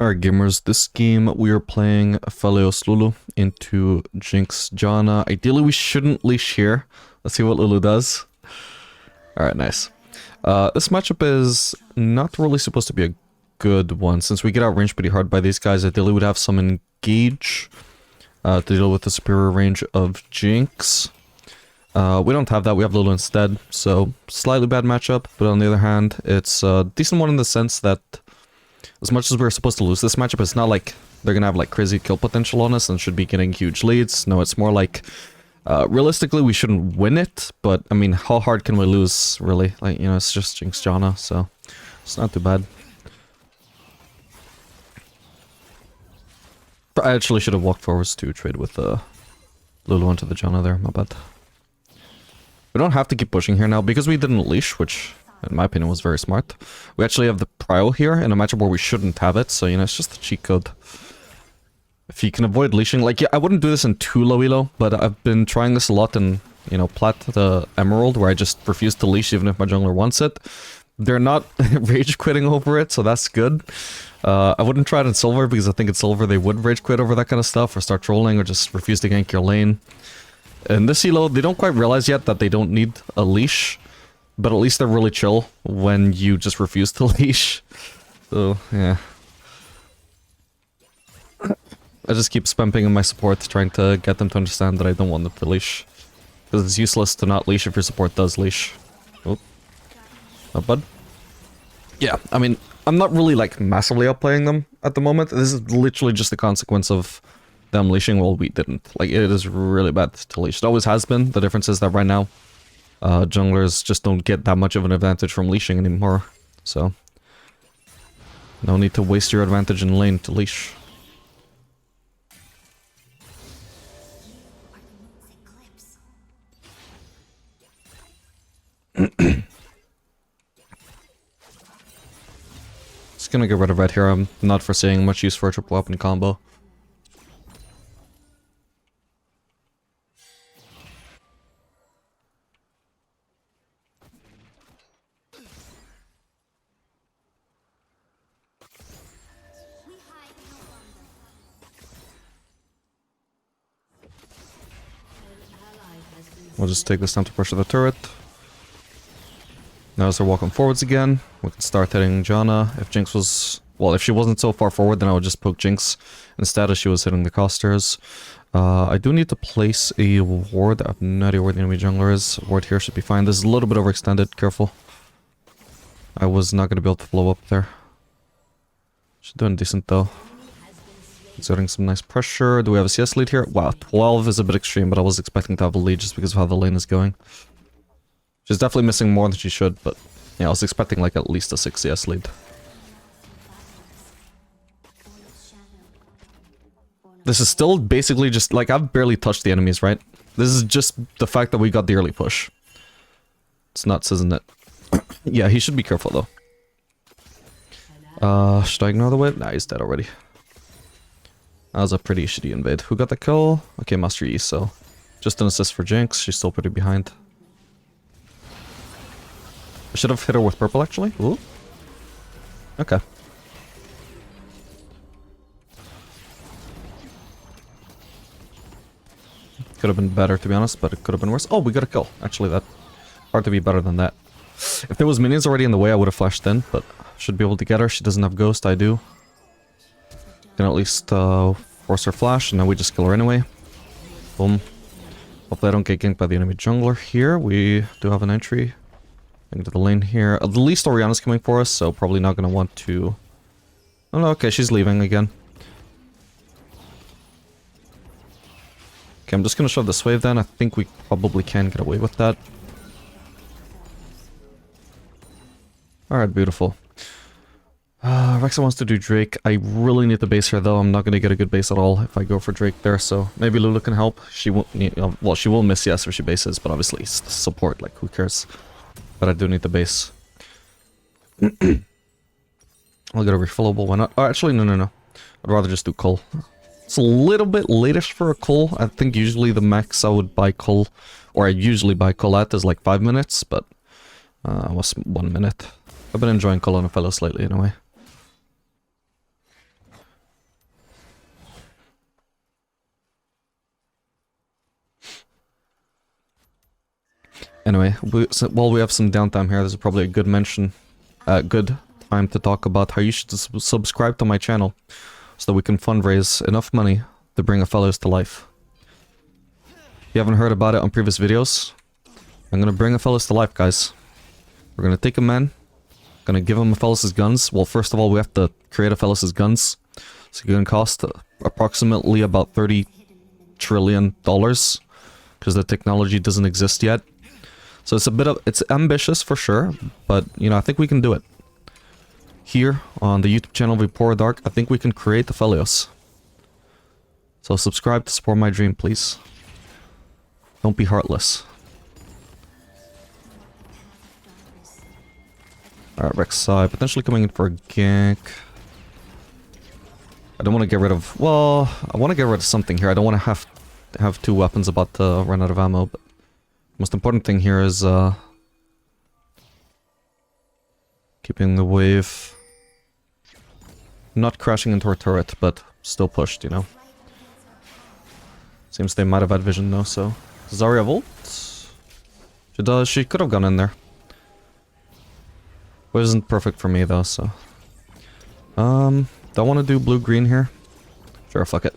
Alright gamers, this game we are playing Aphelios Lulu into Jinx Janna. Ideally we shouldn't leash here. Let's see what Lulu does. Alright, nice. This matchup is not really supposed to be a good one. Since we get outranged pretty hard by these guys, ideally we'd have some engage to deal with the superior range of Jinx. We don't have that, we have Lulu instead, so slightly bad matchup, but on the other hand, it's a decent one in the sense that as much as we're supposed to lose this matchup, it's not like they're gonna have like crazy kill potential on us and should be getting huge leads. No, it's more like, realistically we shouldn't win it, but I mean, how hard can we lose, really? Like, you know, it's just Jinx Janna, so it's not too bad. But I actually should have walked forwards to trade with Lulu onto the Janna there, my bad. We don't have to keep pushing here now, because we didn't leash, which in my opinion was very smart. We actually have the prio here in a matchup where we shouldn't have it, so you know, it's just a cheat code. If you can avoid leashing, like, yeah, I wouldn't do this in too low elo, but I've been trying this a lot in, you know, Plat the Emerald, where I just refuse to leash even if my jungler wants it. They're not rage quitting over it, so that's good. I wouldn't try it in Silver, because I think in Silver they would rage quit over that kind of stuff, or start trolling, or just refuse to gank your lane. In this elo, they don't quite realize yet that they don't need a leash, but at least they're really chill when you just refuse to leash. So, yeah. I just keep spamming in my support, trying to get them to understand that I don't want them to leash. Because it's useless to not leash if your support does leash. Oh. Not bad. Yeah, I mean, I'm not really, like, massively outplaying them at the moment. This is literally just the consequence of them leashing while we didn't. Like, it is really bad to leash. It always has been. The difference is that right now, junglers just don't get that much of an advantage from leashing anymore. So, no need to waste your advantage in lane to leash. Just gonna get rid of red here. I'm not foreseeing much use for a triple weapon combo. We'll just take this time to pressure the turret. Now as they're walking forwards again, we can start hitting Janna. If Jinx was... well, if she wasn't so far forward, then I would just poke Jinx instead as she was hitting the casters. I do need to place a ward. I have no idea where the enemy jungler is. Ward here should be fine. This is a little bit overextended. Careful. I was not going to be able to blow up there. She's doing decent though. Exerting some nice pressure. Do we have a CS lead here? Wow, 12 is a bit extreme, but I was expecting to have a lead just because of how the lane is going. She's definitely missing more than she should, but yeah, I was expecting like at least a 6 CS lead. This is still basically just, like, I've barely touched the enemies, right? This is just the fact that we got the early push. It's nuts, isn't it? Yeah, he should be careful though. Should I ignore the whip? Nah, he's dead already. That was a pretty shitty invade. Who got the kill? Okay, Master Yi, so just an assist for Jinx. She's still pretty behind. I should have hit her with purple, actually. Ooh. Okay. Could have been better, to be honest, but it could have been worse. Oh, we got a kill. Actually, that hard to be better than that. If there was minions already in the way, I would have flashed in, but should be able to get her. She doesn't have ghost, I do. Can at least force her flash, and now we just kill her anyway. Boom. Hopefully I don't get ganked by the enemy jungler here. We do have an entry into the lane here. At least Orianna's coming for us, so probably not going to want to... oh no, okay, she's leaving again. Okay, I'm just going to shove this wave then. I think we probably can get away with that. Alright, beautiful. Rexa wants to do Drake. I really need the base here though. I'm not going to get a good base at all if I go for Drake there, so maybe Lulu can help. She won't need, well, she will miss yes if she bases, but obviously it's the support, like, who cares? But I do need the base. I'll get a refillable, why not? Oh, actually, no. I'd rather just do Cull. It's a little bit latish for a Cull. I think usually the max I would buy Cull, or I usually buy Cull at, is like 5 minutes, but it was 1 minute. I've been enjoying Cull on Aphelios lately anyway. Anyway, while we have some downtime here, this is probably a good good time to talk about how you should subscribe to my channel so that we can fundraise enough money to bring Aphelios to life. If you haven't heard about it on previous videos, I'm gonna bring Aphelios to life, guys. We're gonna take a man, gonna give him Aphelios' guns. Well, first of all, we have to create Aphelios' guns. So it's gonna cost approximately about $30 trillion, because the technology doesn't exist yet. So it's ambitious for sure, but you know, I think we can do it. Here on the YouTube channel Vapor Dark, I think we can create Aphelios. So subscribe to support my dream, please. Don't be heartless. Alright, Rek'Sai potentially coming in for a gank. I don't want to get rid of... Well, I want to get rid of something here. I don't want to have two weapons about to run out of ammo, but the most important thing here is keeping the wave not crashing into our turret, but still pushed, you know. Seems they might have had vision though, so... Zeri have ult? She could have gone in there. It isn't perfect for me though, so... don't want to do blue-green here. Sure, fuck it.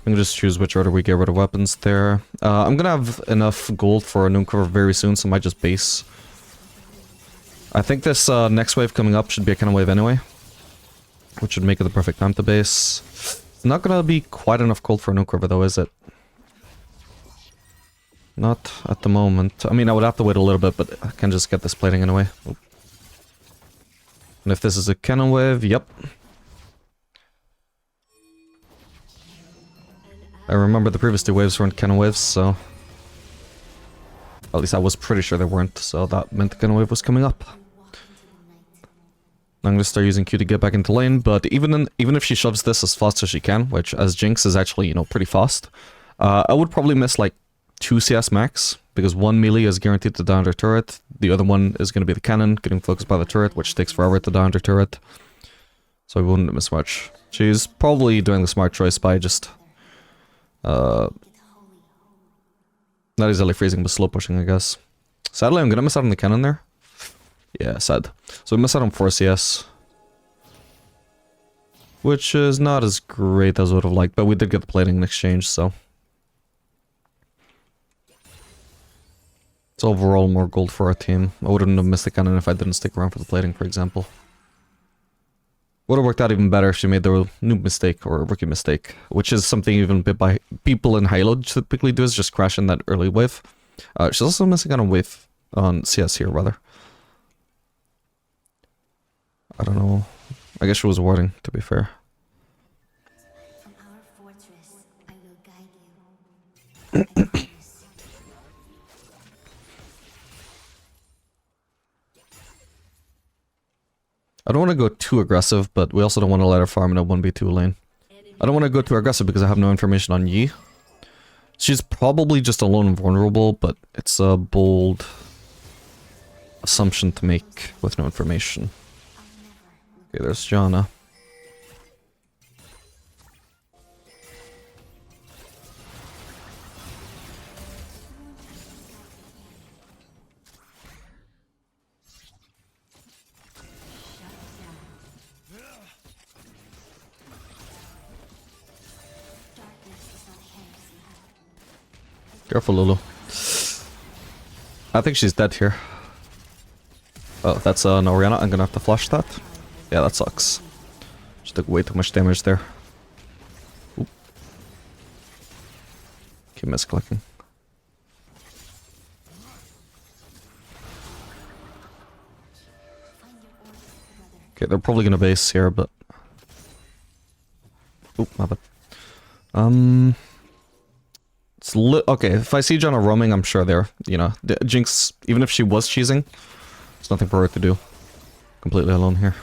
We can just choose which order we get rid of weapons there. I'm gonna have enough gold for a new cover very soon, so I might just base. I think this next wave coming up should be a cannon wave anyway, which should make it the perfect time to base. It's not gonna be quite enough gold for a new cover though, is it? Not at the moment. I mean, I would have to wait a little bit, but I can just get this plating anyway. Oop. And if this is a cannon wave, yep. I remember the previous two waves weren't cannon waves, so... At least I was pretty sure they weren't, so that meant the cannon wave was coming up. I'm gonna start using Q to get back into lane, but even if she shoves this as fast as she can, which as Jinx is actually, you know, pretty fast, I would probably miss like 2 CS max, because one melee is guaranteed to die under turret, the other one is gonna be the cannon, getting focused by the turret, which takes forever to die under turret. So I wouldn't miss much. She's probably doing the smart choice by just... not easily freezing, but slow pushing, I guess. Sadly, I'm gonna miss out on the cannon there. Yeah, sad. So we miss out on 4 CS. Which is not as great as I would have liked, but we did get the plating in exchange, so... It's overall more gold for our team. I wouldn't have missed the cannon if I didn't stick around for the plating, for example. Would have worked out even better if she made the noob mistake, or rookie mistake, which is something even by people in Halo typically do, is just crash in that early wave. She's also missing out on wave, on CS here, rather. I don't know. I guess she was warding, to be fair. From our fortress, I will guide you. I don't want to go too aggressive, but we also don't want to let her farm in a 1v2 lane. I don't want to go too aggressive because I have no information on Yi. She's probably just alone and vulnerable, but it's a bold assumption to make with no information. Okay, there's Janna. Careful, Lulu. I think she's dead here. Oh, that's an Orianna. I'm gonna have to flush that. Yeah, that sucks. She took way too much damage there. Oop. Keep misclicking. Okay, they're probably gonna base here, but... Oop, my bad. It's okay, if I see Janna roaming, I'm sure they're, you know, Jinx, even if she was cheesing, there's nothing for her to do. Completely alone here.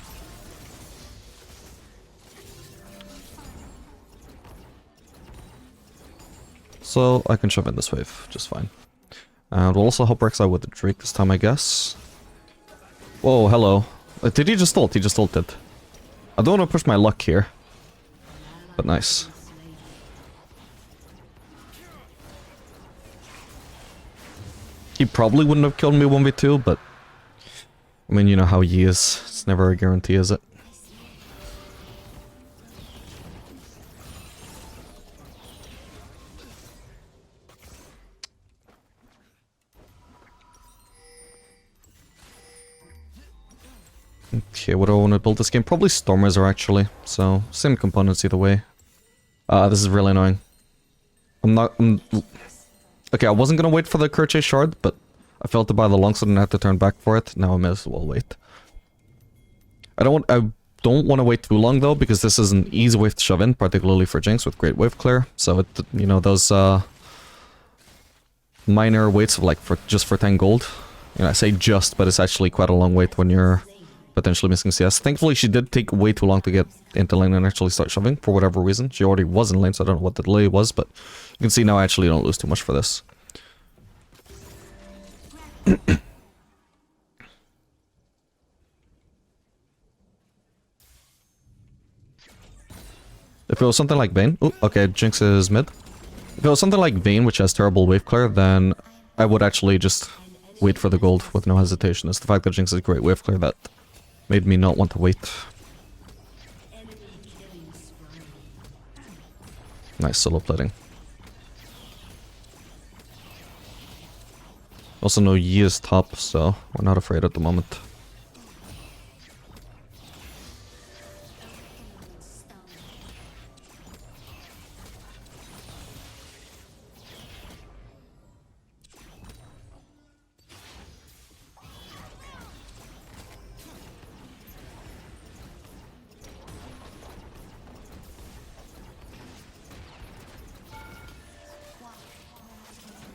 So, I can shove in this wave, just fine. And we'll also help Rek'Sai with the Drake this time, I guess. Whoa, hello. Did he just ult? He just ulted. I don't want to push my luck here. But nice. He probably wouldn't have killed me 1v2, but... I mean, you know how he is. It's never a guarantee, is it? Okay, what do I want to build this game? Probably Stormrazor, actually. So, same components either way. This is really annoying. Okay, I wasn't gonna wait for the Kerche Shard, but I failed to buy the longsword and I had to turn back for it. Now I may as well wait. I don't want to wait too long, though, because this is an easy wave to shove in, particularly for Jinx with great wave clear. So, it, you know, those, minor waits of, like, just for 10 gold. You know, I say just, but it's actually quite a long wait when you're potentially missing CS. Thankfully, she did take way too long to get into lane and actually start shoving, for whatever reason. She already was in lane, so I don't know what the delay was, but you can see now I actually don't lose too much for this. If it was something like Vayne... Oh, okay, Jinx is mid. If it was something like Vayne, which has terrible wave clear, then I would actually just wait for the gold with no hesitation. It's the fact that Jinx has great wave clear that made me not want to wait. Nice solo plating. Also no Yi is top, so we're not afraid at the moment.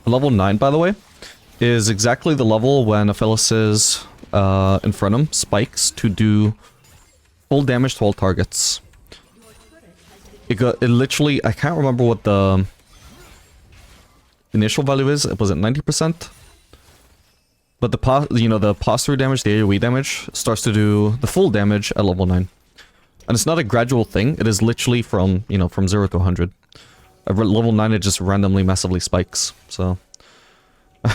Level 9, by the way, is exactly the level when Aphelios is in front of him, spikes to do full damage to all targets. It literally, I can't remember what the initial value is. Was it 90%? But the pass-through damage, the AoE damage, starts to do the full damage at level 9. And it's not a gradual thing. It is literally from, you know, from 0 to 100. At level 9, it just randomly massively spikes, so...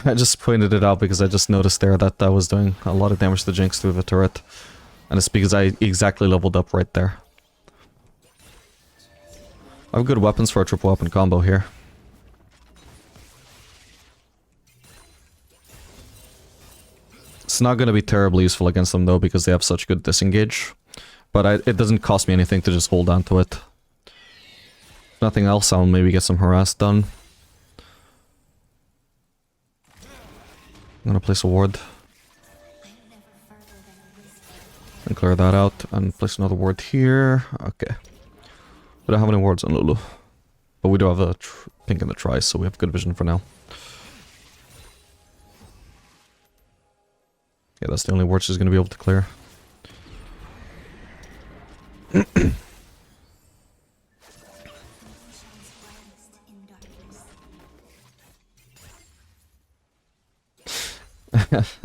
I just pointed it out because I just noticed there that I was doing a lot of damage to Jinx through the turret. And it's because I exactly leveled up right there. I have good weapons for a triple weapon combo here. It's not going to be terribly useful against them, though, because they have such good disengage. But it doesn't cost me anything to just hold on to it. If nothing else, I'll maybe get some harass done. I'm gonna place a ward. And clear that out, and place another ward here. Okay. We don't have any wards on Lulu. But we do have a pink in the try, so we have good vision for now. Yeah, that's the only ward she's gonna be able to clear.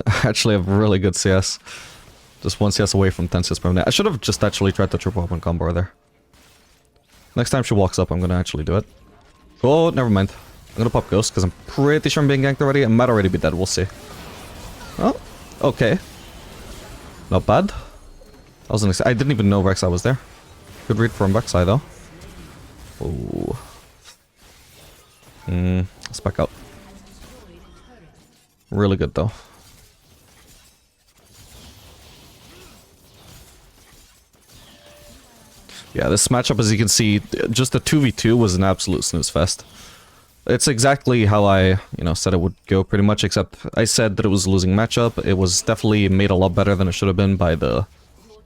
I actually have really good CS. Just 1 CS away from 10 CS per minute. I should have just actually tried the triple weapon combo there. Next time she walks up, I'm gonna actually do it. Oh, never mind. I'm gonna pop Ghost, because I'm pretty sure I'm being ganked already. I might already be dead, we'll see. Oh, okay. Not bad. I didn't even know Rek'Sai was there. Good read from Rek'Sai, though. Oh. Let's back out. Really good, though. Yeah, this matchup, as you can see, just a 2v2 was an absolute snooze fest. It's exactly how I, said it would go pretty much, except I said that it was a losing matchup. It was definitely made a lot better than it should have been by the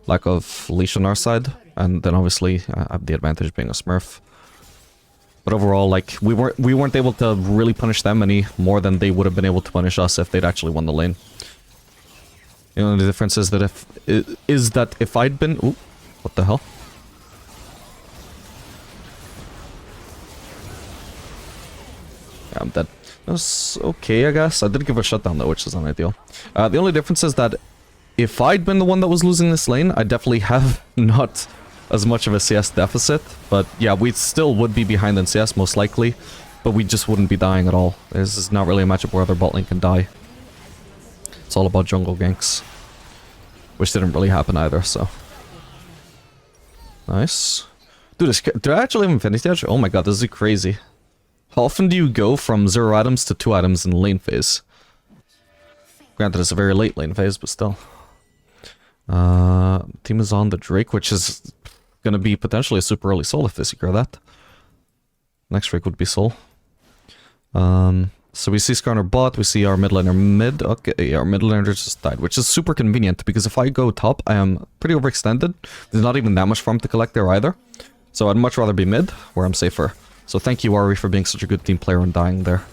lack of leash on our side. And then obviously, I have the advantage being a smurf. But overall, like, we weren't able to really punish them any more than they would have been able to punish us if they'd actually won the lane. You know, the difference is that if I'd been... Ooh, what the hell? Yeah, I'm dead. That was okay, I guess. I did give a shutdown though, which is not ideal. The only difference is that if I'd been the one that was losing this lane, I definitely have not as much of a CS deficit. But yeah, we still would be behind in CS most likely, but we just wouldn't be dying at all. This is not really a matchup where other bot lane can die. It's all about jungle ganks. Which didn't really happen either, so. Nice. Dude, do I actually have Infinity Edge? Oh my god, this is crazy. How often do you go from 0 items to 2 items in the lane phase? Granted, it's a very late lane phase, but still. Team is on the Drake, which is gonna be potentially a super early soul if they secure that. Next Drake would be soul. So we see Skarner bot, we see our mid laner mid. Okay, our mid laner just died, which is super convenient because if I go top, I am pretty overextended. There's not even that much farm to collect there either. So I'd much rather be mid, where I'm safer. So thank you, Ari, for being such a good team player and dying there.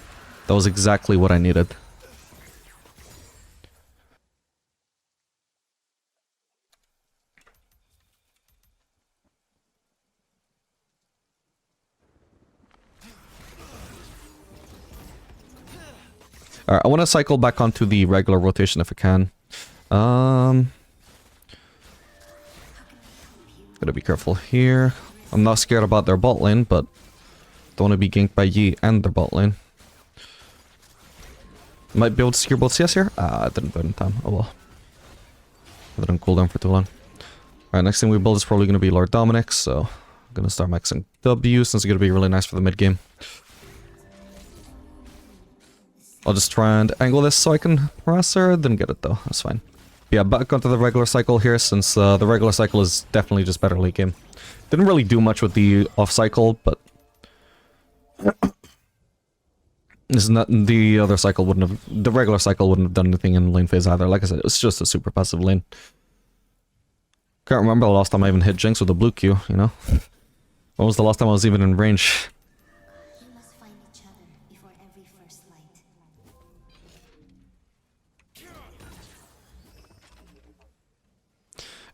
That was exactly what I needed. Alright, I want to cycle back onto the regular rotation if I can. Gotta be careful here. I'm not scared about their bot lane, but don't want to be ganked by Yi and their bot lane. Might be able to secure both CS here? Ah, I didn't do it in time. Oh well. I didn't cool down for too long. Alright, next thing we build is probably going to be Lord Dominic, so I'm going to start maxing W since it's going to be really nice for the mid game. I'll just try and angle this so I can harass her. Didn't get it though, that's fine. Yeah, back onto the regular cycle here since the regular cycle is definitely just better late game. Didn't really do much with the off cycle, but it's not, the other cycle wouldn't have, the regular cycle wouldn't have done anything in lane phase either. Like I said, it's just a super passive lane. Can't remember the last time I even hit Jinx with a blue Q, you know? When was the last time I was even in range? We must find each other before every first light.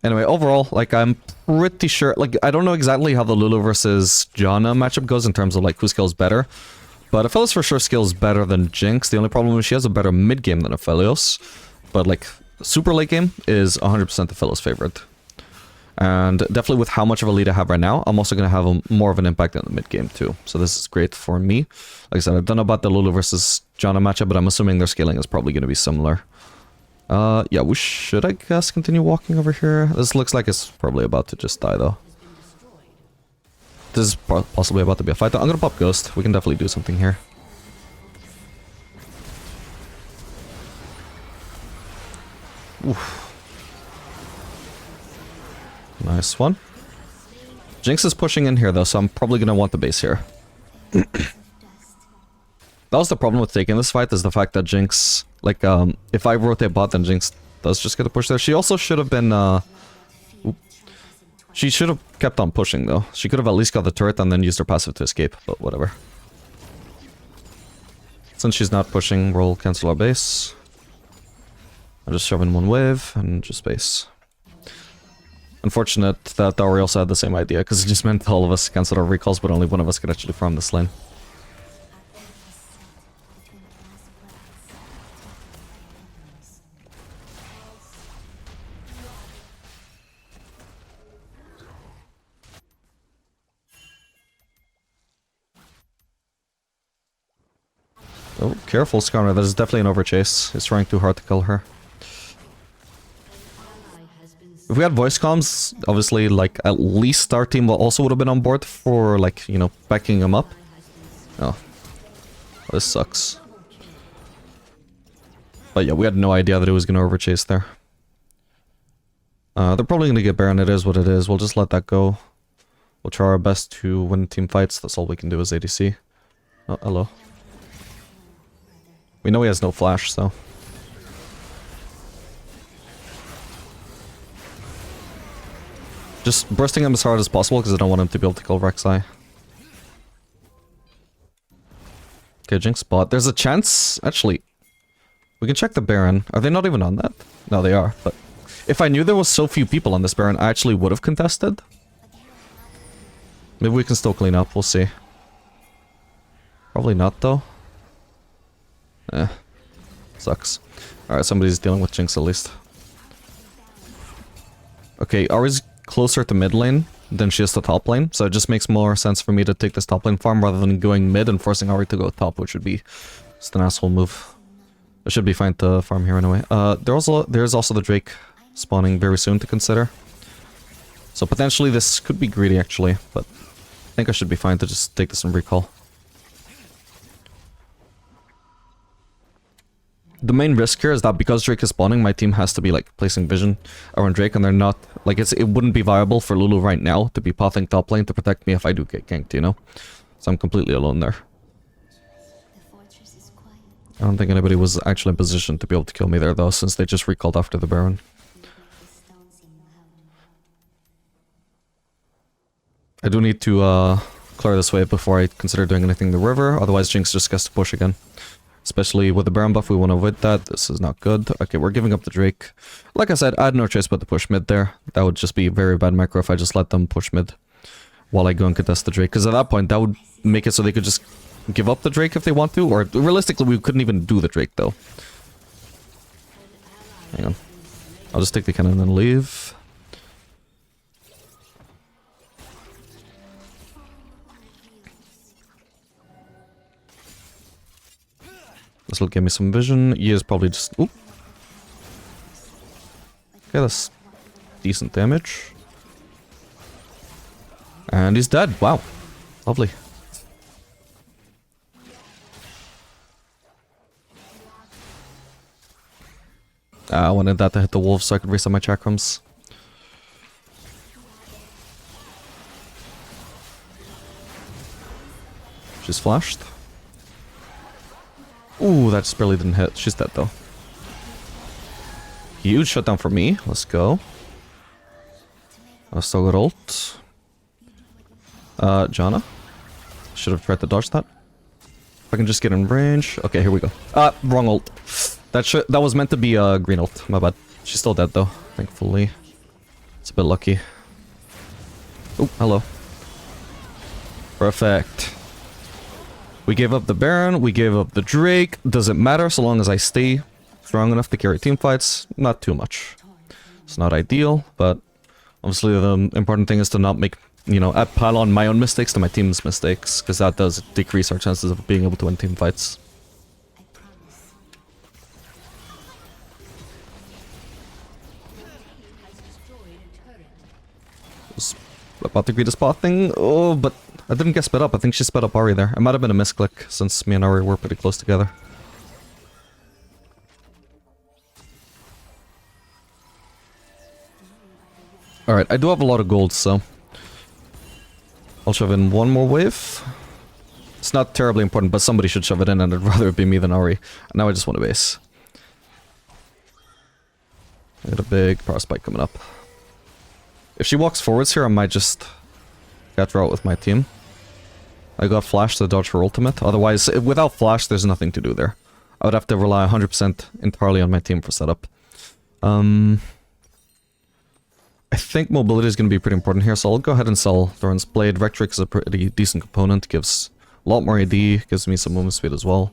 Anyway, overall, like, I'm pretty sure, like, I don't know exactly how the Lulu versus Janna matchup goes in terms of, like, who scales better. But Aphelios for sure scales better than Jinx. The only problem is she has a better mid game than Aphelios. But, like, super late game is 100% Aphelios' favorite. And definitely with how much of a lead I have right now, I'm also going to have more of an impact in the mid game, too. So this is great for me. Like I said, I don't know about the Lulu versus Janna matchup, but I'm assuming their scaling is probably going to be similar. Yeah, we should, I guess, continue walking over here. This looks like it's probably about to just die, though. This is possibly about to be a fight, though. I'm gonna pop Ghost. We can definitely do something here. Oof. Nice one. Jinx is pushing in here, though, so I'm probably gonna want the base here. That was the problem with taking this fight, is the fact that Jinx, like, if I rotate bot, then Jinx does just get a push there. She also should have been, she should have kept on pushing, though. She could have at least got the turret and then used her passive to escape, but whatever. Since she's not pushing, we'll cancel our base. I'll just shove in one wave and just base. Unfortunate that Dowry also had the same idea, because it just meant all of us canceled our recalls, but only one of us could actually farm this lane. Oh, careful, Skarner. That is definitely an overchase. He's trying too hard to kill her. If we had voice comms, obviously, like, at least our team also would have been on board for, like, you know, backing him up. Oh. This sucks. But yeah, we had no idea that it was going to overchase there. They're probably going to get Baron. It is what it is. We'll just let that go. We'll try our best to win team fights. That's all we can do as ADC. Oh, hello. We know he has no flash, so... Just bursting him as hard as possible, because I don't want him to be able to kill Rek'Sai. Okay, Jinx bot. There's a chance... Actually... We can check the Baron. Are they not even on that? No, they are, but... If I knew there was so few people on this Baron, I actually would have contested. Maybe we can still clean up, we'll see. Probably not, though. Eh. Sucks. Alright, somebody's dealing with Jinx at least. Okay, Ari's closer to mid lane than she is to top lane, so it just makes more sense for me to take this top lane farm rather than going mid and forcing Ari to go top, which would be just an asshole move. It should be fine to farm here anyway. There's also the Drake spawning very soon to consider. So potentially this could be greedy actually, but I think I should be fine to just take this and recall. The main risk here is that because Drake is spawning, my team has to be like placing vision around Drake, and they're not like it wouldn't be viable for Lulu right now to be pathing top lane to protect me if I do get ganked, you know? So I'm completely alone there. The fortress is quiet. I don't think anybody was actually in position to be able to kill me there though, since they just recalled after the Baron. The stones seem loud. I do need to clear this way before I consider doing anything in the river, otherwise Jinx just gets to push again. Especially with the Baron buff, we want to avoid that. This is not good. Okay, we're giving up the Drake. Like I said, I had no choice but to push mid there. That would just be very bad macro if I just let them push mid while I go and contest the Drake. Because at that point, that would make it so they could just give up the Drake if they want to. Or realistically, we couldn't even do the Drake though. Hang on. I'll just take the cannon and leave. This will give me some vision. He is probably just... Oop. Okay, that's decent damage. And he's dead. Wow. Lovely. I wanted that to hit the wolf so I could reset my chakrams. She's flashed. Ooh, that just barely didn't hit. She's dead though. Huge shutdown for me. Let's go. I still got ult. Janna. Should have tried to dodge that. If I can just get in range. Okay, here we go. Wrong ult. That was meant to be a green ult. My bad. She's still dead though, thankfully. It's a bit lucky. Oh, hello. Perfect. We gave up the Baron, we gave up the Drake. Doesn't matter so long as I stay strong enough to carry team fights. Not too much. It's not ideal, but obviously the important thing is to not make, you know, pile on my own mistakes to my team's mistakes, because that does decrease our chances of being able to win team fights. I promise. Was about to greet a spot thing. Oh, but I didn't get sped up. I think she sped up Ari there. It might have been a misclick since me and Ari were pretty close together. Alright, I do have a lot of gold, so I'll shove in one more wave. It's not terribly important, but somebody should shove it in, and I'd rather it be me than Ari. Now I just want a base. I got a big power spike coming up. If she walks forwards here, I might just get her out with my team. I got flash to dodge her ultimate. Otherwise, without flash, there's nothing to do there. I would have to rely 100% entirely on my team for setup. I think mobility is going to be pretty important here, so I'll go ahead and sell Thorin's Blade. Vectrix is a pretty decent component. Gives a lot more AD, gives me some movement speed as well.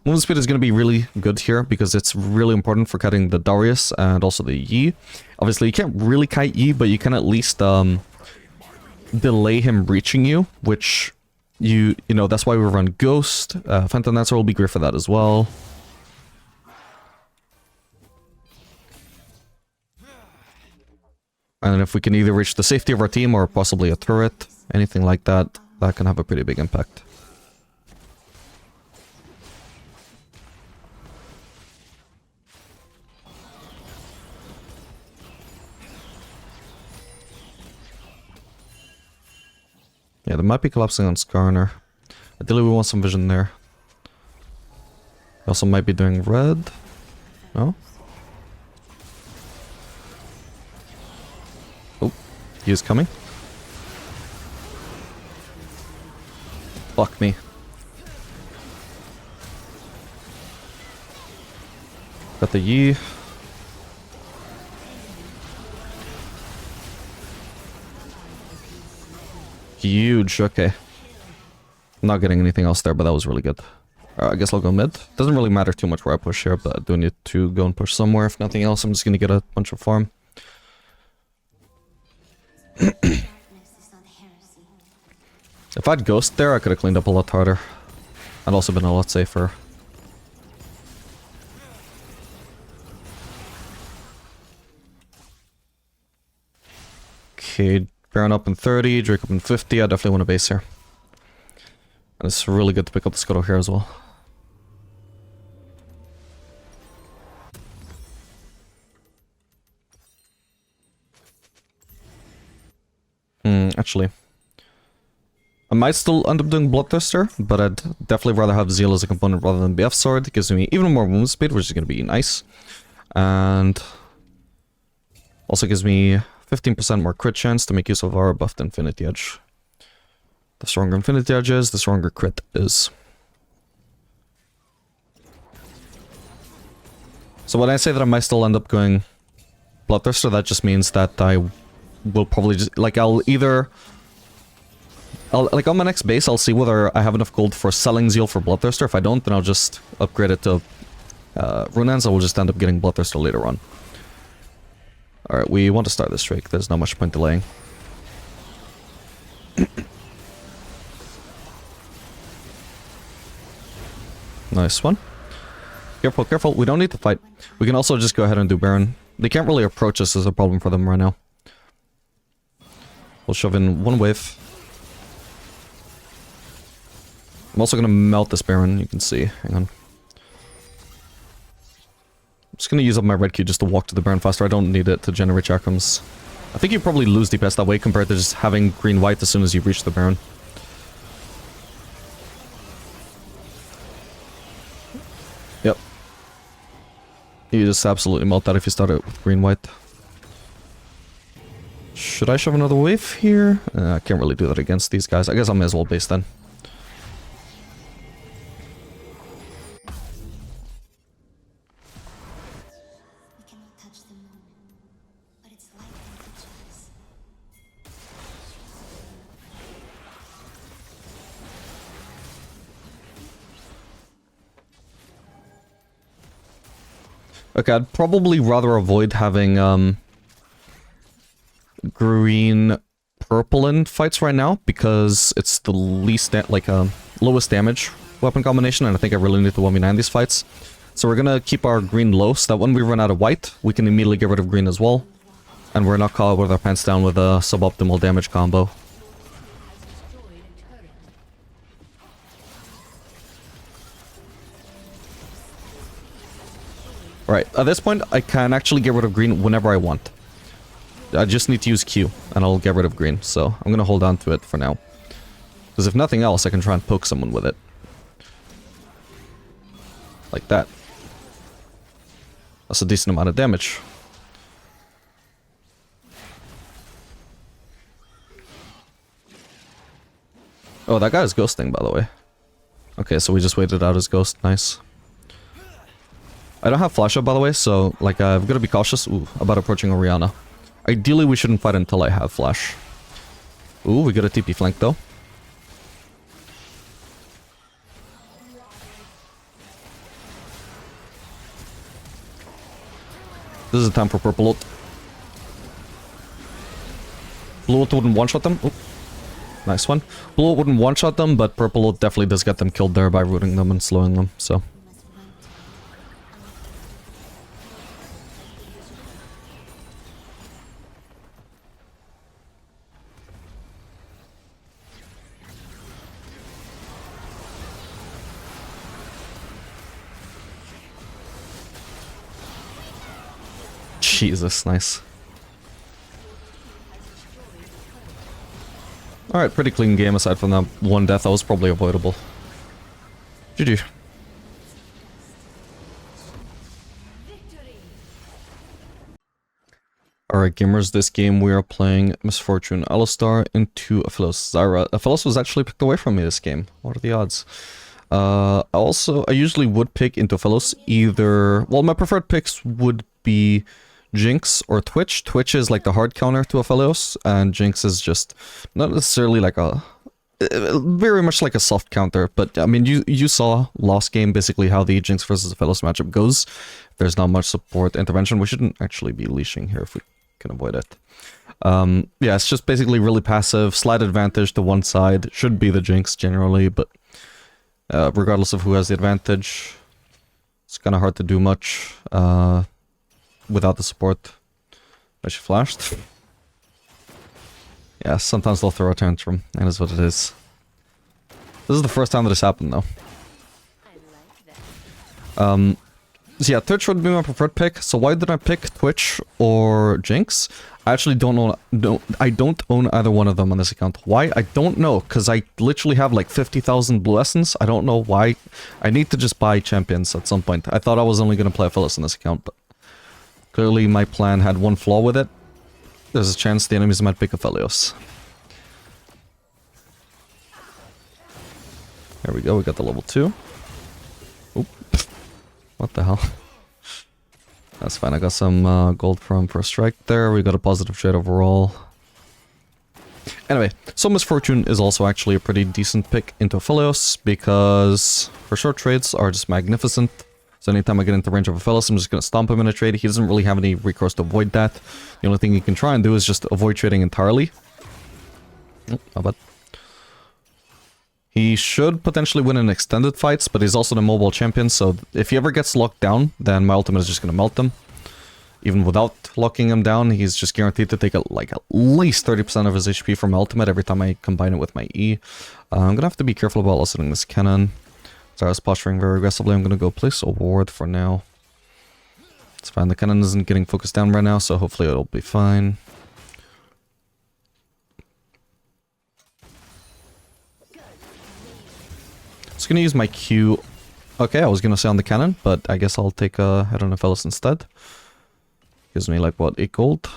Movement speed is going to be really good here because it's really important for cutting the Darius and also the Yi. Obviously, you can't really kite Yi, but you can at least delay him reaching you, which you know, that's why we run Ghost. Phantom Dancer will be great for that as well. And if we can either reach the safety of our team or possibly a turret, anything like that, that can have a pretty big impact. Yeah, they might be collapsing on Skarner. Ideally we want some vision there. We also might be doing red. No? Oh, he is coming. Fuck me. Got the Yi. Huge, okay. Not getting anything else there, but that was really good. I guess I'll go mid. Doesn't really matter too much where I push here, but I do need to go and push somewhere. If nothing else, I'm just gonna get a bunch of farm. If I had Ghost there, I could have cleaned up a lot harder. I'd also been a lot safer. Okay, Baron up in 30, Drake up in 50. I definitely want to base here. And it's really good to pick up the Scuttle here as well. Actually. I might still end up doing Bloodthirster, but I'd definitely rather have Zeal as a component rather than BF Sword. It gives me even more movement speed, which is going to be nice. And also gives me 15% more crit chance to make use of our buffed Infinity Edge. The stronger Infinity Edge is, the stronger crit is. So when I say that I might still end up going Bloodthirster, that just means that I will probably just, like, like on my next base, I'll see whether I have enough gold for selling Zeal for Bloodthirster. If I don't, then I'll just upgrade it to Runelands. I will just end up getting Bloodthirster later on. Alright, we want to start this streak. There's not much point delaying. Nice one. Careful, careful. We don't need to fight. We can also just go ahead and do Baron. They can't really approach us as a problem for them right now. We'll shove in one wave. I'm also going to melt this Baron, you can see. Hang on. I'm just going to use up my red Q just to walk to the Baron faster. I don't need it to generate chakrams. I think you probably lose DPS that way compared to just having green-white as soon as you reach the Baron. Yep. You just absolutely melt that if you start it with green-white. Should I shove another wave here? I can't really do that against these guys. I guess I may as well base then. We cannot touch the moon, but its light can touch us. Okay, I'd probably rather avoid having green purple in fights right now because it's the least lowest damage weapon combination, and I think I really need to 1v9 these fights. So we're gonna keep our green low so that when we run out of white, we can immediately get rid of green as well. And we're not caught with our pants down with a suboptimal damage combo. Alright, at this point, I can actually get rid of green whenever I want. I just need to use Q, and I'll get rid of green, so I'm gonna hold on to it for now. Because if nothing else, I can try and poke someone with it. Like that. That's a decent amount of damage. Oh, that guy is ghosting, by the way. Okay, so we just waited out his ghost. Nice. I don't have flash up, by the way, so, like, I've got to be cautious about approaching Orianna. Ideally, we shouldn't fight until I have flash. Ooh, we got a TP flank, though. This is the time for purple ult. Blue ult wouldn't one-shot them. Ooh. Nice one. Blue ult wouldn't one-shot them, but purple ult definitely does get them killed there by rooting them and slowing them, so... Jesus, nice. Alright, pretty clean game aside from that one death that was probably avoidable. GG. Alright gamers, this game we are playing Misfortune Alistar into Aphelios Zyra. Aphelios was actually picked away from me this game. What are the odds? I usually would pick into Aphelios either... Well, my preferred picks would be Jinx or Twitch. Twitch is like the hard counter to Aphelios, and Jinx is just not necessarily like a... very much like a soft counter, but I mean, you saw last game basically how the Jinx versus Aphelios matchup goes. There's not much support intervention. We shouldn't actually be leashing here if we can avoid it. Yeah, it's just basically really passive, slight advantage to one side. Should be the Jinx generally, but regardless of who has the advantage, it's kind of hard to do much without the support. I should flashed. Yeah, sometimes they'll throw a tantrum. That is what it is. This is the first time that this happened, though. So yeah, Twitch would be my preferred pick. So why did I pick Twitch or Jinx? I actually don't own. I don't own either one of them on this account. Why? I don't know. Because I literally have like 50,000 blue essence. I don't know why. I need to just buy champions at some point. I thought I was only going to play Aphelios on this account, but clearly my plan had one flaw with it. There's a chance the enemies might pick Aphelios. There we go. We got the level 2. Oop. What the hell? That's fine. I got some gold from first strike there. We got a positive trade overall. Anyway, so Miss Fortune is also actually a pretty decent pick into Aphelios because her short trades are just magnificent. So anytime I get into range of Aphelios, I'm just going to stomp him in a trade. He doesn't really have any recourse to avoid that. The only thing he can try and do is just avoid trading entirely. Oh, not bad. He should potentially win in extended fights, but he's also the mobile champion, so if he ever gets locked down, then my ultimate is just going to melt him. Even without locking him down, he's just guaranteed to take like at least 30% of his HP from my ultimate every time I combine it with my E. I'm going to have to be careful about eliciting this cannon. So I was posturing very aggressively. I'm going to go place a ward for now. It's fine, the cannon isn't getting focused down right now, so hopefully it'll be fine. Just gonna use my Q. Okay, I was gonna say on the cannon, but I guess I'll take a head on Aphelios instead. Gives me like what, 8 gold?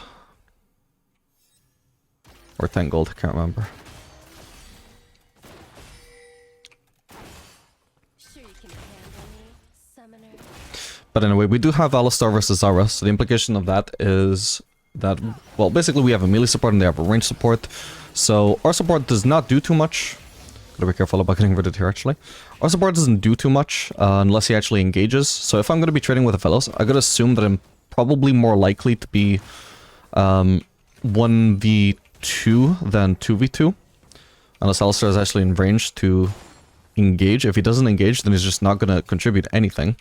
Or 10 gold, I can't remember. But anyway, we do have Alistar versus Zara, so the implication of that is that, well, basically we have a melee support and they have a range support. So our support does not do too much. Gotta be careful about getting rid of it here, actually. Our support doesn't do too much unless he actually engages. So if I'm going to be trading with Aphelios, I gotta assume that I'm probably more likely to be 1v2 than 2v2. Unless Alistar is actually in range to engage. If he doesn't engage, then he's just not going to contribute anything.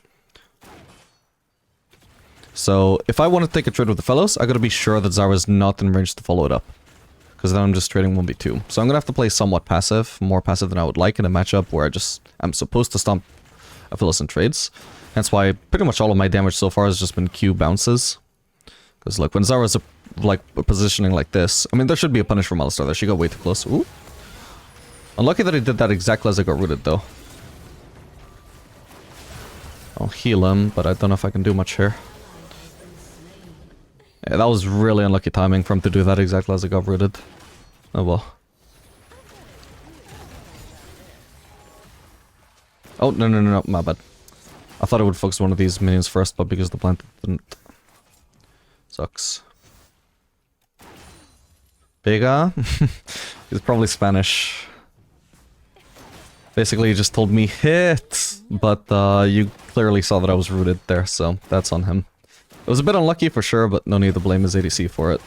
So if I want to take a trade with Aphelios, I gotta be sure that Zara is not in range to follow it up. Because then I'm just trading 1v2. So I'm going to have to play somewhat passive, more passive than I would like in a matchup where I'm supposed to stomp Aphelios in trades. That's why pretty much all of my damage so far has just been Q bounces. Because like when Zara's positioning like this, I mean there should be a punish from Alistar there. She got way too close. Ooh. Unlucky that he did that exactly as I got rooted though. I'll heal him, but I don't know if I can do much here. Yeah, that was really unlucky timing for him to do that exactly as I got rooted. Oh well. Oh, no, my bad. I thought I would focus one of these minions first, but because the plant didn't. Sucks. Vega? He's probably Spanish. Basically, he just told me hit, but you clearly saw that I was rooted there, so that's on him. It was a bit unlucky for sure, but no need to blame his ADC for it.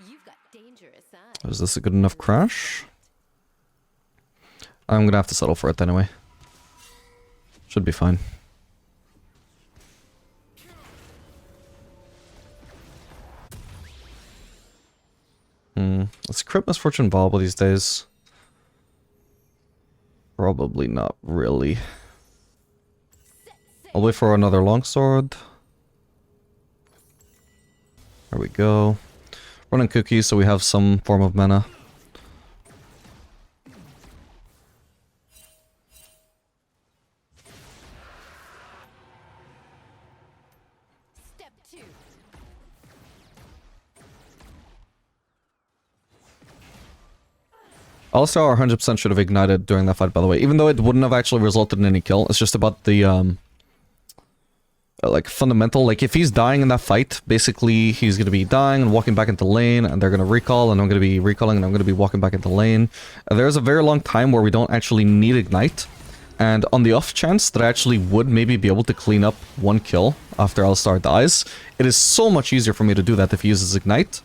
You've got dangerous eyes. Is this a good enough crash? I'm gonna have to settle for it anyway. Should be fine. Is crit misfortune viable these days? Probably not really. I'll wait for another longsword. There we go. Running cookies so we have some form of mana. Step 2. Alistar 100% should have ignited during that fight, by the way. Even though it wouldn't have actually resulted in any kill. It's just about the, like, fundamental. Like, if he's dying in that fight, basically, he's going to be dying and walking back into lane, and they're going to recall, and I'm going to be recalling, and I'm going to be walking back into lane. There's a very long time where we don't actually need ignite. And on the off chance that I actually would maybe be able to clean up one kill after Alistar dies, it is so much easier for me to do that if he uses ignite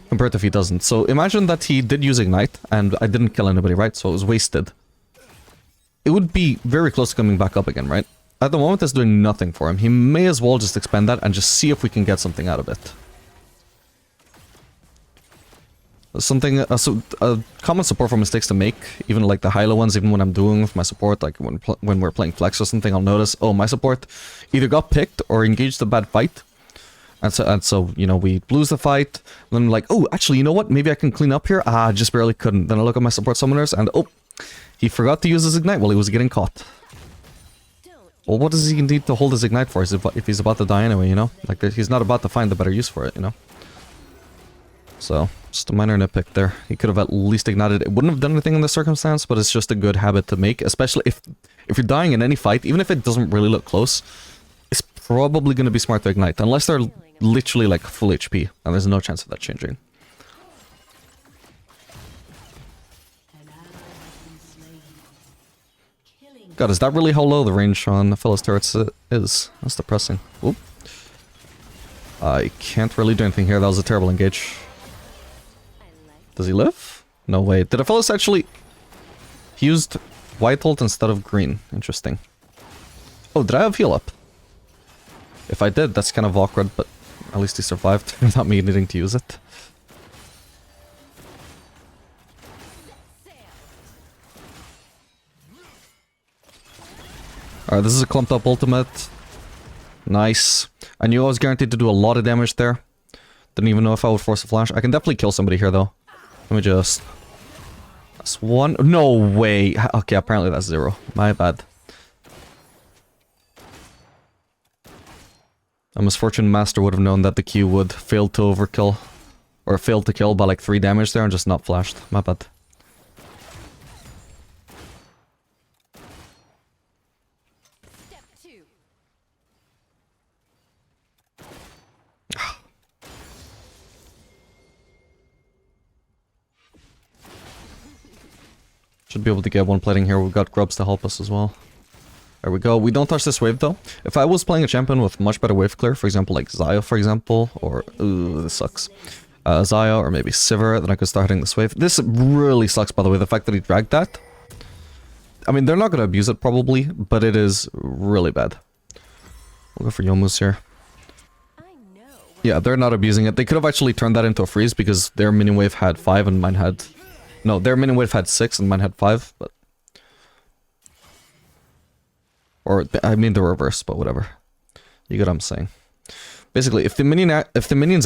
compared to if he doesn't. So imagine that he did use ignite and I didn't kill anybody, right? So it was wasted. it would be very close to coming back up again, right? At the moment, it's doing nothing for him. He may as well just expend that and just see if we can get something out of it. Something, a common support for mistakes to make, even like the high-low ones, even when I'm doing with my support, like when we're playing flex or something, I'll notice, oh, my support either got picked or engaged a bad fight. And so, you know, we lose the fight, then I'm like, oh, actually, you know what, maybe I can clean up here? Ah, just barely couldn't. Then I look at my support summoners and, oh, he forgot to use his ignite while he was getting caught. Well, what does he need to hold his ignite for if he's about to die anyway, you know? Like, he's not about to find a better use for it, you know? So, just a minor nitpick there. He could have at least ignited. It wouldn't have done anything in this circumstance, but it's just a good habit to make, especially if you're dying in any fight, even if it doesn't really look close, it's probably going to be smart to ignite, unless they're literally like full HP, and there's no chance of that changing. God, is that really how low the range on Aphelios turrets is? That's depressing. Oop. I can't really do anything here. That was a terrible engage. Does he live? No way. Did Aphelios actually... He used white ult instead of green. Interesting. Oh, did I have heal up? If I did, that's kind of awkward, but at least he survived without me needing to use it. Alright, this is a clumped up ultimate. Nice. I knew I was guaranteed to do a lot of damage there. Didn't even know if I would force a flash. I can definitely kill somebody here, though. Let me just... That's one... No way! Okay, apparently that's 0. My bad. A misfortune master would have known that the Q would fail to overkill. Or fail to kill by like 3 damage there and just not flashed. My bad. Step 2. Should be able to get one plating here. We've got grubs to help us as well. There we go. We don't touch this wave though. If I was playing a champion with much better wave clear, for example like Zaya for example, or... Ooh, this sucks. Zaya or maybe Sivir, then I could start hitting this wave. This really sucks by the way, the fact that he dragged that. I mean, they're not going to abuse it probably, but it is really bad. We'll go for Youmu's here. Yeah, they're not abusing it. They could have actually turned that into a freeze because their minion wave had 5 and mine had... No, their minion wave had 6 and mine had 5, but... Or, I mean the reverse, but whatever. You get what I'm saying. Basically, if the minions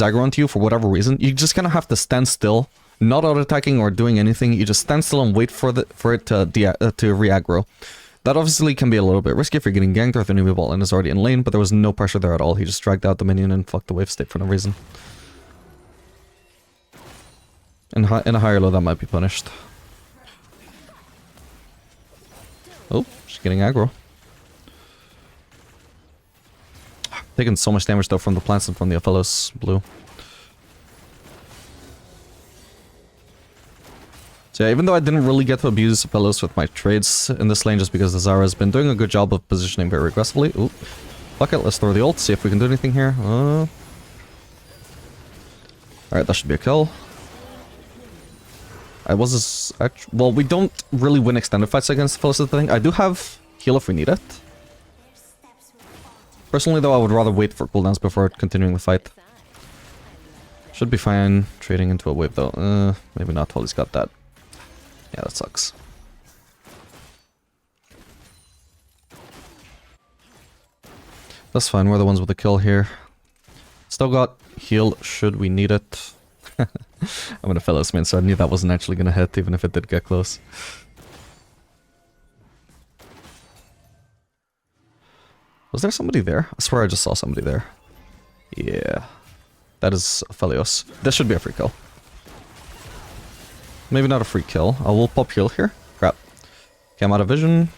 aggro onto you for whatever reason, you just kind of have to stand still, not auto-attacking or doing anything. You just stand still and wait for it to re-aggro. That obviously can be a little bit risky if you're getting ganked or if the enemy bot lane is already in lane, but there was no pressure there at all. He just dragged out the minion and fucked the wave state for no reason. In a higher low, that might be punished. Oh, she's getting aggro. Taking so much damage though from the plants and from the Aphelios blue. So yeah, even though I didn't really get to abuse Aphelios with my trades in this lane just because the Zara has been doing a good job of positioning very aggressively. Ooh. Fuck it, let's throw the ult, see if we can do anything here. Alright, that should be a kill. Well, we don't really win extended fights against Aphelios, the thing. I do have heal if we need it. Personally though, I would rather wait for cooldowns before continuing the fight. Should be fine trading into a wave though. Maybe not while he's got that. Yeah, that sucks. That's fine, we're the ones with the kill here. Still got heal should we need it. I'm an Aphelios main, so I knew that wasn't actually gonna hit even if it did get close. Was there somebody there? I swear I just saw somebody there. Yeah. That is Aphelios. This should be a free kill. Maybe not a free kill. I will pop heal here. Crap. Okay, I'm out of vision.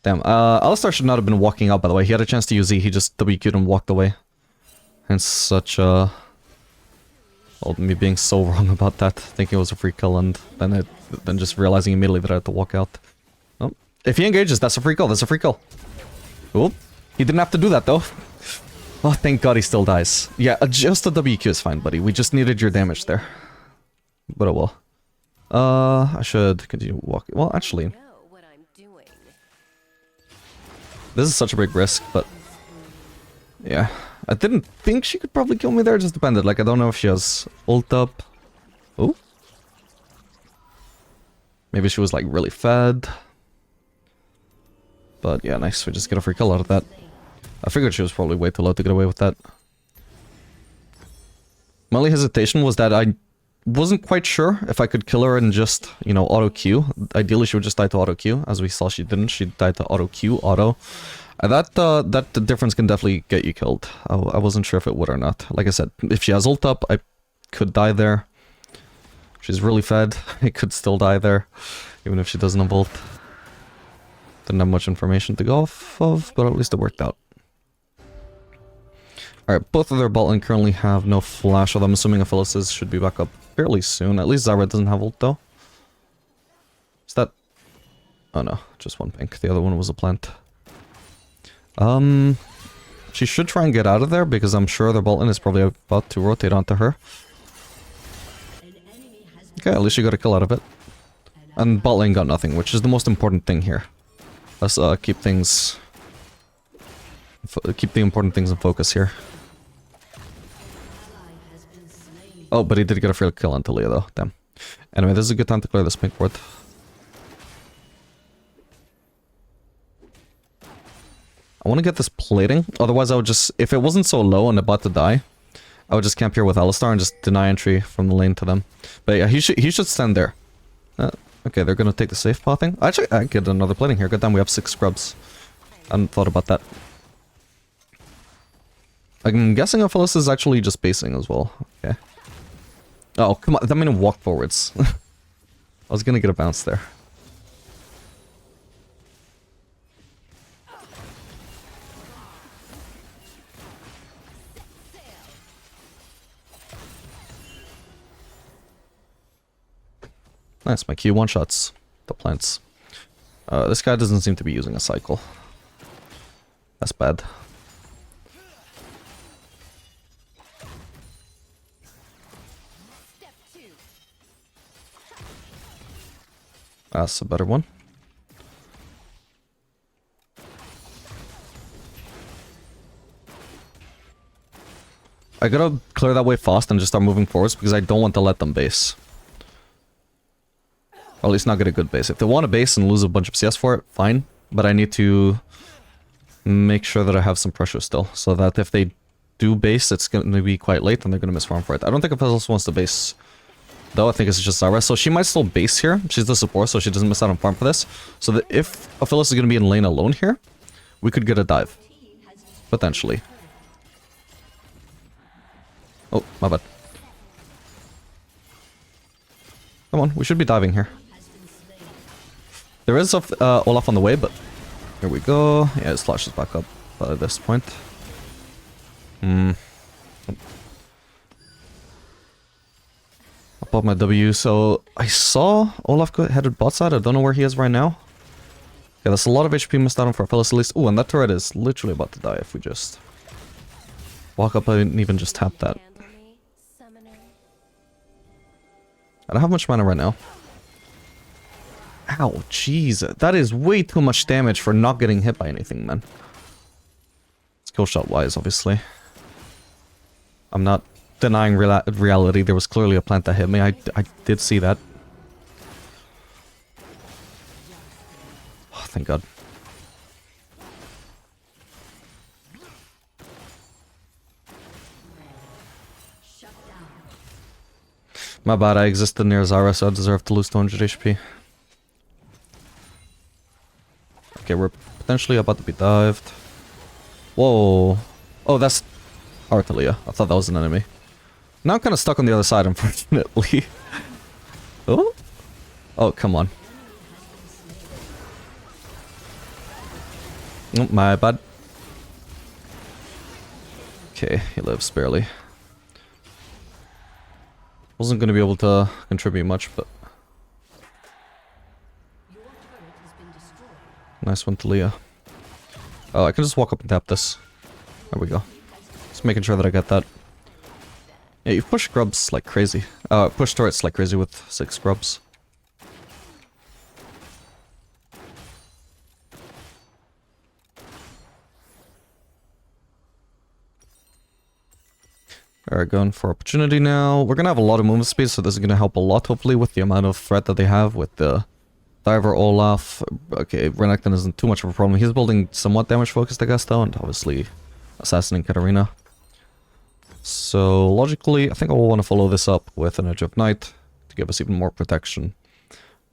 Damn. Alistar should not have been walking out, by the way. He had a chance to use E. He just WQ'd and walked away. Hence such well, me being so wrong about that. Thinking it was a free kill and then just realizing immediately that I had to walk out. Oh. If he engages, that's a free kill. That's a free kill. Oop. He didn't have to do that, though. Oh, thank God he still dies. Yeah, just a WQ is fine, buddy. We just needed your damage there. But oh well. I should continue walking. Well, actually, Know what I'm doing. this is such a big risk, but yeah. I didn't think she could probably kill me there, it just depended. Like, I don't know if she has ult up. Oh. Maybe she was, like, really fed. But yeah, nice. We just get a free kill out of that. I figured she was probably way too low to get away with that. My only hesitation was that I wasn't quite sure if I could kill her and just, you know, auto-Q. Ideally, she would just die to auto-Q. As we saw, she didn't. She died to auto-Q, auto. That difference can definitely get you killed. I wasn't sure if it would or not. Like I said, if she has ult up, I could die there. She's really fed. I could still die there, even if she doesn't have ult. Didn't have much information to go off of, but at least it worked out. Alright, both of their bot lane currently have no flash, although I'm assuming Aphelios should be back up fairly soon. At least Zeri doesn't have ult, though. Is that... Oh no, just one pink. The other one was a plant. She should try and get out of there, because I'm sure their bot lane is probably about to rotate onto her. Okay, at least she got a kill out of it. And bot lane got nothing, which is the most important thing here. Let's keep things... keep the important things in focus here. Oh, but he did get a free kill on Talia though, damn. Anyway, this is a good time to clear this pink board. I want to get this plating, otherwise I would just... If it wasn't so low and about to die, I would just camp here with Alistar and just deny entry from the lane to them. But yeah, he should stand there. Okay, they're gonna take the safe pathing. Actually, I get another plating here. Goddamn, we have 6 scrubs. I hadn't thought about that. I'm guessing Aphelios is actually just basing as well. Okay. Oh, come on. That made him walk forwards. I was gonna get a bounce there. Nice, my Q one-shots the plants. This guy doesn't seem to be using a cycle. That's bad. Step 2. That's a better one. I gotta clear that way fast and just start moving forwards because I don't want to let them base. Or at least not get a good base. If they want to base and lose a bunch of CS for it, fine. But I need to make sure that I have some pressure still. So that if they do base, it's going to be quite late and they're going to miss farm for it. I don't think Aphelios wants to base, though. I think it's just Zeri. So she might still base here. She's the support, so she doesn't miss out on farm for this. So that if Aphelios is going to be in lane alone here, we could get a dive. Potentially. Oh, my bad. Come on, we should be diving here. There is Olaf on the way, but here we go. Yeah, his flash is back up at this point. I'll pop my W. So I saw Olaf headed bot side. I don't know where he is right now. Yeah, there's a lot of HP missed out on for Aphelios at least. Ooh, and that turret is literally about to die if we just walk up and even just tap that. I don't have much mana right now. Ow, jeez. That is way too much damage for not getting hit by anything, man. Skill shot wise, obviously. I'm not denying reality. There was clearly a plant that hit me. I did see that. Oh, thank God. My bad, I existed near Zara, so I deserve to lose 200 HP. Okay, we're potentially about to be dived. Whoa. Oh, that's Artelia. I thought that was an enemy. Now I'm kind of stuck on the other side, unfortunately. Oh? Oh, come on. Oh, my bad. Okay, he lives barely. Wasn't going to be able to contribute much, but... Nice one to Leah. Oh, I can just walk up and tap this. There we go. Just making sure that I get that. Yeah, you push scrubs like crazy. Push turrets like crazy with 6 scrubs. Alright, going for opportunity now. We're gonna have a lot of movement speed, so this is gonna help a lot, hopefully, with the amount of threat that they have with the Diver, Olaf. Okay, Renekton isn't too much of a problem. He's building somewhat damage focused, I guess, though, and obviously assassinating Katarina. So, logically, I think I will want to follow this up with an Edge of Night to give us even more protection.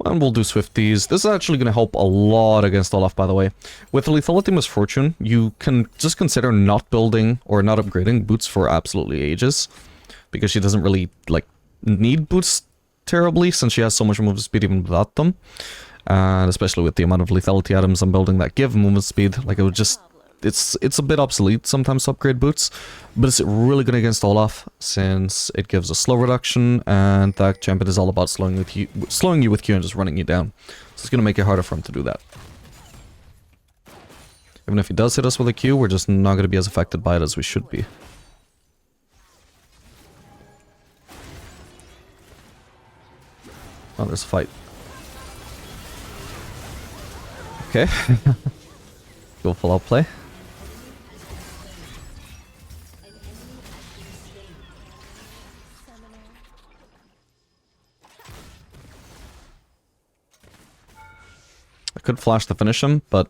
And we'll do Swifties. This is actually going to help a lot against Olaf, by the way. With Lethality Misfortune, you can just consider not building or not upgrading boots for absolutely ages. Because she doesn't really, like, need boots terribly, since she has so much movement speed even without them. And especially with the amount of lethality items I'm building that give movement speed. Like, it would just... It's a bit obsolete sometimes to upgrade boots, but it's really good against Olaf since it gives a slow reduction, and that champion is all about slowing you with Q and just running you down. So it's gonna make it harder for him to do that. Even if he does hit us with a Q, we're just not gonna be as affected by it as we should be. Oh, there's a fight. Okay. Go full out play. I could flash to finish him, but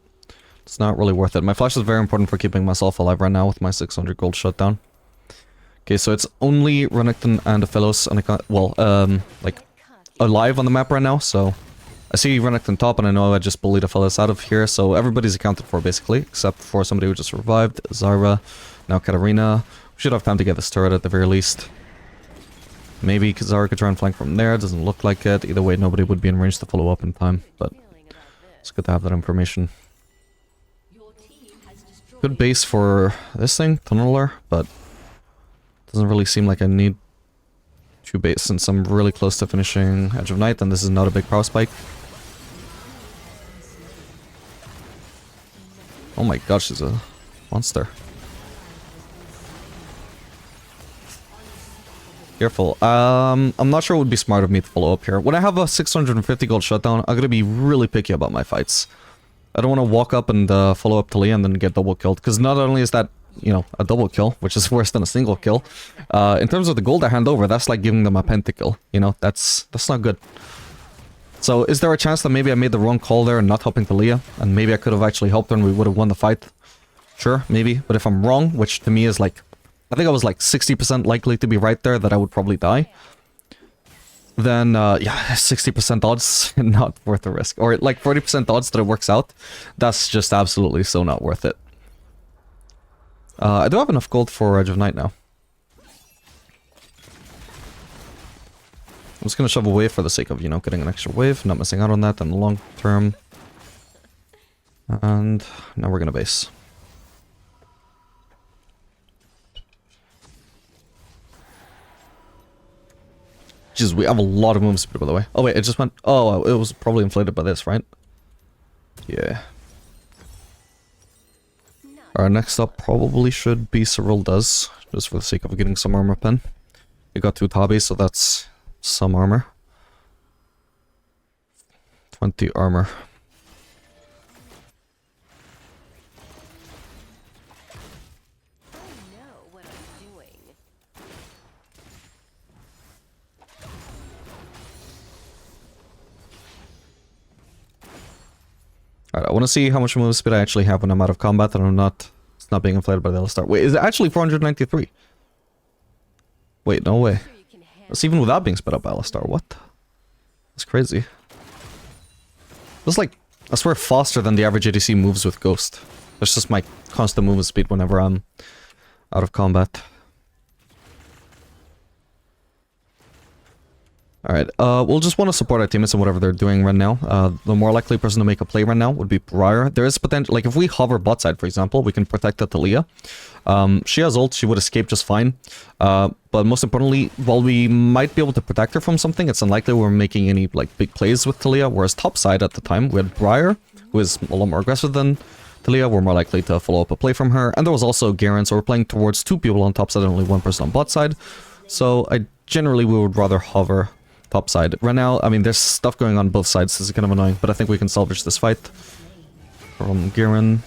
it's not really worth it. My flash is very important for keeping myself alive right now with my 600 gold shutdown. Okay, so it's only Renekton and Aphelios, and I can't, well, like, alive on the map right now, so I see Renekton top, and I know I just bullied Aphelios out of here, so everybody's accounted for, basically, except for somebody who just revived, Zara, now Katarina. We should have time to get this turret at the very least. Maybe Zara could try and flank from there, doesn't look like it. Either way, nobody would be in range to follow up in time, but it's good to have that information. Good base for this thing, Tunneler, but doesn't really seem like I need two base since I'm really close to finishing Edge of Night, and this is not a big power spike. Oh my gosh, she's a monster. Careful. I'm not sure it would be smart of me to follow up here. When I have a 650 gold shutdown, I'm gonna be really picky about my fights. I don't want to walk up and follow up Talia and then get double killed, because not only is that, you know, a double kill, which is worse than a single kill, in terms of the gold I hand over, that's like giving them a pentakill, you know, that's not good. So is there a chance that maybe I made the wrong call there and not helping Talia, and maybe I could have actually helped her and we would have won the fight? Sure, maybe, but if I'm wrong, which to me is like, I think I was like 60% likely to be right there that I would probably die, then yeah, 60% odds, not worth the risk. Or like 40% odds that it works out, that's just absolutely so not worth it. I do have enough gold for Edge of Night now. I'm just gonna shove a wave for the sake of, you know, getting an extra wave, not missing out on that in the long term. And now we're gonna base. Jeez, we have a lot of movement speed, by the way. Oh wait, it just went... Oh, it was probably inflated by this, right? Yeah. Our next up probably should be Cyril Does, just for the sake of getting some armor pen. We got 2 tabbies, so that's some armor. 20 armor. Alright, I want to see how much movement speed I actually have when I'm out of combat and it's not being inflated by the L-Star. Wait, is it actually 493? Wait, no way. That's even without being sped up by L-Star, what? That's crazy. That's like, I swear, faster than the average ADC moves with Ghost. That's just my constant movement speed whenever I'm out of combat. Alright, we'll just want to support our teammates in whatever they're doing right now. The more likely person to make a play right now would be Briar. There is potential, like if we hover bot side, for example, we can protect the Talia. She has ult, she would escape just fine. But most importantly, while we might be able to protect her from something, it's unlikely we're making any like big plays with Talia. Whereas top side at the time, we had Briar, who is a lot more aggressive than Talia. We're more likely to follow up a play from her. And there was also Garen, so we're playing towards 2 people on top side and only 1 person on bot side. So we would rather hover top side. Right now, I mean, there's stuff going on both sides. This is kind of annoying, but I think we can salvage this fight. From Garen.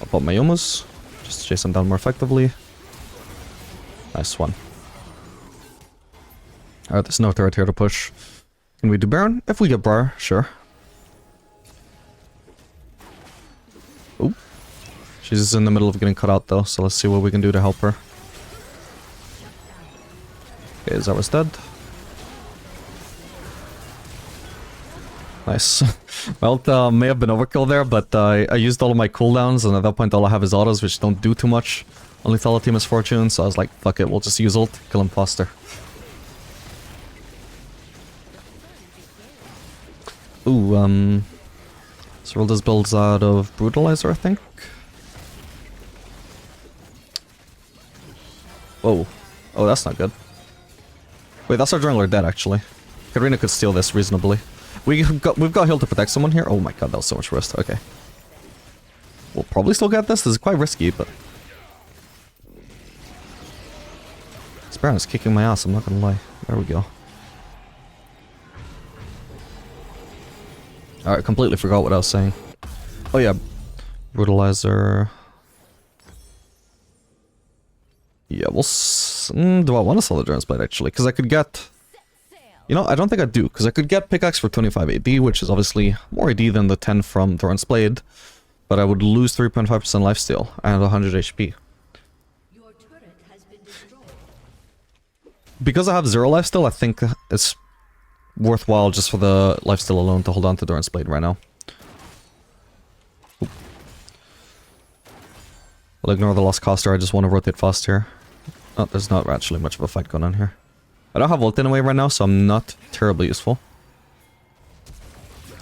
I'll pop my Yomus, just to chase him down more effectively. Nice one. Alright, there's no turret here to push. Can we do Baron? If we get Bar, sure. Ooh. She's in the middle of getting cut out though, so let's see what we can do to help her. Okay, Zera's dead. Nice. My ult may have been overkill there, but I used all of my cooldowns, and at that point all I have is autos, which don't do too much on lethality misfortune, so I was like, fuck it, we'll just use ult, kill him faster. Ooh, so roll this builds out of Brutalizer, I think. Whoa. Oh, that's not good. Wait, that's our jungler dead, actually. Katarina could steal this reasonably. We've got heal to protect someone here. Oh my god, that was so much risk. Okay. We'll probably still get this. This is quite risky, but... This Baron is kicking my ass, I'm not gonna lie. There we go. Alright, completely forgot what I was saying. Oh yeah. Brutalizer... Yeah, we'll... do I want to sell the Dragon's Blade, actually? Because I could get... You know, I don't think I do, because I could get Pickaxe for 25 AD, which is obviously more AD than the 10 from Dragon's Blade, but I would lose 3.5% lifesteal and 100 HP. Your turret has been destroyed. Because I have 0 lifesteal, I think it's worthwhile just for the lifesteal alone to hold on to Dragon's Blade right now. Oop. I'll ignore the lost caster, I just want to rotate fast here. Oh, there's not actually much of a fight going on here. I don't have ult in a way right now, so I'm not terribly useful.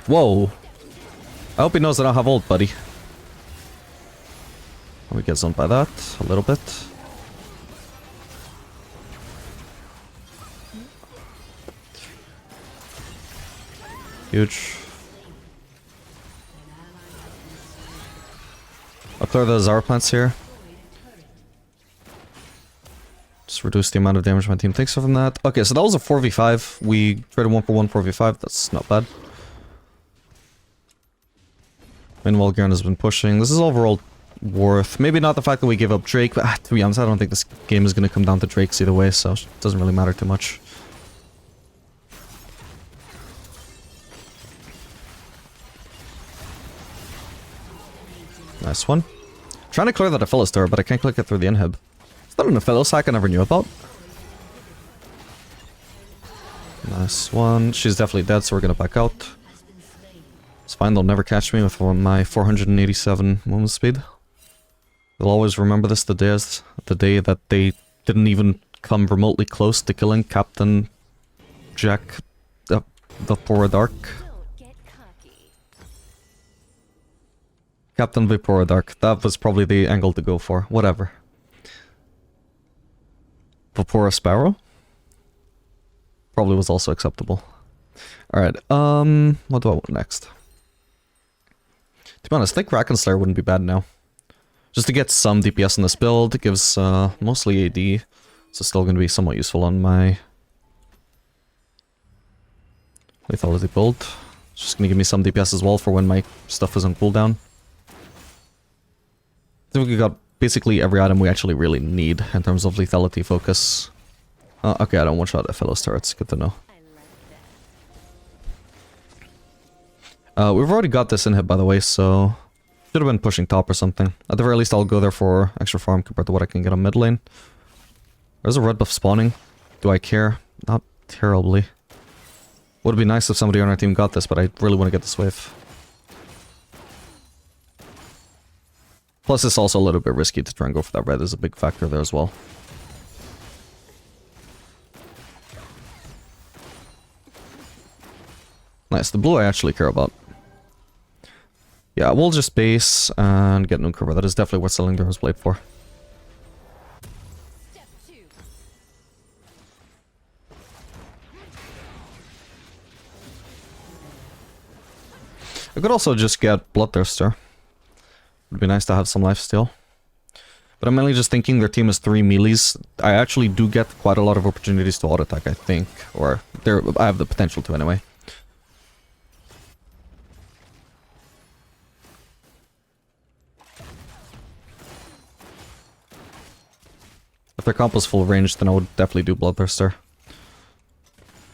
Whoa! I hope he knows I don't have ult, buddy. We get zoned by that a little bit. Huge. I'll clear the Zara plants here. Just reduce the amount of damage my team takes from that. Okay, so that was a 4v5. We traded 1 for 1 4v5. That's not bad. Meanwhile, Garen has been pushing. This is overall worth. Maybe not the fact that we gave up Drake, but to be honest, I don't think this game is going to come down to Drake's either way, so it doesn't really matter too much. Nice one. Trying to clear that Aphelios turret, but I can't click it through the inhib. Is that an Aphelios hack I never knew about? Nice one. She's definitely dead, so we're gonna back out. It's fine, they'll never catch me with my 487 movement speed. They'll always remember this the day that they didn't even come remotely close to killing Captain Jack Vapora Dark. Don't get cocky. Captain Vapora Dark. That was probably the angle to go for. Whatever. Vapora Sparrow? Probably was also acceptable. Alright, what do I want next? To be honest, I think Kraken Slayer wouldn't be bad now. Just to get some DPS in this build, it gives mostly AD, so still going to be somewhat useful on my lethality build. It's just going to give me some DPS as well for when my stuff is on cooldown. I think we got basically every item we actually really need in terms of lethality focus. Okay, I don't one-shot Aphelios turrets, good to know. We've already got this inhib, by the way, so... Should have been pushing top or something. At the very least, I'll go there for extra farm compared to what I can get on mid lane. There's a red buff spawning. Do I care? Not terribly. Would be nice if somebody on our team got this, but I really want to get this wave. Plus, it's also a little bit risky to try and go for that red. There's a big factor there as well. Nice, the blue I actually care about. Yeah, we'll just base and get no cover. That is definitely worth selling Dragon's Blade for. Step 2. I could also just get Bloodthirster. Would be nice to have some lifesteal. But I'm mainly just thinking their team is 3 melees. I actually do get quite a lot of opportunities to auto-attack, I think. Or, I have the potential to anyway. If their comp was full range, then I would definitely do Bloodthirster.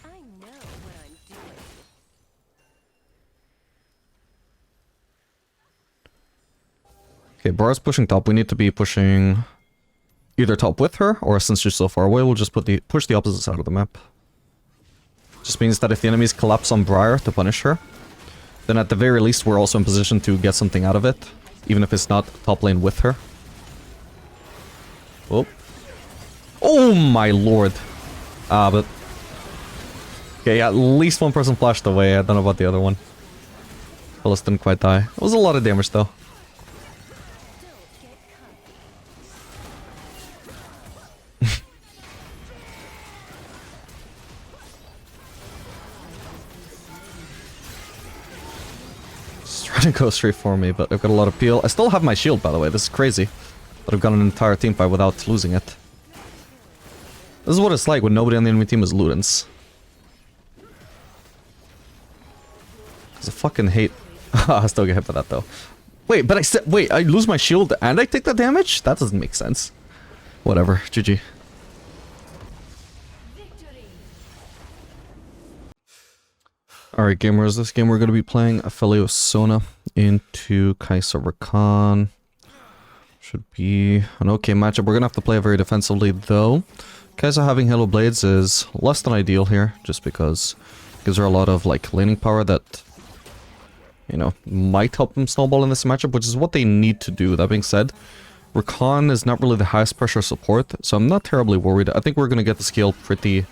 I know what I'm doing. Okay, Bar's pushing top. We need to be pushing either top with her, or since she's so far away, we'll just push the opposite side of the map. Just means that if the enemies collapse on Briar to punish her, then at the very least we're also in position to get something out of it, even if it's not top lane with her. Oh. Oh my lord. But... okay, yeah, at least one person flashed away. I don't know about the other one. Phyllis didn't quite die. It was a lot of damage though. Trying to go straight for me, but I've got a lot of peel. I still have my shield, by the way. This is crazy. But I've got an entire team fight without losing it. This is what it's like when nobody on the enemy team is Ludens. Cause I fucking hate... I still get hit by that, though. Wait, but wait, I lose my shield and I take the damage? That doesn't make sense. Whatever. GG. Alright gamers, this game we're going to be playing Aphelios Sona into Kai'Sa Rakan. Should be an okay matchup. We're going to have to play very defensively though. Kai'Sa having Halo Blades is less than ideal here, just because it gives her a lot of like laning power that, you know, might help them snowball in this matchup, which is what they need to do. That being said, Rakan is not really the highest pressure support, so I'm not terribly worried. I think we're going to get the scale pretty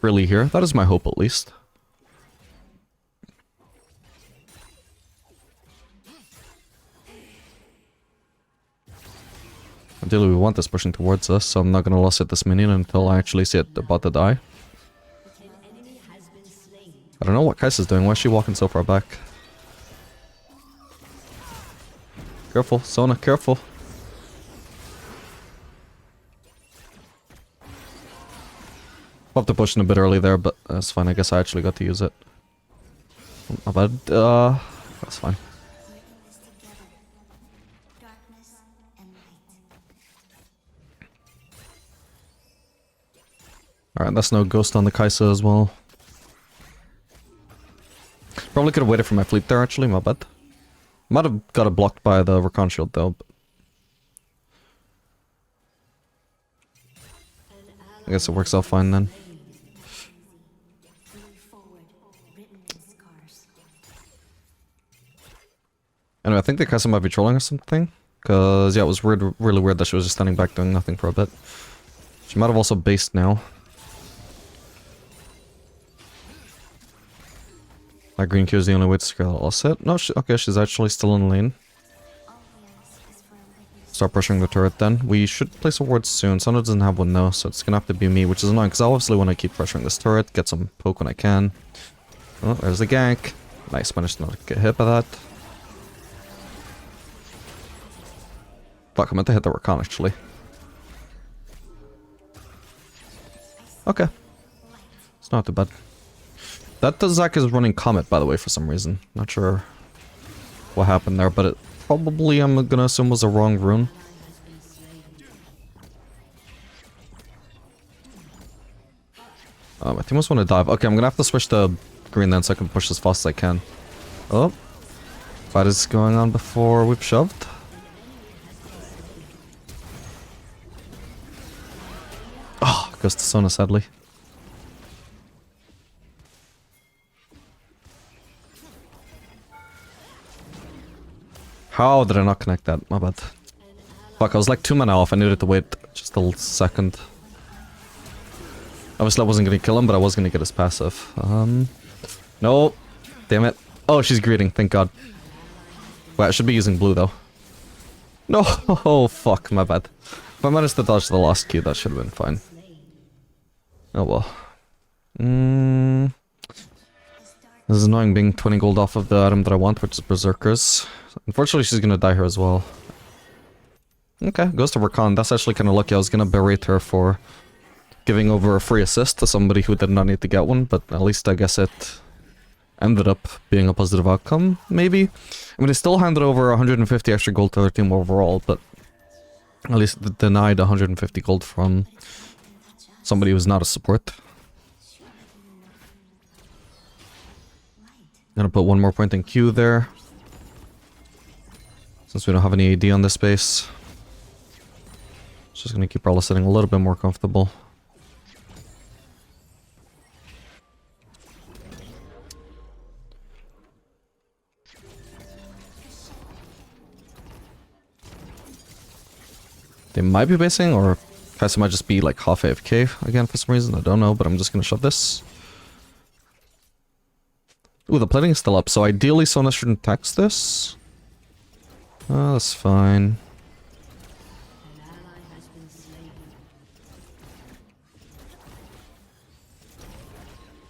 early here. That is my hope at least. Ideally we want this pushing towards us, so I'm not gonna loss hit this minion until I actually see it about to die. I don't know what Kai'Sa's doing, why is she walking so far back? Careful, Sona, careful. Popped the push in a bit early there, but that's fine, I guess I actually got to use it. Not bad, that's fine. Alright, that's no ghost on the Kai'Sa as well. Probably could have waited for my fleet there actually, my bad. Might have got it blocked by the Rakan shield though. But I guess it works out fine then. Anyway, I think the Kai'Sa might be trolling or something. Cause yeah, it was weird, really weird that she was just standing back doing nothing for a bit. She might have also based now. My green Q is the only way to scale all set. No, okay, she's actually still in lane. Start pushing the turret then. We should place a ward soon. Sona doesn't have one though, so it's gonna have to be me, which is annoying because I obviously want to keep pressuring this turret, get some poke when I can. Oh, there's the gank. Nice, managed to not get hit by that. Fuck, I meant to hit the Rakan actually. Okay. It's not too bad. That Zac is running Comet, by the way, for some reason. Not sure what happened there, but it probably, I'm gonna assume, was a wrong rune. My team must want to dive. Okay, I'm gonna have to switch to green then so I can push as fast as I can. Oh. Fight is going on before we've shoved. Oh, goes to Sona, sadly. How did I not connect that? My bad. Fuck, I was like 2 mana off. I needed to wait just a second. Obviously I wasn't gonna kill him, but I was gonna get his passive. No. Damn it. Oh, she's greeting, thank god. Wait, I should be using blue though. No, oh fuck, my bad. If I managed to dodge the last Q, that should have been fine. Oh well. This is annoying being 20 gold off of the item that I want, which is Berserkers. Unfortunately, she's gonna die here as well. Okay, goes to Rakan. That's actually kind of lucky. I was gonna berate her for giving over a free assist to somebody who did not need to get one, but at least I guess it ended up being a positive outcome, maybe? I mean, it still handed over 150 extra gold to their team overall, but At least denied 150 gold from somebody who's not a support. Gonna put one more point in Q there. Since we don't have any AD on this base. Just gonna keep Arla sitting a little bit more comfortable. They might be basing, or Kai'Sa might just be like half AFK again for some reason. I don't know, but I'm just gonna shove this. Ooh, the plating is still up, so ideally Sona shouldn't text this. Oh, that's fine.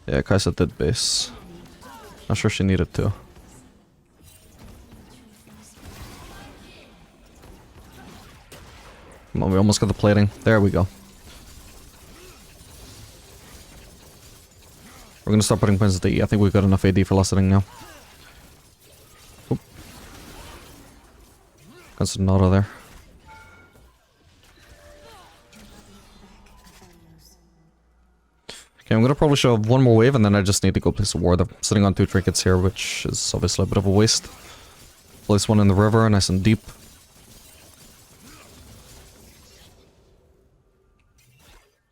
Yeah, Kai'Sa did base. Not sure she needed to. Come on, we almost got the plating. There we go. We're gonna start putting points at the E. I think we've got enough AD for last hitting now. Oop. Got an auto there. Okay, I'm gonna probably show one more wave and then I just need to go place a ward. I'm sitting on 2 trinkets here, which is obviously a bit of a waste. Place one in the river, nice and deep.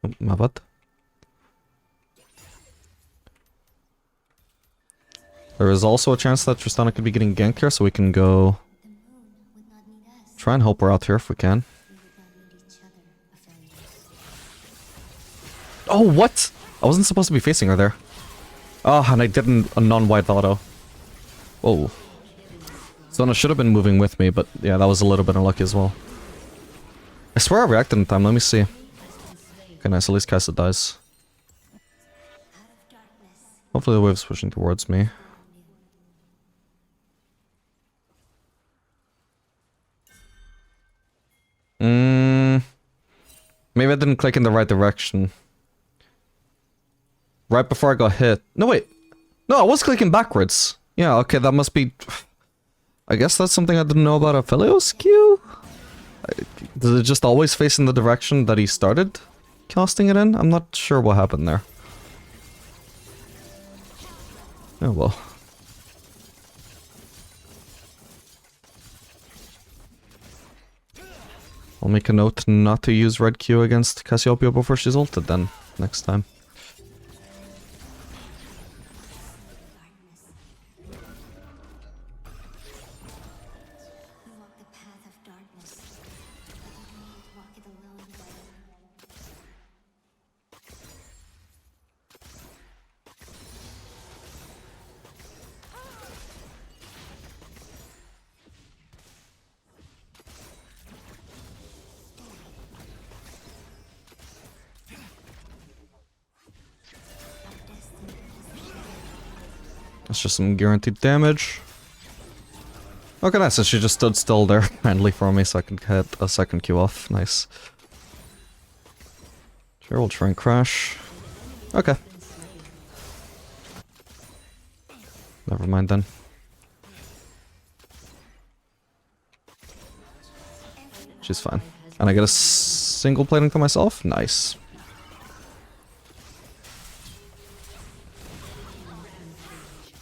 Oh, my bad. There is also a chance that Tristana could be getting ganked here, so we can go try and help her out here if we can. Oh, what? I wasn't supposed to be facing her there. Oh, and I did a non-white auto. Whoa. Zona should have been moving with me, but yeah, that was a little bit unlucky as well. I swear I reacted in time, let me see. Okay, nice, at least Kai'Sa dies. Hopefully the wave's pushing towards me. Maybe I didn't click in the right direction. Right before I got hit. No, wait. No, I was clicking backwards. Yeah, okay, that must be... I guess that's something I didn't know about Aphelios Q? Does it just always face in the direction that he started casting it in? I'm not sure what happened there. Oh well. I'll make a note not to use red Q against Cassiopeia before she's ulted then, next time. That's just some guaranteed damage. Okay, nice. So she just stood still there kindly for me so I can get a second Q off. Nice. Sure, we'll try and crash. Okay. Never mind then. She's fine. And I get a single plating to myself? Nice.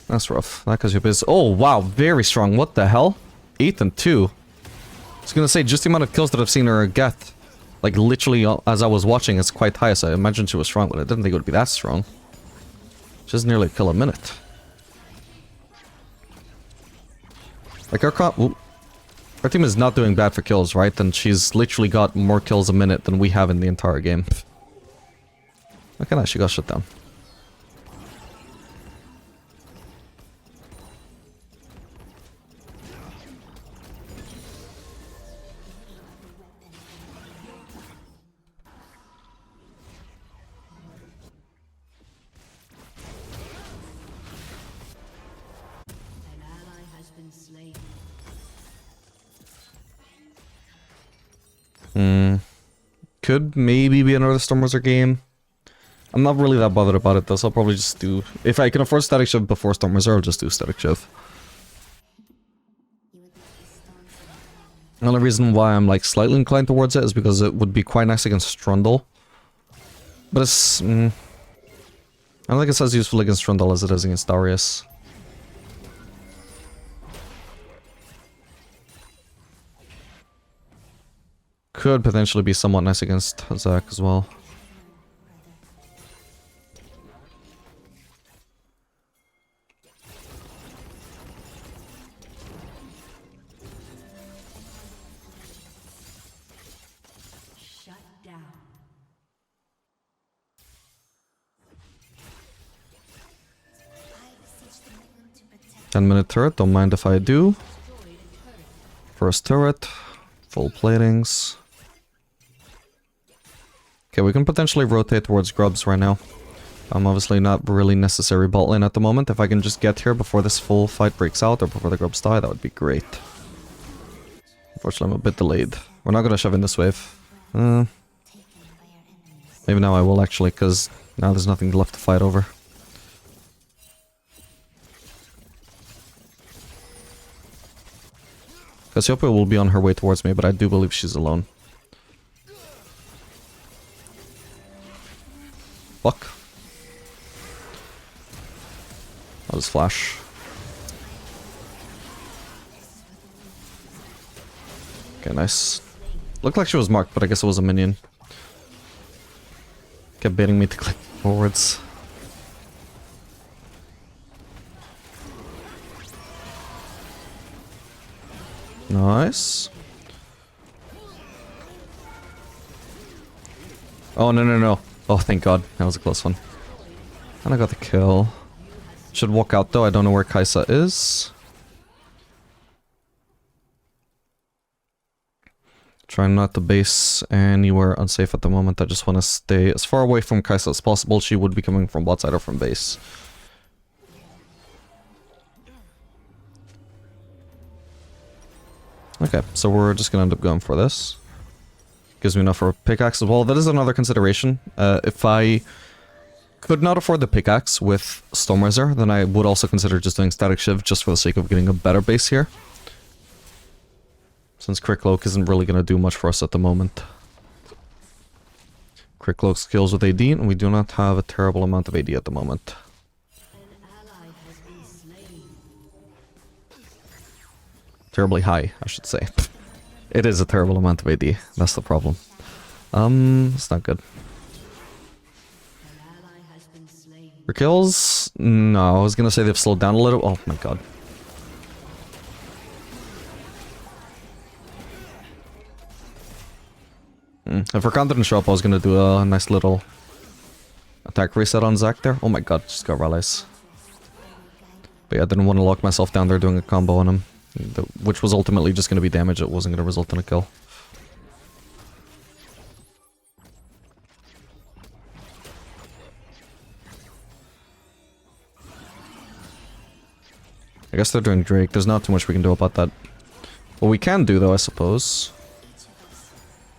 That's rough. That Cassiopeia is... Oh, wow. Very strong. What the hell? 8 and 2. I was gonna say, just the amount of kills that I've seen her get, like, literally, as I was watching, is quite high, so I imagined she was strong, but I didn't think it would be that strong. She's nearly a kill a minute. Like, our team is not doing bad for kills, right? And she's literally got more kills a minute than we have in the entire game. Okay, nice. She got shut down. Could maybe be another Stormwizard game. I'm not really that bothered about it though, so I'll probably just do... If I can afford Static Shiv before Stormwizard, I'll just do Static Shiv. The only reason why I'm like slightly inclined towards it is because it would be quite nice against Strundle. But it's... I don't think it's as useful against Strundle as it is against Darius. Could potentially be somewhat nice against Zac as well. Shut down. 10-minute turret, don't mind if I do. First turret, full platings. Okay, we can potentially rotate towards grubs right now. Obviously not really necessary bot lane at the moment. If I can just get here before this full fight breaks out or before the grubs die, that would be great. Unfortunately, I'm a bit delayed. We're not gonna shove in this wave. Maybe now I will actually, because now there's nothing left to fight over. Cassiopeia will be on her way towards me, but I do believe she's alone. Fuck. I'll just flash. Okay, nice. Looked like she was marked, but I guess it was a minion. Kept baiting me to click forwards. Nice. Oh, no, no, no. Oh, thank God. That was a close one. And I got the kill. Should walk out, though. I don't know where Kai'Sa is. Trying not to base anywhere unsafe at the moment. I just want to stay as far away from Kai'Sa as possible. She would be coming from bot side or from base. Okay, so we're just gonna end up going for this. Gives me enough for a pickaxe as well. That is another consideration. If I could not afford the pickaxe with Stormrazor, then I would also consider just doing Static Shiv just for the sake of getting a better base here. Since Crit Cloak isn't really gonna do much for us at the moment. Crit Cloak skills with AD, and we do not have a terrible amount of AD at the moment. Terribly high, I should say. It is a terrible amount of AD. That's the problem. It's not good. For kills? No, I was gonna say they've slowed down a little. Oh my God. If Rakan didn't show up, I was gonna do a nice little attack reset on Zac there. Oh my God, just got rallies. But yeah, I didn't want to lock myself down there doing a combo on him. Which was ultimately just going to be damage, it wasn't going to result in a kill. I guess they're doing Drake, there's not too much we can do about that. What we can do though, I suppose,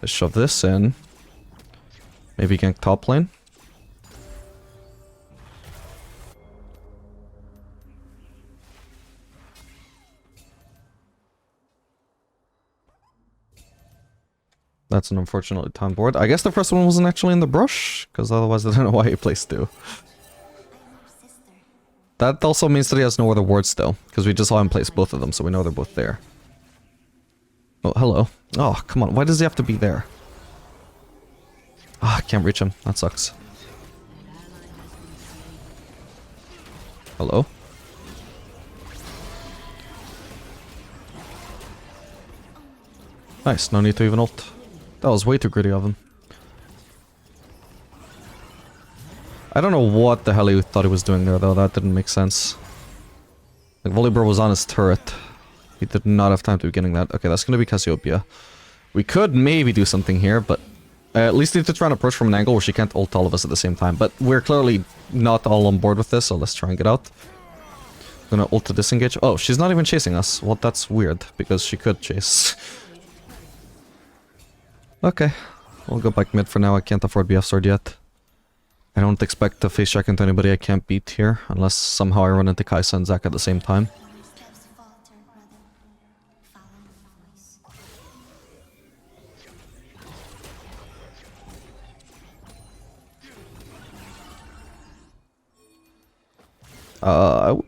is shove this in. Maybe gank top lane. That's an unfortunately timed board. I guess the first one wasn't actually in the brush, because otherwise I don't know why he placed two. That also means that he has no other wards still, because we just saw him place both of them, so we know they're both there. Oh, hello. Oh, come on. Why does he have to be there? Ah, I can't reach him. That sucks. Hello? Nice, no need to even ult. That was way too gritty of him. I don't know what the hell he thought he was doing there, though. That didn't make sense. Like, Volibear was on his turret. He did not have time to be getting that. Okay, that's gonna be Cassiopeia. We could maybe do something here, but at least need to try and approach from an angle where she can't ult all of us at the same time. But we're clearly not all on board with this, so let's try and get out. I'm gonna ult to disengage. Oh, she's not even chasing us. Well, that's weird, because she could chase. Okay, we'll go back mid for now. I can't afford BF Sword yet. I don't expect to face check into anybody I can't beat here, unless somehow I run into Kai'Sa and Zac at the same time.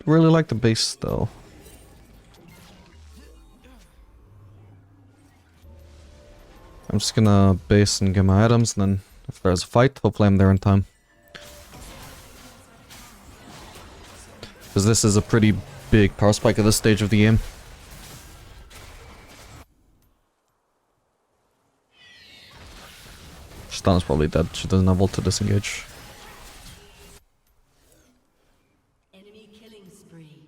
really like the base though. I'm just gonna base and get my items, and then if there's a fight, hopefully I'm there in time. Because this is a pretty big power spike at this stage of the game. Stun's probably dead. She doesn't have ult to disengage. Enemy killing spree.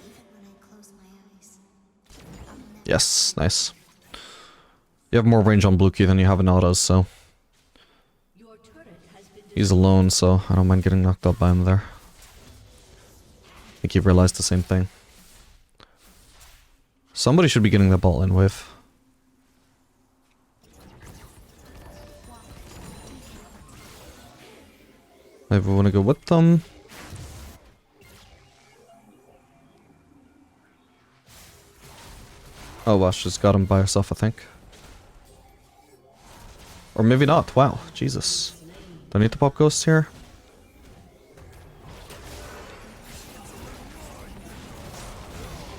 Even when I close my eyes, I'll never Yes, nice. You have more range on Blue Key than you have in autos, so... Your turret has been He's alone, so I don't mind getting knocked out by him there. I think he realized the same thing. Somebody should be getting the ball in wave. Maybe we want to go with them. Oh wow, she's got him by herself, I think. Or maybe not. Wow, Jesus. Do I need to pop ghosts here?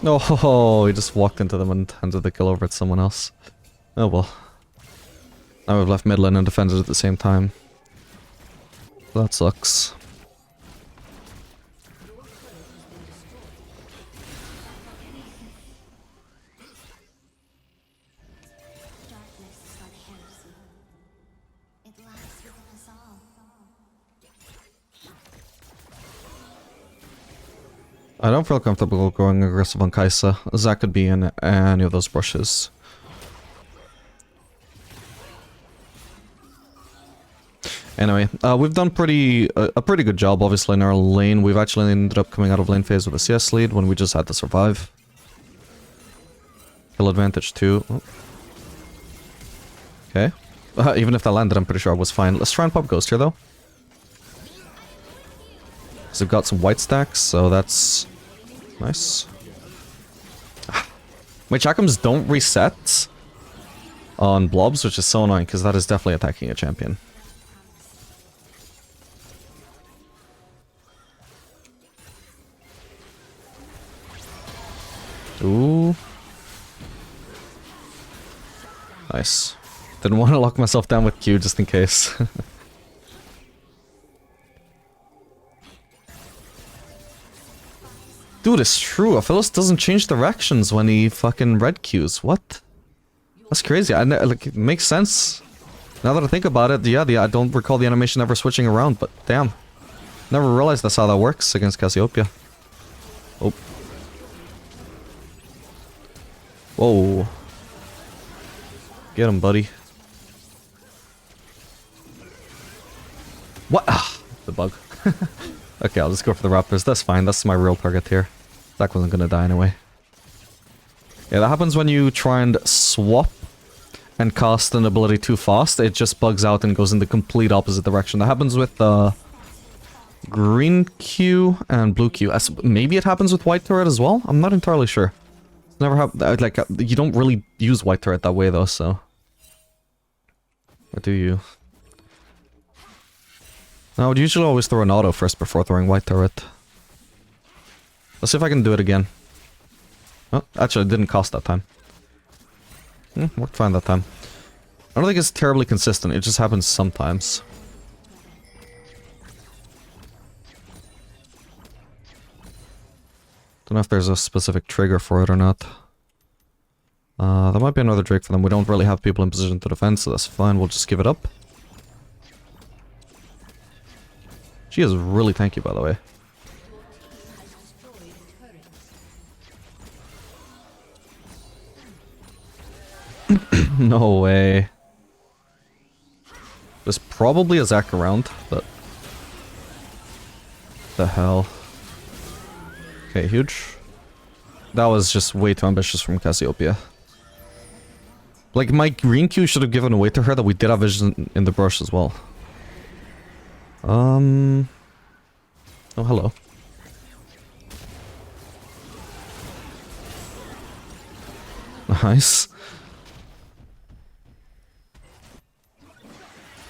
No, he just walked into them and handed the kill over at someone else. Oh well. Now we've left mid lane and defended at the same time. That sucks. darkness is like heresy. It lies within us all. I don't feel comfortable going aggressive on Kai'Sa. Zac could be in any of those brushes. Anyway, we've done a pretty good job, obviously, in our lane. We've actually ended up coming out of lane phase with a CS lead when we just had to survive. Kill advantage too. Oh. Okay. Even if that landed, I'm pretty sure I was fine. Let's try and pop Ghost here, though. Because we've got some white stacks, so that's nice. My Chakams don't reset on blobs, which is so annoying, because that is definitely attacking a champion. Ooh. Nice. Didn't want to lock myself down with Q just in case. Dude, it's true. Aphelios doesn't change directions when he fucking red Qs. What? That's crazy. Like, it makes sense. Now that I think about it, yeah, I don't recall the animation ever switching around, but damn. Never realized that's how that works against Cassiopeia. Oh. Whoa. Get him, buddy. What? Ah, the bug. Okay, I'll just go for the Raptors. That's fine. That's my real target here. Zach wasn't gonna die anyway. Yeah, that happens when you try and swap and cast an ability too fast. It just bugs out and goes in the complete opposite direction. That happens with green Q and blue Q. Maybe it happens with white turret as well? I'm not entirely sure. It's never happened. Like, you don't really use white turret that way though, so... Or do you? No, I would usually always throw an auto first before throwing white turret. Let's see if I can do it again. Oh, actually, it didn't cost that time. Worked fine that time. I don't think it's terribly consistent, it just happens sometimes. Don't know if there's a specific trigger for it or not. There might be another Drake for them. We don't really have people in position to defend, so that's fine. We'll just give it up. She is really tanky, by the way. No way. There's probably a Zac around, but... The hell. Okay, huge. That was just way too ambitious from Cassiopeia. Like, my green Q should have given away to her that we did have vision in the brush as well. Oh, hello. Nice.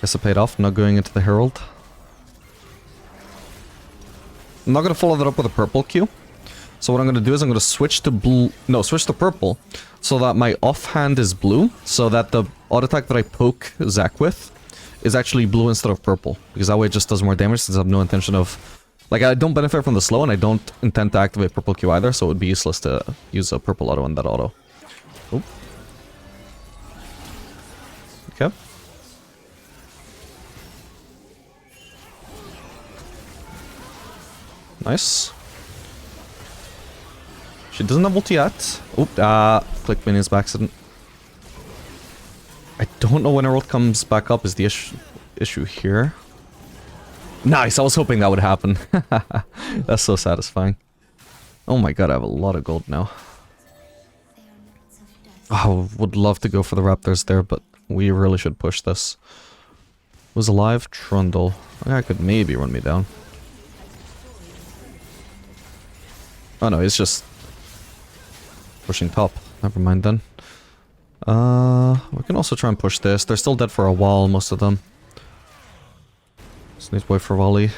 Guess it paid off, not going into the Herald. I'm not gonna follow that up with a purple Q. So what I'm gonna do is I'm gonna switch to blue. No, switch to purple, so that my offhand is blue, so that the auto attack that I poke Zac with is actually blue instead of purple, because that way it just does more damage since I have no intention of... Like, I don't benefit from the slow, and I don't intend to activate purple Q either, so it would be useless to use a purple auto on that auto. Oop. Okay. Nice. She doesn't have ulti yet. Oop, click minions by accident. I don't know when her ult comes back up is the issue here. Nice, I was hoping that would happen. That's so satisfying. Oh my god, I have a lot of gold now. Oh, I would love to go for the raptors there, but we really should push this. Who's alive? Trundle. I could maybe run me down. Oh no, he's just pushing top. Never mind then. We can also try and push this. They're still dead for a while, most of them. Just need to wait for volley.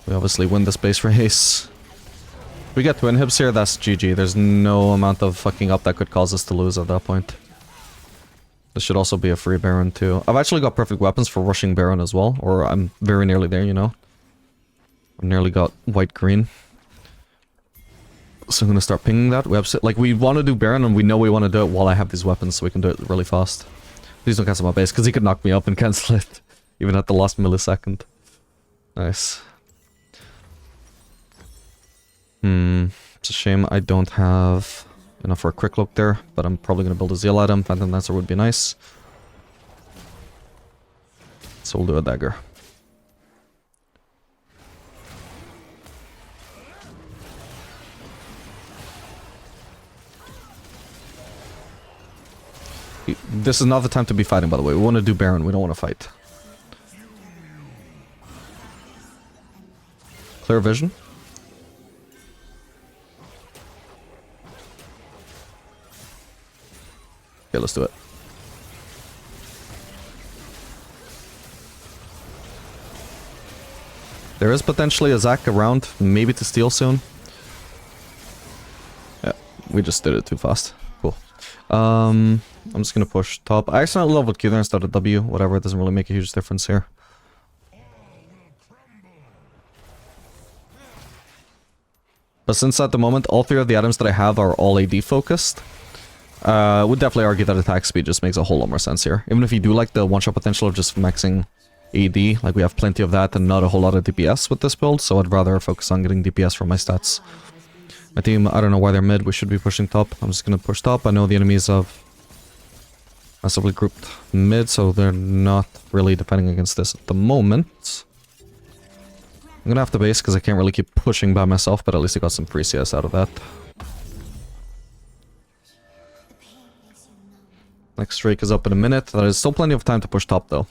We obviously win this base race. If we get twin hips here, that's GG. There's no amount of fucking up that could cause us to lose at that point. This should also be a free Baron too. I've actually got perfect weapons for rushing Baron as well. Or I'm very nearly there, you know. I've nearly got white-green. So I'm gonna start pinging that. We have, like, we want to do Baron and we know we want to do it while I have these weapons so we can do it really fast. Please don't cancel my base, because he could knock me up and cancel it. Even at the last millisecond. Nice. It's a shame I don't have enough for a quick look there, but I'm probably gonna build a Zeal item. Phantom Dancer would be nice. So we'll do a dagger. This is not the time to be fighting, by the way. We want to do Baron, we don't want to fight. Clear vision. Okay, let's do it. There is potentially a Zac around, maybe to steal soon. Yeah, we just did it too fast. Cool. I'm just gonna push top. I accidentally leveled Q there instead of W. Whatever, it doesn't really make a huge difference here. But since at the moment all three of the items that I have are all AD focused, would definitely argue that attack speed just makes a whole lot more sense here. Even if you do like the one-shot potential of just maxing AD, like we have plenty of that and not a whole lot of DPS with this build, so I'd rather focus on getting DPS from my stats. My team, I don't know why they're mid, we should be pushing top. I'm just gonna push top. I know the enemies have massively grouped mid, so they're not really defending against this at the moment. I'm gonna have to base because I can't really keep pushing by myself, but at least I got some free CS out of that. Next streak is up in a minute. There is still plenty of time to push top though.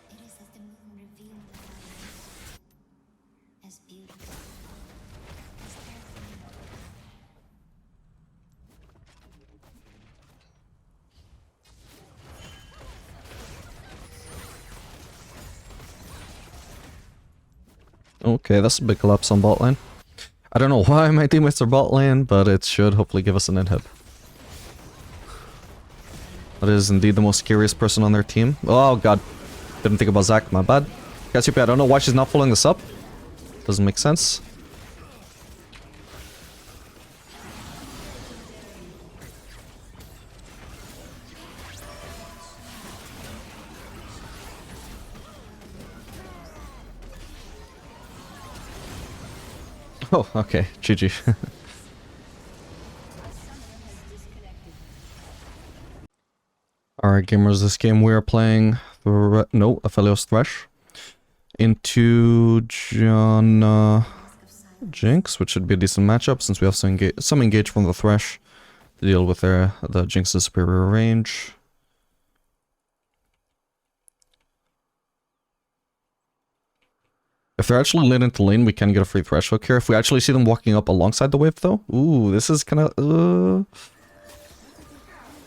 It is as the moon revealed the light, as beautiful as earthly. Okay, that's a big collapse on bot lane. I don't know why my teammates are bot lane, but it should hopefully give us an inhib. That is indeed the most scariest person on their team. Oh god. Didn't think about Zac, my bad. Cassiopeia, I don't know why she's not following this up. Doesn't make sense. Oh, okay. GG. Alright, gamers, this game we are playing... Aphelios Thresh. Into Janna... Jinx, which should be a decent matchup since we have some engage from the Thresh to deal with the Jinx's superior range. If they're actually late into lane, we can get a free Thresh hook here. If we actually see them walking up alongside the wave, though. Ooh, this is kind of...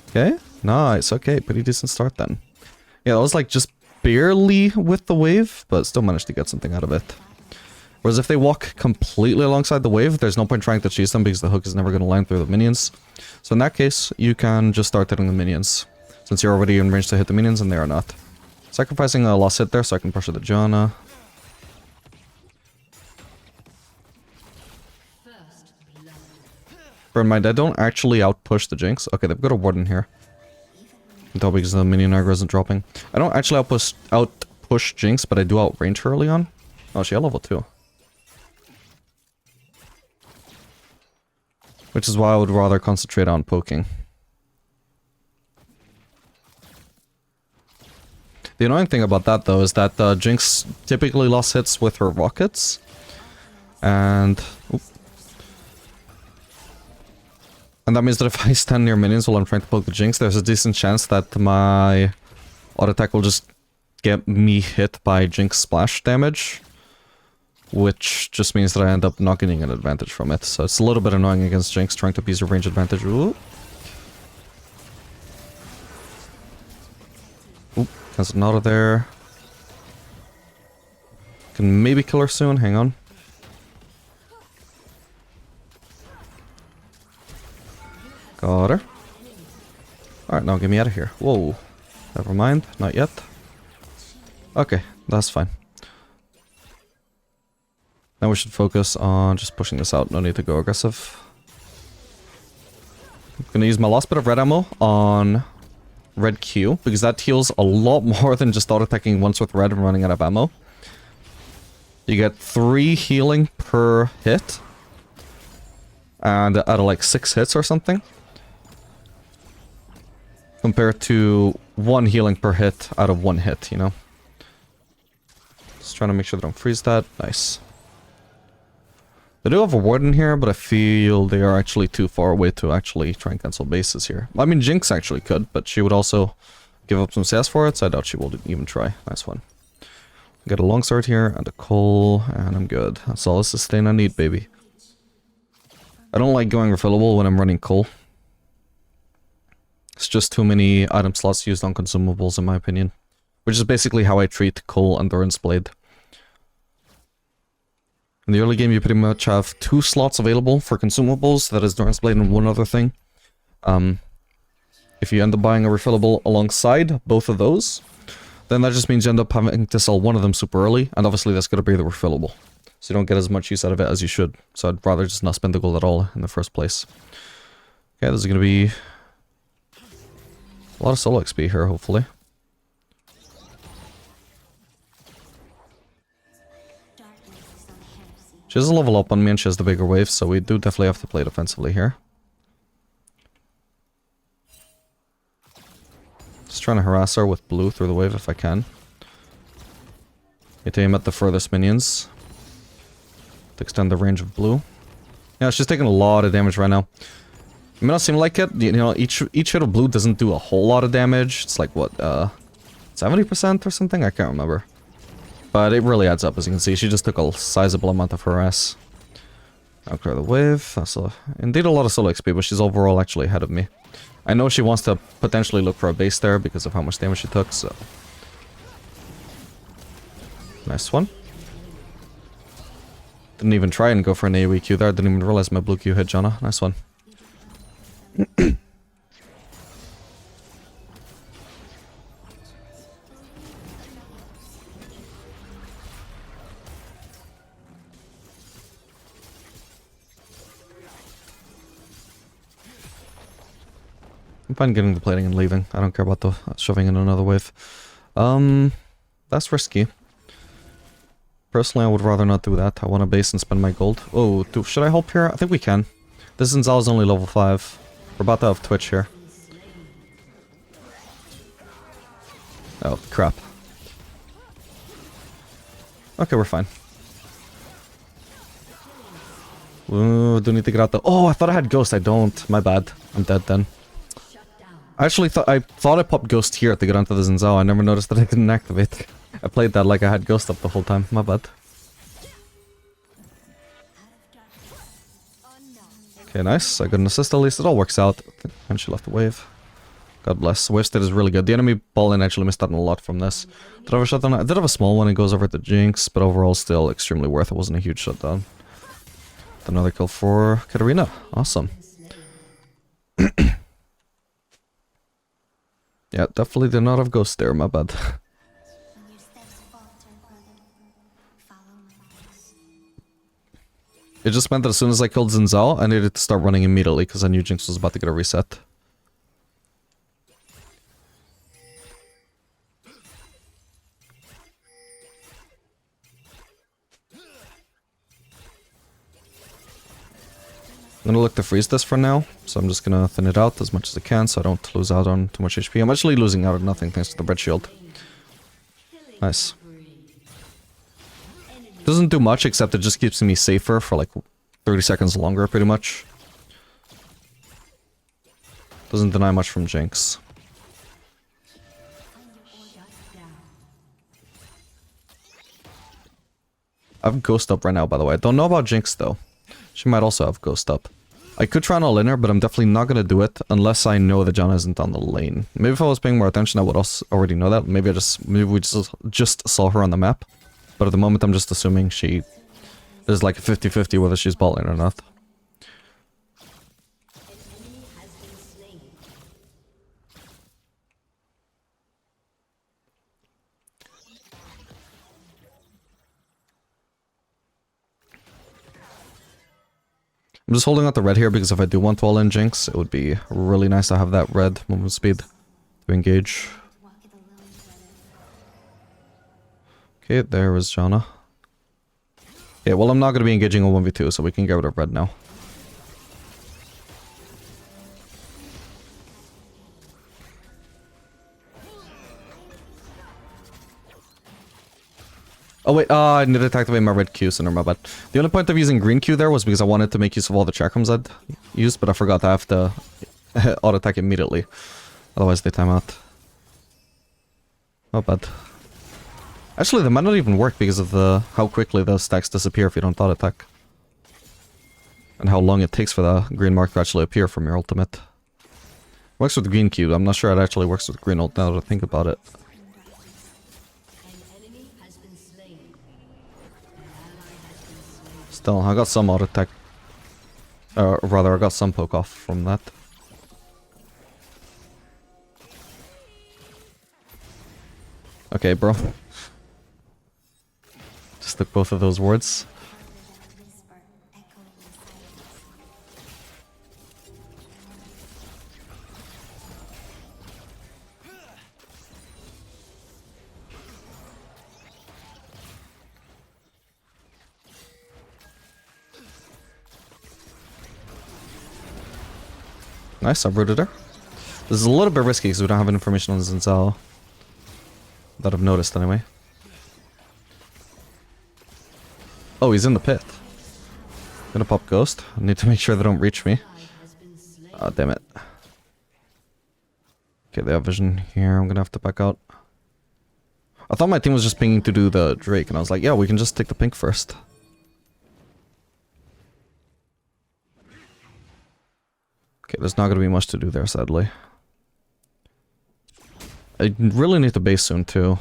Okay, nice. Okay, pretty decent start then. Yeah, that was like just barely with the wave, but still managed to get something out of it. Whereas if they walk completely alongside the wave, there's no point trying to chase them because the hook is never going to land through the minions. So in that case, you can just start hitting the minions, since you're already in range to hit the minions and they are not. Sacrificing a lost hit there so I can pressure the Janna. Bear in mind, I don't actually outpush the Jinx. Okay, they've got a ward in here. Until because the minion aggro isn't dropping. I don't actually outpush Jinx, but I do outrange her early on. Oh, she had level 2. Which is why I would rather concentrate on poking. The annoying thing about that, though, is that Jinx typically lost hits with her rockets. And... Oop. And that means that if I stand near minions while I'm trying to poke the Jinx, there's a decent chance that my auto attack will just get me hit by Jinx splash damage. Which just means that I end up not getting an advantage from it. So it's a little bit annoying against Jinx trying to abuse her range advantage. Ooh. Oop, cancel an auto there. Can maybe kill her soon, hang on. Got her. Alright, now get me out of here. Whoa. Never mind, not yet. Okay, that's fine. Now we should focus on just pushing this out. No need to go aggressive. I'm gonna use my last bit of red ammo on red Q, because that heals a lot more than just auto-attacking once with red and running out of ammo. You get 3 healing per hit. And out of like 6 hits or something. Compared to 1 healing per hit out of 1 hit, you know? Just trying to make sure they don't freeze that. Nice. They do have a ward in here, but I feel they are actually too far away to actually try and cancel bases here. I mean, Jinx actually could, but she would also give up some CS for it, so I doubt she will even try. Nice one. Get a longsword here, and a coal, and I'm good. That's all the sustain I need, baby. I don't like going refillable when I'm running coal. It's just too many item slots used on consumables, in my opinion. Which is basically how I treat coal Endurance Blade. In the early game, you pretty much have 2 slots available for consumables, that is Endurance Blade and one other thing. If you end up buying a refillable alongside both of those, then that just means you end up having to sell one of them super early, and obviously that's going to be the refillable. So you don't get as much use out of it as you should, so I'd rather just not spend the gold at all in the first place. Okay, this is going to be a lot of solo XP here, hopefully. She has a level up on me and she has the bigger wave, so we do definitely have to play defensively here. Just trying to harass her with blue through the wave if I can. Get to aim at the furthest minions to extend the range of blue. Yeah, she's taking a lot of damage right now. It may not seem like it, you know, each hit of blue doesn't do a whole lot of damage. It's like, what, 70% or something? I can't remember. But it really adds up, as you can see. She just took a sizable amount of harass. I'll clear the wave. That's indeed a lot of solo XP, but she's overall actually ahead of me. I know she wants to potentially look for a base there because of how much damage she took, so... Nice one. Didn't even try and go for an AoE Q there. Didn't even realize my blue Q hit Janna. Nice one. I'm fine getting the plating and leaving. I don't care about the shoving in another wave. That's risky. Personally, I would rather not do that. I want to base and spend my gold. Oh, should I help here? I think we can. This Zinzal is only level 5. We're about to have Twitch here. Oh, crap. Okay, we're fine. Ooh, do need to get out the... Oh, I thought I had Ghost. I don't. My bad. I'm dead then. I actually thought I popped Ghost here to get onto the Zinzao. I never noticed that I didn't activate. I played that like I had Ghost up the whole time. My bad. Okay, nice. I got an assist at least. It all works out. And she left the wave. God bless. Wave state is really good. The enemy ball in actually missed out on a lot from this. Did I have a shutdown? I did have a small one. It goes over to Jinx, but overall still extremely worth it. Wasn't a huge shutdown. Another kill for Katarina. Awesome. Yeah, definitely did not have Ghost there. My bad. When your steps falter, brother, follow my voice. It just meant that as soon as I killed Zinzao, I needed to start running immediately because I knew Jinx was about to get a reset. I'm gonna look to freeze this for now, so I'm just gonna thin it out as much as I can so I don't lose out on too much HP. I'm actually losing out on nothing thanks to the bread shield. Nice. Doesn't do much except it just keeps me safer for like 30 seconds longer pretty much. Doesn't deny much from Jinx. I have Ghost up right now by the way. I don't know about Jinx though. She might also have Ghost up. I could try and all in her, but I'm definitely not going to do it unless I know that Janna isn't on the lane. Maybe if I was paying more attention, I would also already know that. Maybe we just saw her on the map. But at the moment, I'm just assuming she is like a 50-50 whether she's bot lane or not. I'm just holding out the red here because if I do want to all in Jinx, it would be really nice to have that red movement speed to engage. Okay, there is Janna. Okay, well I'm not going to be engaging on 1v2, so we can get rid of red now. Oh wait, I needed to activate my red Q, so never my bad. The only point of using green Q there was because I wanted to make use of all the chakrams I'd used, but I forgot I have to auto-attack immediately. Otherwise they time out. Not bad. Actually, that might not even work because of how quickly the stacks disappear if you don't auto-attack. And how long it takes for the green mark to actually appear from your ultimate. Works with green Q, I'm not sure it actually works with green ult now that I think about it. Still, I got some auto attack. Rather, I got some poke off from that. Okay, bro. Just took both of those words. Nice, I've rooted her. This is a little bit risky because we don't have any information on Zinzao. That I've noticed anyway. Oh, he's in the pit. Gonna pop Ghost. I need to make sure they don't reach me. Ah, damn it. Okay, they have vision here. I'm gonna have to back out. I thought my team was just pinging to do the Drake, and I was like, yeah, we can just take the pink first. Okay, there's not gonna be much to do there, sadly. I really need to base soon, too.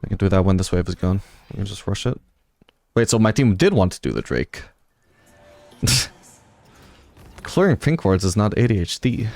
I can do that when this wave is gone. We can just rush it. Wait, so my team did want to do the Drake. Clearing pink wards is not ADHD.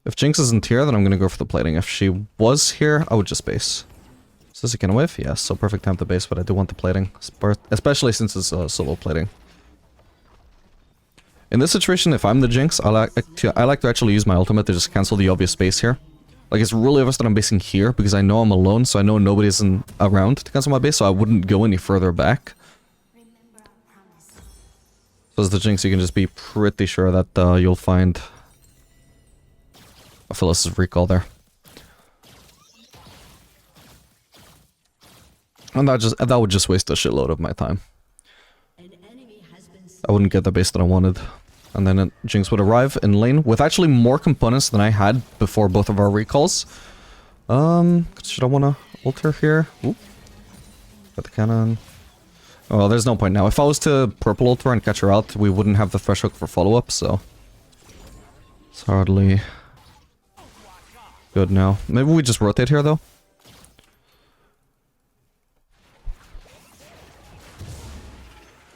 If Jinx isn't here, then I'm gonna go for the plating. If she was here, I would just base. Is this a can whiff? Yes, so perfect time to base, but I do want the plating. Especially since it's solo plating. In this situation, if I'm the Jinx, I like to actually use my ultimate to just cancel the obvious space here. Like, it's really obvious that I'm basing here, because I know I'm alone, so I know nobody's around to cancel my base, so I wouldn't go any further back. So as the Jinx, you can just be pretty sure that you'll find Aphelios' recall there. And that would just waste a shitload of my time. I wouldn't get the base that I wanted. And then Jinx would arrive in lane with actually more components than I had before both of our recalls. Should I want to alter here? Ooh. Got the cannon. Oh, there's no point now. If I was to purple alter and catch her out, we wouldn't have the threshold for follow-up, so... It's hardly... good now. Maybe we just rotate here, though?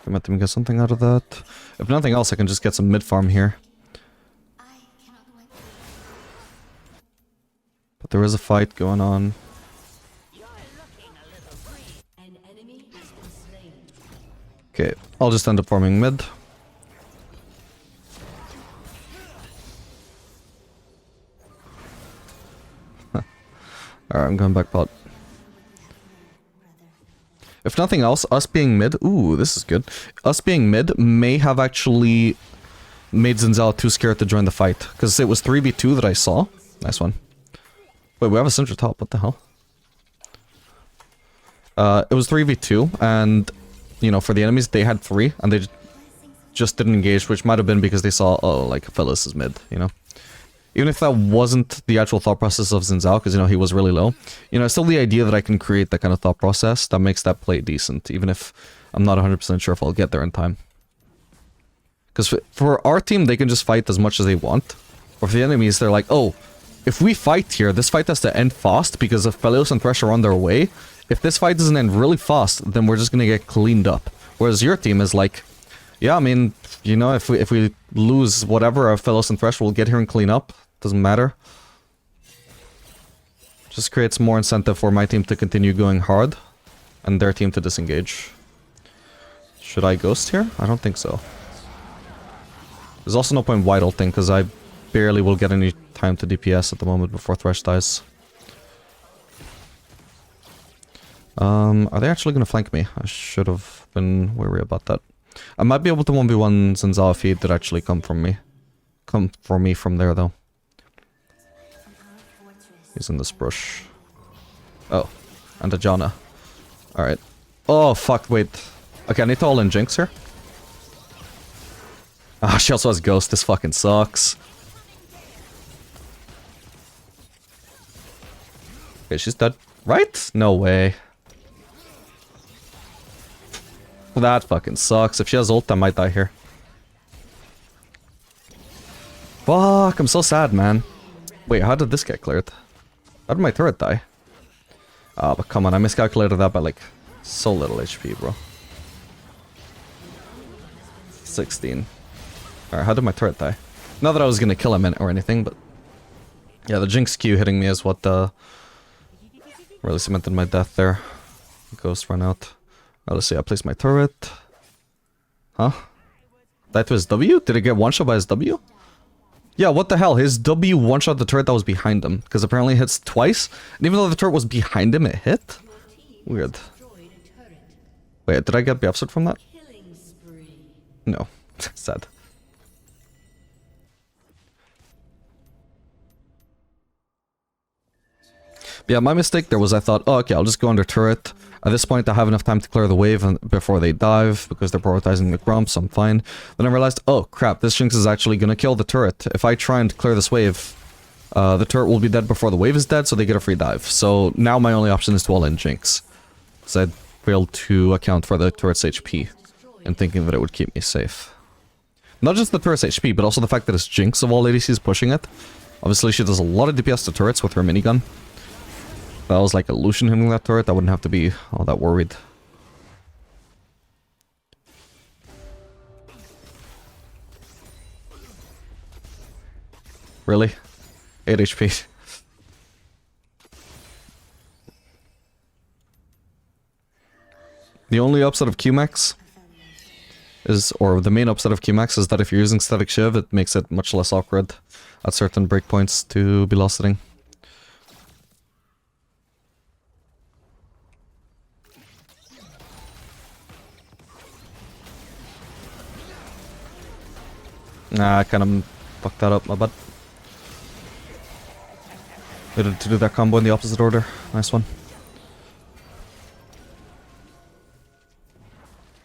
I might even get something out of that. If nothing else, I can just get some mid-farm here. But there is a fight going on. Okay, I'll just end up farming mid. Alright, I'm going back bot. If nothing else, us being mid... Ooh, this is good. Us being mid may have actually made Zinzal too scared to join the fight. Because it was 3v2 that I saw. Nice one. Wait, we have a Syndra top. What the hell? It was 3v2, and... You know, for the enemies, they had 3, and they just didn't engage, which might have been because they saw, oh, like, Aphelios is mid, you know? Even if that wasn't the actual thought process of Zinzal, because, you know, he was really low. You know, it's still the idea that I can create that kind of thought process that makes that play decent, even if I'm not 100% sure if I'll get there in time. Because for our team, they can just fight as much as they want. Or for the enemies, they're like, oh, if we fight here, this fight has to end fast because Aphelios and Thresh are on their way. If this fight doesn't end really fast, then we're just gonna get cleaned up. Whereas your team is like, yeah, I mean, you know, if we lose whatever, Aphelios and Thresh will get here and clean up. Doesn't matter. Just creates more incentive for my team to continue going hard, and their team to disengage. Should I ghost here? I don't think so. There's also no point wide ulting, because I barely will get any time to DPS at the moment before Thresh dies. Are they actually gonna flank me? I should have been wary about that. I might be able to 1v1 Zinzal if he did actually come from me. Come for me from there, though. He's in this brush. Oh, and a Janna. Alright. Oh, fuck, wait. Okay, I need to all-in Jinx here. Ah, she also has Ghost. This fucking sucks. Okay, she's dead. Right? No way. That fucking sucks. If she has ult, I might die here. Fuck, I'm so sad, man. Wait, how did this get cleared? How did my turret die? Ah, but come on, I miscalculated that by like so little HP, bro. 16. Alright, how did my turret die? Not that I was gonna kill him or anything, but... Yeah, the Jinx Q hitting me is what really cemented my death there. Ghost run out. Let's see, I placed my turret. Huh? That was W? Did it get one-shot by his W? Yeah, what the hell? His W one-shot the turret that was behind him. Because apparently it hits twice. And even though the turret was behind him, it hit? Weird. Wait, did I get buffed from that? No. Sad. But yeah, my mistake there was I thought, oh, okay, I'll just go under turret. At this point, I have enough time to clear the wave before they dive, because they're prioritizing the grumps, so I'm fine. Then I realized, oh crap, this Jinx is actually gonna kill the turret. If I try and clear this wave, the turret will be dead before the wave is dead, so they get a free dive. So now my only option is to all-in Jinx. Because I failed to account for the turret's HP, and thinking that it would keep me safe. Not just the turret's HP, but also the fact that it's Jinx of all ADCs pushing it. Obviously, she does a lot of DPS to turrets with her minigun. If that was like a Lucian hitting that turret, I wouldn't have to be all that worried. Really? 8 HP. The only upset of Qmax is, or the main upside of Qmax is that if you're using Static Shiv, it makes it much less awkward at certain breakpoints to be last hitting. Nah, I kind of fucked that up, my bad. Needed to do that combo in the opposite order. Nice one.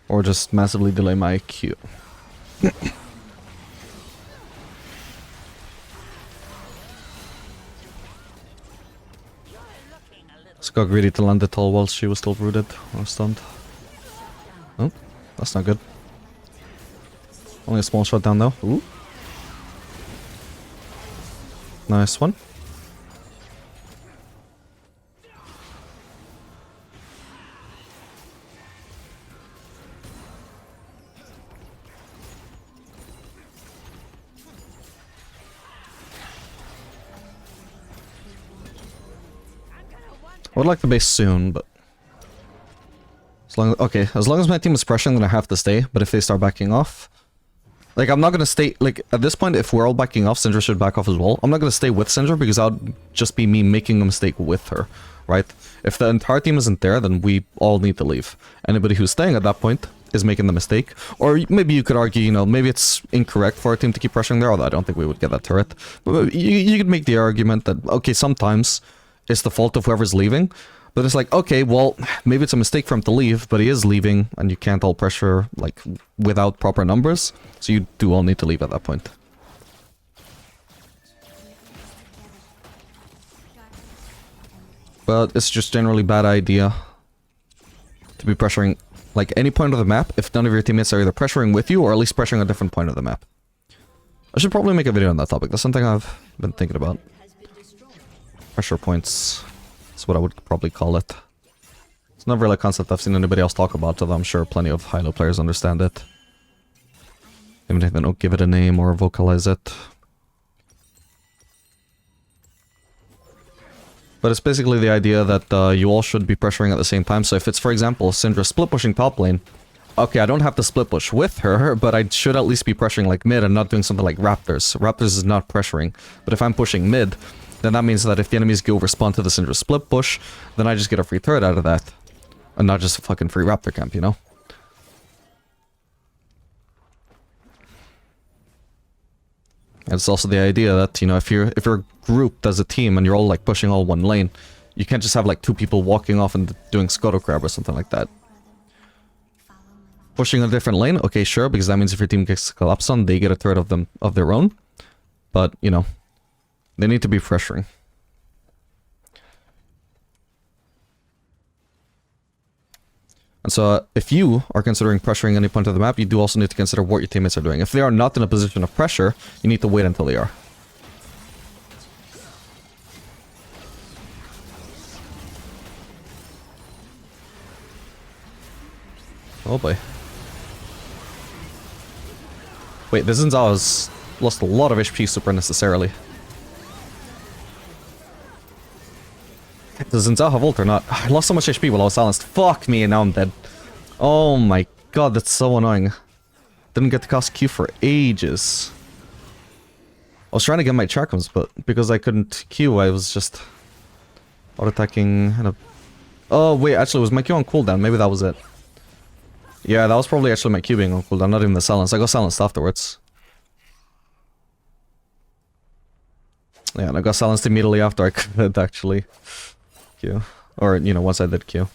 Or just massively delay my Q. Just got greedy to land it all while she was still rooted or stunned. Oh, that's not good. Only a small shot down though. Ooh. Nice one. I would like the base soon, but as long as my team is pressuring, then I have to stay. But if they start backing off, like I'm not gonna stay. Like at this point, if we're all backing off, Syndra should back off as well. I'm not gonna stay with Syndra because that would just be me making a mistake with her, right? If the entire team isn't there, then we all need to leave. Anybody who's staying at that point is making the mistake. Or maybe you could argue, you know, maybe it's incorrect for our team to keep pressuring there. Although I don't think we would get that turret. But you could make the argument that okay, sometimes it's the fault of whoever's leaving. But it's like, okay, well, maybe it's a mistake for him to leave, but he is leaving, and you can't all pressure, like, without proper numbers. So you do all need to leave at that point. But it's just generally bad idea to be pressuring, like, any point of the map if none of your teammates are either pressuring with you or at least pressuring a different point of the map. I should probably make a video on that topic. That's something I've been thinking about. Pressure points. That's what I would probably call it. It's not really a concept I've seen anybody else talk about, although I'm sure plenty of high-low players understand it. Even if they don't give it a name or vocalize it. But it's basically the idea that you all should be pressuring at the same time. So if it's, for example, Syndra split pushing top lane, okay, I don't have to split push with her, but I should at least be pressuring like mid and not doing something like Raptors. Raptors is not pressuring. But if I'm pushing mid, then that means that if the enemies go respond to the Syndra split push, then I just get a free turret out of that. And not just a fucking free Raptor camp, you know? And it's also the idea that, you know, if you're grouped as a team and you're all like pushing all one lane, you can't just have like two people walking off and doing Scuttle Crab or something like that. Pushing a different lane, okay, sure, because that means if your team gets collapsed on, they get a turret of their own. But, you know, they need to be pressuring. And so, if you are considering pressuring any point of the map, you do also need to consider what your teammates are doing. If they are not in a position of pressure, you need to wait until they are. Oh boy. Wait, this Xin Zhao has lost a lot of HP super necessarily. Does Xin Zhao have ult or not? I lost so much HP while I was silenced. Fuck me, and now I'm dead. Oh my god, that's so annoying. Didn't get to cast Q for ages. I was trying to get my Charcoms, but because I couldn't Q, I was just auto-attacking and a... Oh wait, actually, was my Q on cooldown? Maybe that was it. Yeah, that was probably actually my Q being on cooldown, not even the silence. I got silenced afterwards. Yeah, and I got silenced immediately after I could actually Q. Or, you know, once I did Q.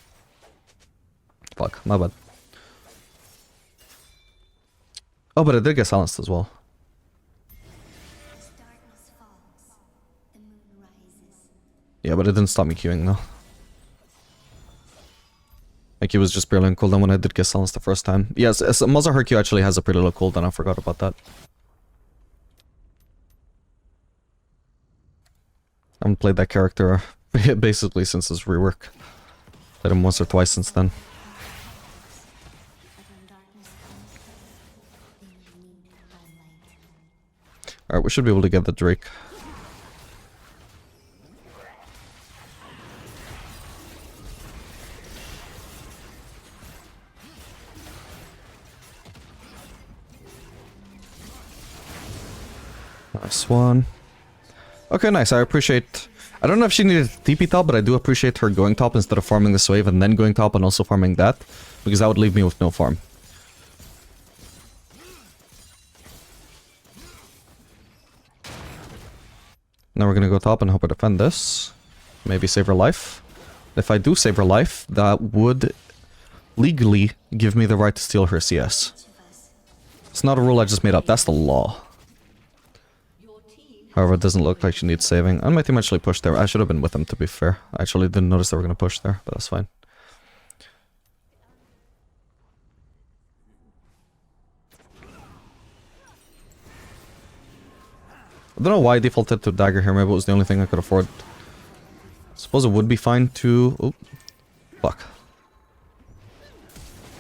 Fuck, my bad. Oh, but I did get silenced as well. Yeah, but it didn't stop me queuing though. My Q was just barely on cooldown when I did get silenced the first time. Yes, Mother her Q actually has a pretty low cooldown, I forgot about that. I haven't played that character basically since his rework. Played him once or twice since then. Alright, we should be able to get the Drake. Nice one. Okay, nice. I appreciate... I don't know if she needed TP top, but I do appreciate her going top instead of farming this wave and then going top and also farming that. Because that would leave me with no farm. Now we're gonna go top and hope I defend this. Maybe save her life. If I do save her life, that would legally give me the right to steal her CS. It's not a rule I just made up, that's the law. However, it doesn't look like she needs saving. And my team actually pushed there. I should have been with them, to be fair. I actually didn't notice they were gonna push there, but that's fine. I don't know why I defaulted to dagger here, maybe it was the only thing I could afford. I suppose it would be fine to... Oh, fuck.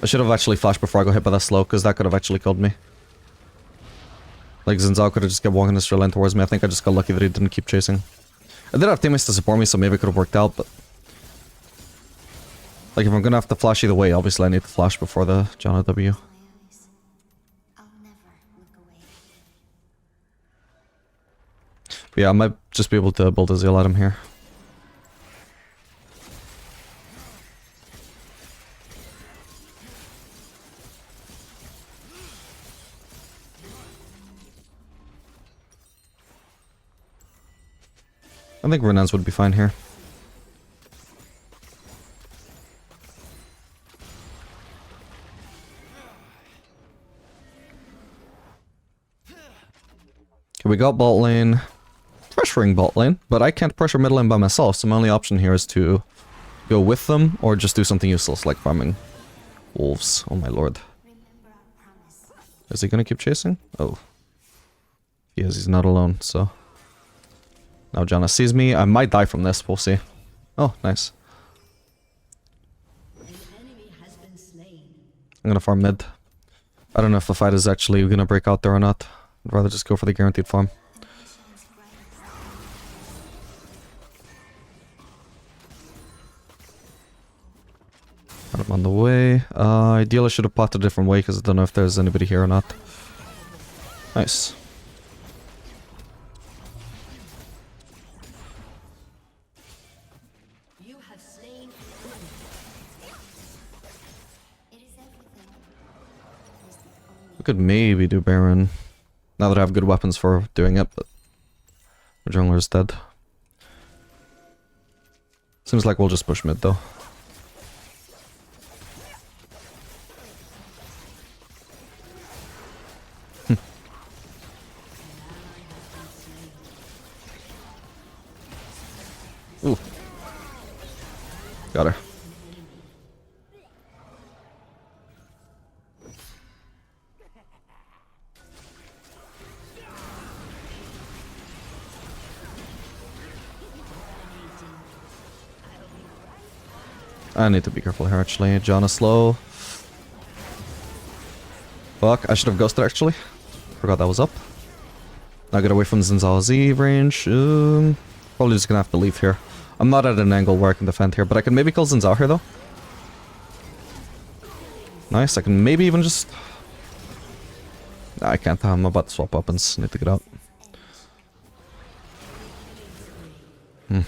I should have actually flashed before I got hit by that slow, because that could have actually killed me. Like, Xin Zhao could have just kept walking the straight line towards me. I think I just got lucky that he didn't keep chasing. I did have teammates to support me, so maybe it could have worked out, but... Like, if I'm gonna have to flash either way, obviously I need to flash before the Janna W. I'll never look away. But yeah, I might just be able to build a Zeal item here. I think Renans would be fine here. Okay, we got bot lane. Pressuring bot lane, but I can't pressure mid lane by myself, so my only option here is to go with them or just do something useless like farming wolves. Oh my lord. Remember our promise. Is he gonna keep chasing? Oh. He is, he's not alone, so... Now Janna sees me. I might die from this, we'll see. Oh, nice. I'm gonna farm mid. I don't know if the fight is actually gonna break out there or not. I'd rather just go for the guaranteed farm. I'm on the way. Ideally I should have potted a different way because I don't know if there's anybody here or not. Nice. I could maybe do Baron. Now that I have good weapons for doing it, but the jungler is dead. Seems like we'll just push mid though. Ooh. Got her. I need to be careful here actually. Janna slow. Fuck, I should have ghosted actually. Forgot that was up. Now get away from Xin Zhao Z range. Probably just gonna have to leave here. I'm not at an angle where I can defend here, but I can maybe kill Xin Zhao here though. Nice, I can maybe even just... Nah, I can't, I'm about to swap weapons. Need to get out. I'm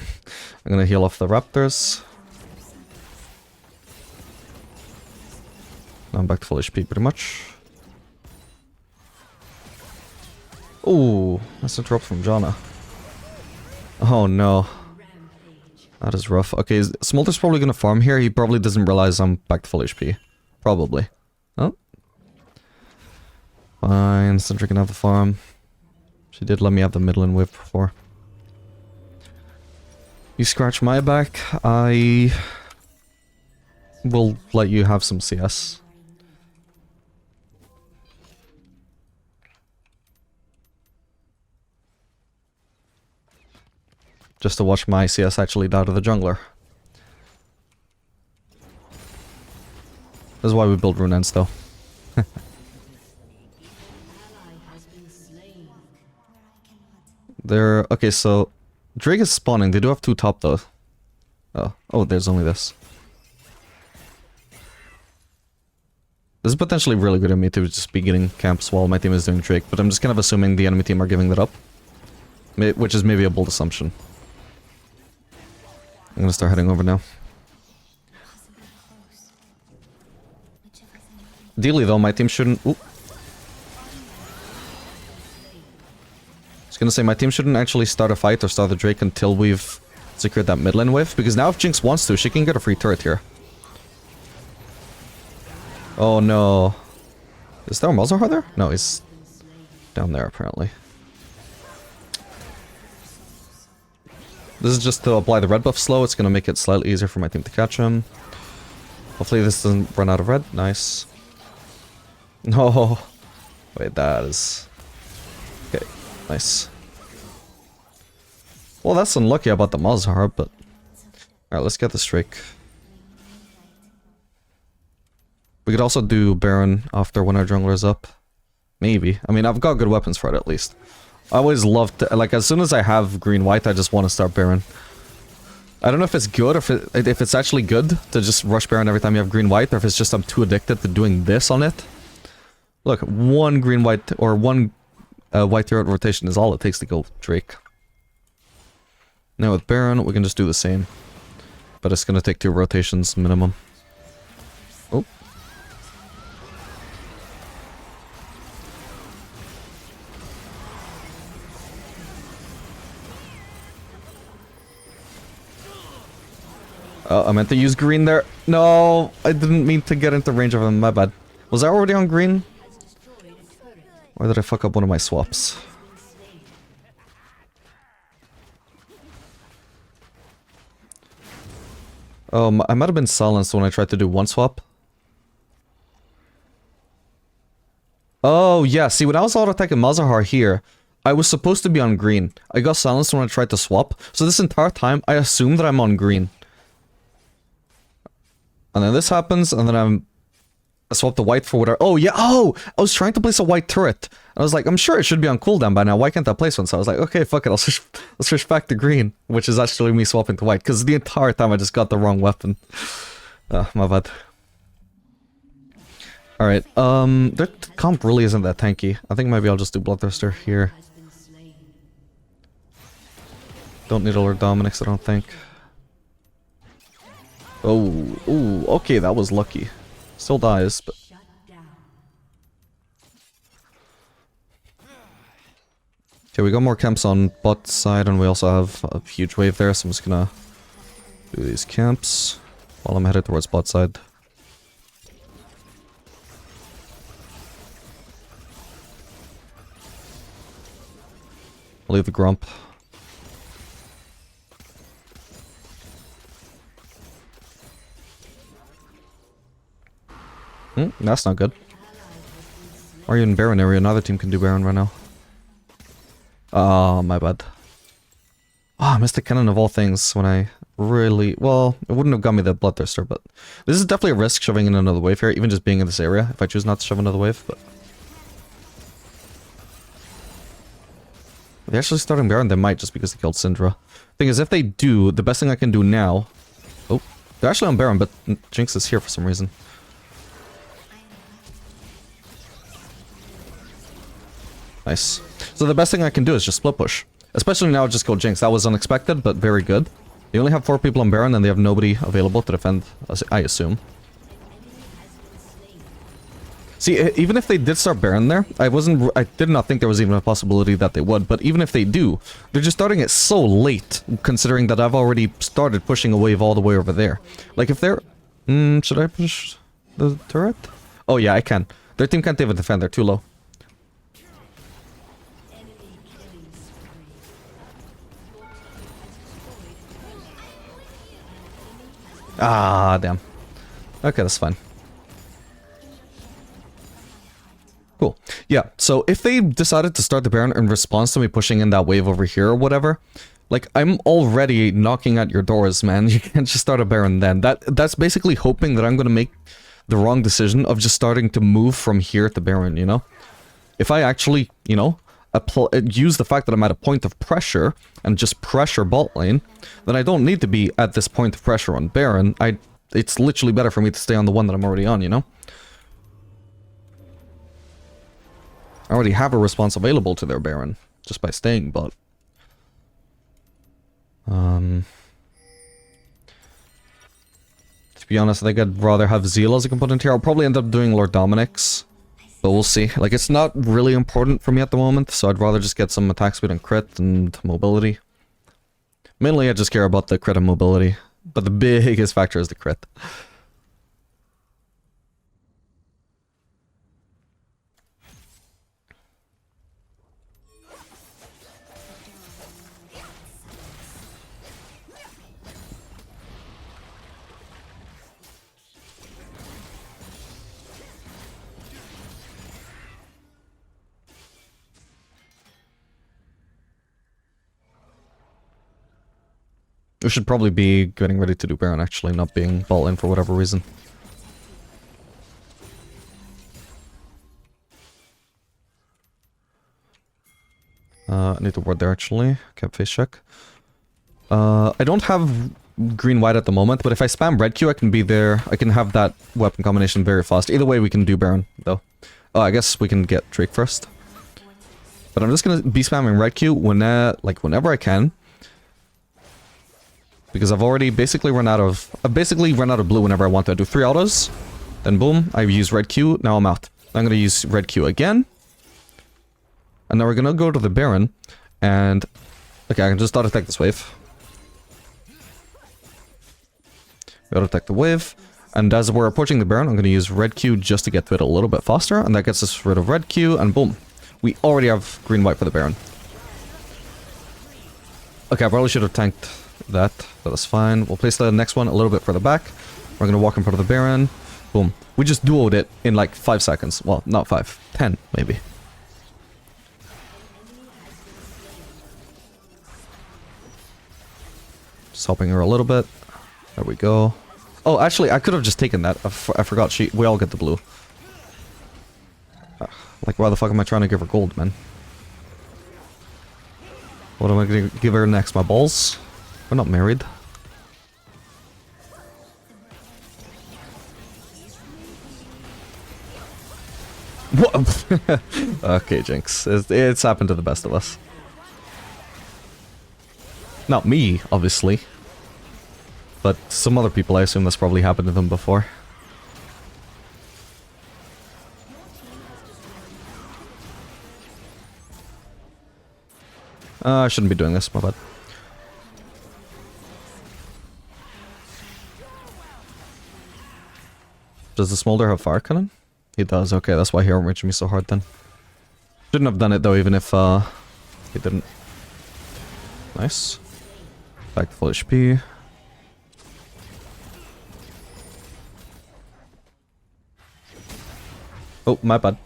gonna heal off the raptors. Now I'm back to full HP pretty much. Ooh, that's a drop from Janna. Oh no. That is rough. Okay, Smolder's probably gonna farm here. He probably doesn't realize I'm back to full HP. Probably. Oh. Fine, Sentry can have the farm. She did let me have the mid lane wave before. You scratch my back, I will let you have some CS. Just to watch my CS actually die to the jungler. This is why we build rune ends though. They're... Okay, so... Drake is spawning. They do have two top though. Oh, there's only this. This is potentially really good of me to just be getting camps while my team is doing Drake, but I'm just kind of assuming the enemy team are giving that up. which is maybe a bold assumption. I'm gonna start heading over now. Ideally though, my team shouldn't... Ooh. I was gonna say, my team shouldn't actually start a fight or start the Drake until we've secured that mid lane wave, because now if Jinx wants to, she can get a free turret here. Oh no. Is there a Malzahar there? No, he's down there apparently. This is just to apply the red buff slow. It's gonna make it slightly easier for my team to catch him. Hopefully this doesn't run out of red. Nice. No. Wait, that is... Okay, nice. Well, that's unlucky about the Malzahar, but... Alright, let's get this Drake. We could also do Baron after when our jungler is up. Maybe. I mean, I've got good weapons for it at least. I always love to... Like, as soon as I have green-white, I just want to start Baron. I don't know if it's good, or if it's actually good to just rush Baron every time you have green-white, or if it's just I'm too addicted to doing this on it. Look, one green-white, or one white turret rotation is all it takes to go Drake. Now with Baron, we can just do the same. But it's gonna take 2 rotations minimum. Oh. I meant to use green there. No, I didn't mean to get into range of him, my bad. Was I already on green? Or did I fuck up one of my swaps? I might have been silenced when I tried to do one swap. Oh, yeah, see, when I was auto-attacking Malzahar here, I was supposed to be on green. I got silenced when I tried to swap, so this entire time, I assumed that I'm on green. And then this happens, and then I swap the white for whatever. Oh, yeah. Oh, I was trying to place a white turret. I was like, I'm sure it should be on cooldown by now. Why can't I place one? So I was like, okay, fuck it. I'll switch back to green, which is actually me swapping to white. Because the entire time I just got the wrong weapon. My bad. Alright, their comp really isn't that tanky. I think maybe I'll just do Bloodthirster here. Don't need Lord Dominic's, I don't think. Oh, ooh, okay, that was lucky. Still dies, but... Okay, we got more camps on bot side, and we also have a huge wave there, so I'm just gonna do these camps while I'm headed towards bot side. I'll leave the Grump. That's not good. Are you in Baron area? Another team can do Baron right now. Oh, my bad. Ah, I missed the cannon of all things when I really... Well, it wouldn't have got me the Bloodthirster, but... This is definitely a risk shoving in another wave here, even just being in this area, if I choose not to shove another wave, but... If they actually start on Baron, they might, just because they killed Syndra. Thing is, if they do, the best thing I can do now... Oh, they're actually on Baron, but Jinx is here for some reason. Nice. So the best thing I can do is just split push. Especially now, just go Jinx. That was unexpected, but very good. They only have 4 people on Baron, and they have nobody available to defend, I assume. See, even if they did start Baron there, I did not think there was even a possibility that they would, but even if they do, they're just starting it so late, considering that I've already started pushing a wave all the way over there. Like, if they're... should I push the turret? Oh yeah, I can. Their team can't even defend, they're too low. Ah, damn. Okay, that's fine. Cool. Yeah, so if they decided to start the Baron in response to me pushing in that wave over here or whatever, like, I'm already knocking at your doors, man. You can't just start a Baron then. That's basically hoping that I'm gonna make the wrong decision of just starting to move from here to Baron, you know? If I actually, you know, use the fact that I'm at a point of pressure and just pressure bot lane, then I don't need to be at this point of pressure on Baron. It's literally better for me to stay on the one that I'm already on, you know? I already have a response available to their Baron, just by staying bot. To be honest, I think I'd rather have Zeal as a component here. I'll probably end up doing Lord Dominic's, but we'll see. Like, it's not really important for me at the moment, so I'd rather just get some attack speed and crit and mobility. Mainly, I just care about the crit and mobility, but the biggest factor is the crit. We should probably be getting ready to do Baron, actually, not being ball in for whatever reason. I need to ward there, actually. Can't face check. I don't have green-white at the moment, but if I spam red Q, I can be there. I can have that weapon combination very fast. Either way, we can do Baron, though. Oh, I guess we can get Drake first. But I'm just gonna be spamming red Q whenever I can. Because I've already basically run out of... blue whenever I want to. I do 3 autos, then boom, I use red Q, now I'm out. I'm gonna use red Q again. And now we're gonna go to the Baron, and... Okay, I can just auto-attack this wave. We auto-attack the wave, and as we're approaching the Baron, I'm gonna use red Q just to get to it a little bit faster, and that gets us rid of red Q, and boom. We already have green-white for the Baron. Okay, I probably should have tanked that, but that's fine. We'll place the next one a little bit further back. We're gonna walk in front of the Baron. Boom. We just duoed it in like 5 seconds. Well, not 5. 10, maybe. Just helping her a little bit. There we go. Oh, actually, I could have just taken that. I forgot we all get the blue. Like, why the fuck am I trying to give her gold, man? What am I gonna give her next? My balls? We're not married. What? Okay, Jinx. It's happened to the best of us. Not me, obviously. But some other people, I assume that's probably happened to them before. I shouldn't be doing this, my bad. Does the Smolder have fire cannon? He does, okay, that's why he outreached me so hard then. Shouldn't have done it though, even if he didn't. Nice. Back to full HP. Oh, my bad.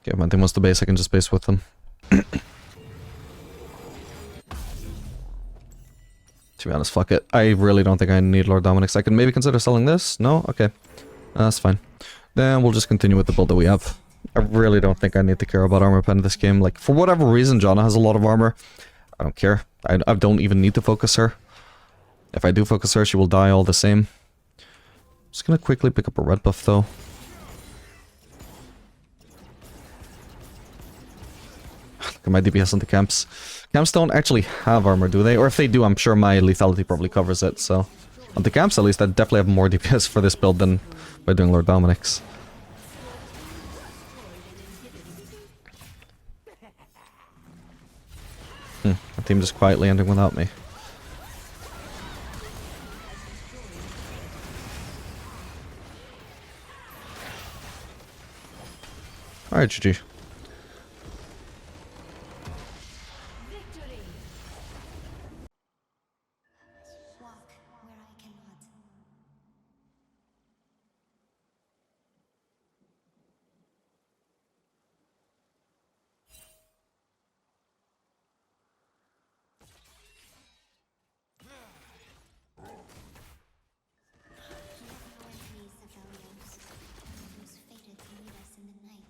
Okay, if my team wants to base, I can just base with them. To be honest, fuck it. I really don't think I need Lord Dominic's. I can maybe consider selling this? No? Okay. That's fine. Then we'll just continue with the build that we have. I really don't think I need to care about armor pen in this game. Like, for whatever reason, Janna has a lot of armor. I don't care. I don't even need to focus her. If I do focus her, she will die all the same. Just gonna quickly pick up a red buff, though. Look at my DPS on the camps. Camps don't actually have armor, do they? Or if they do, I'm sure my lethality probably covers it, so... On the camps, at least, I definitely have more DPS for this build than by doing Lord Dominic's. My team just quietly ending without me. Alright, GG. Walk where I cannot. Hear our pleas, Aphelios, who's fated to meet us in the night.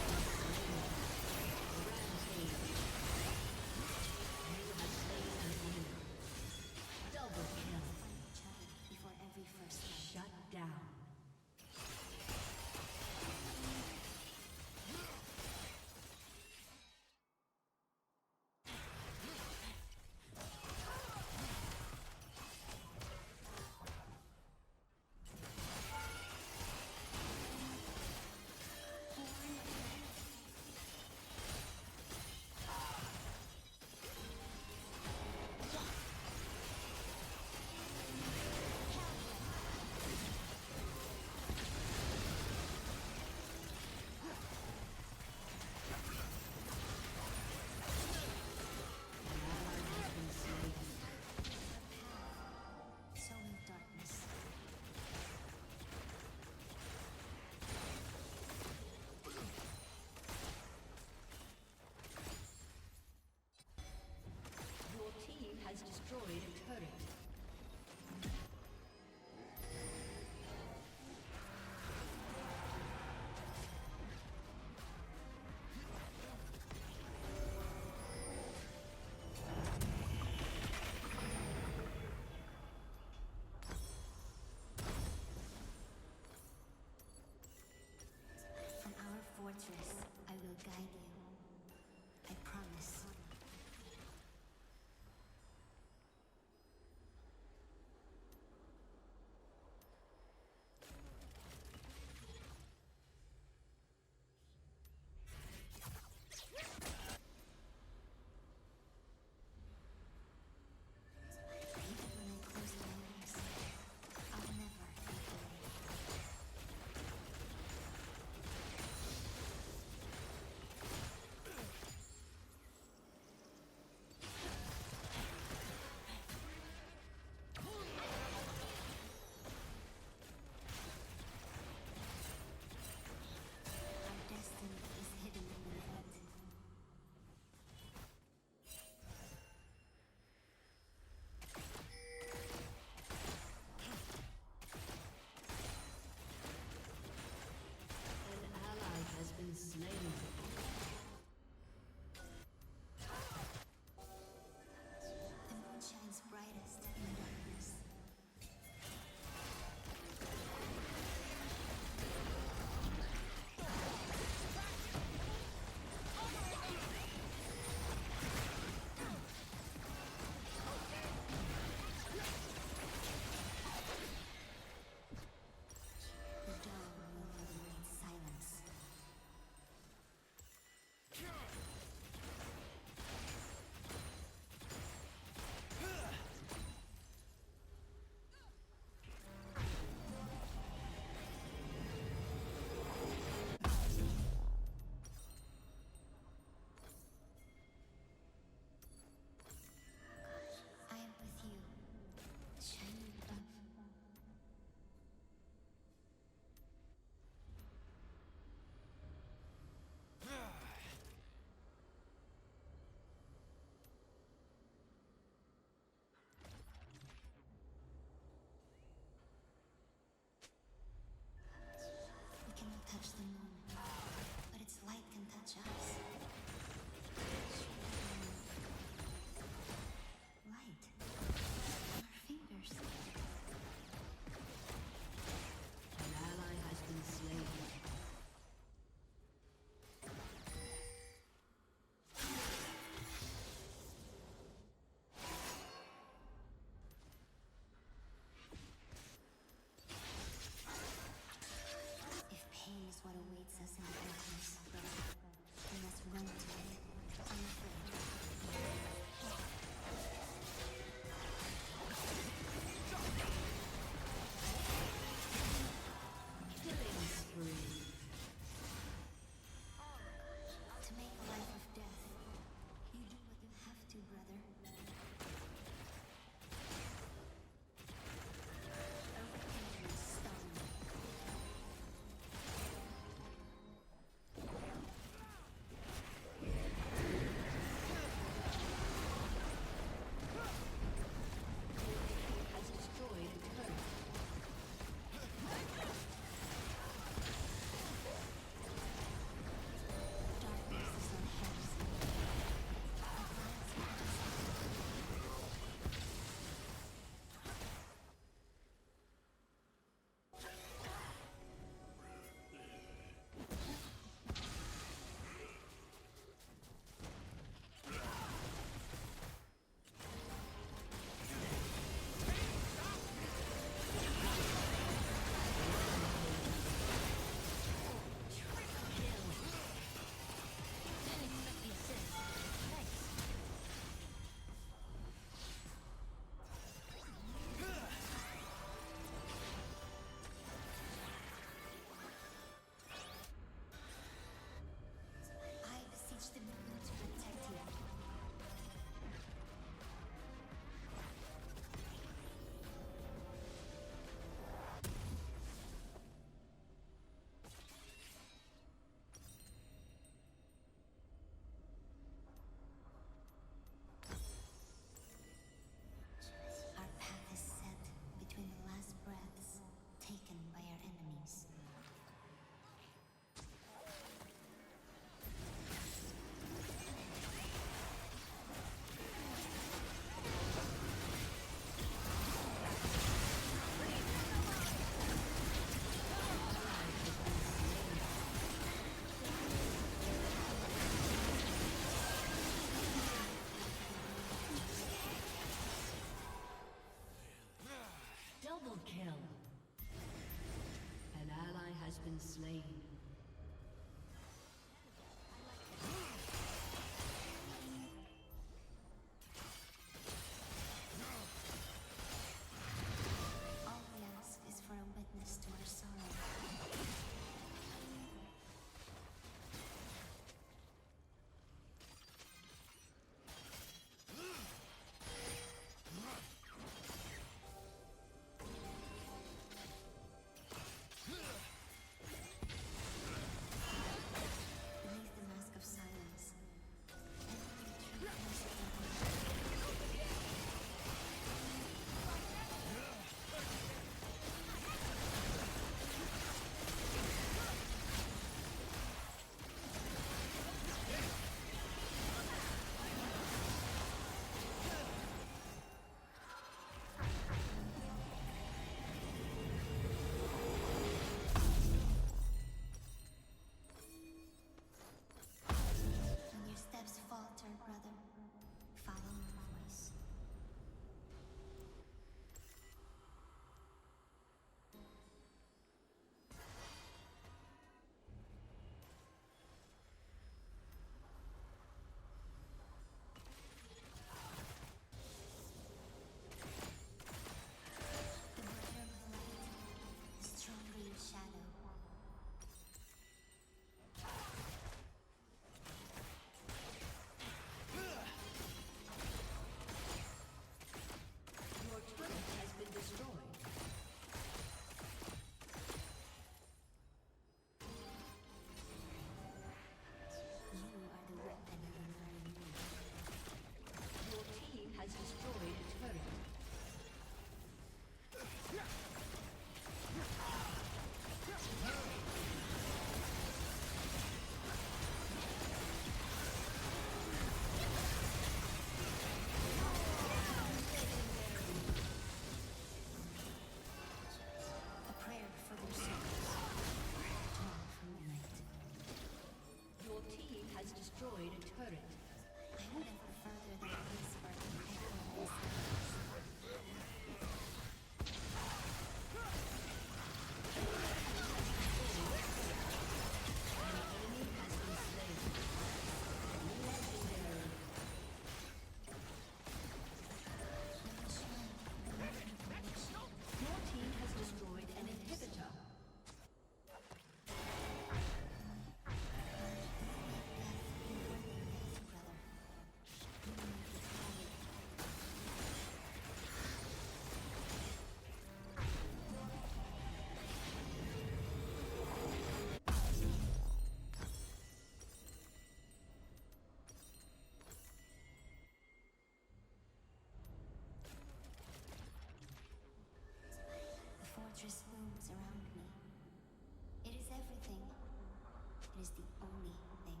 is the only thing.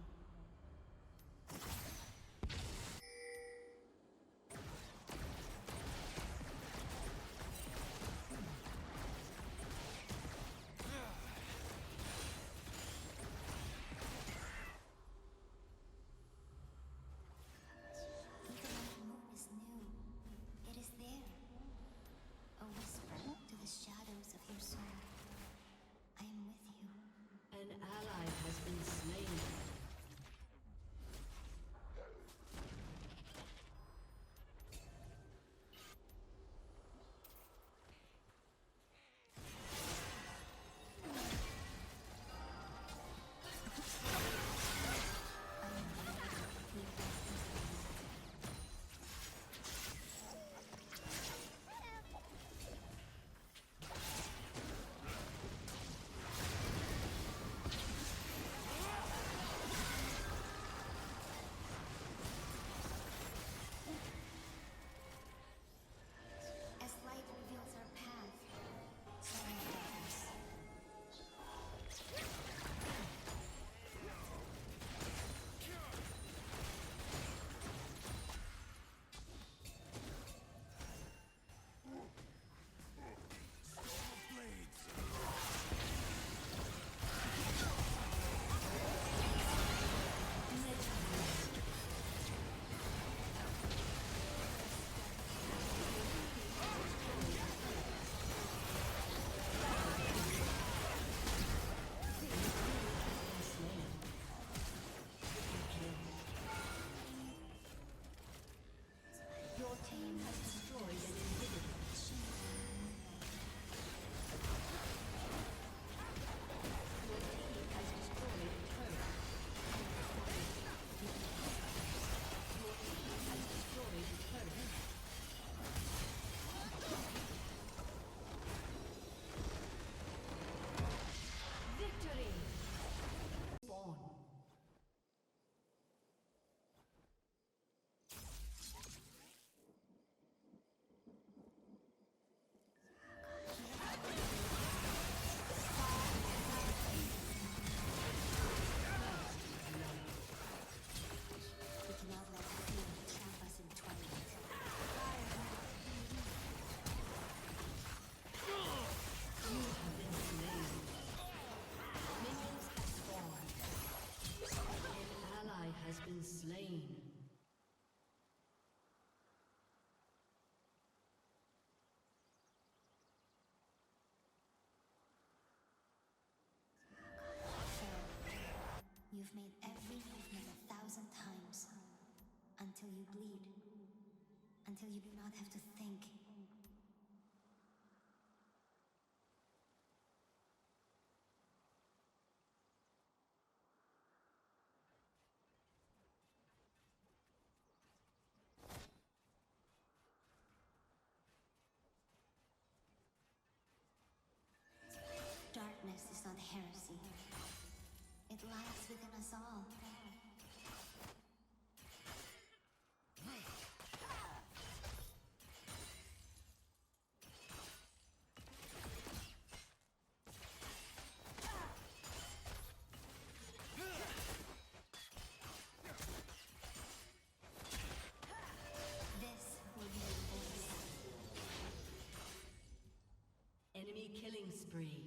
Even when the moon is new, it is there. A whisper to the shadows of your soul. I am with you. An ally has been slain. As light reveals our path, so guide us. Your team has destroyed an inhibitor. Your team has destroyed a turret. Your team has destroyed a turret. Victory! Spawn. We cannot let fear trap us in twilight. You have been slain. Minions have spawned. An ally has been slain. You've made every movement 1,000 times. Until you bleed. Until you do not have to think. Darkness is not heresy. It lies within us all. This will be your voice. Enemy killing spree.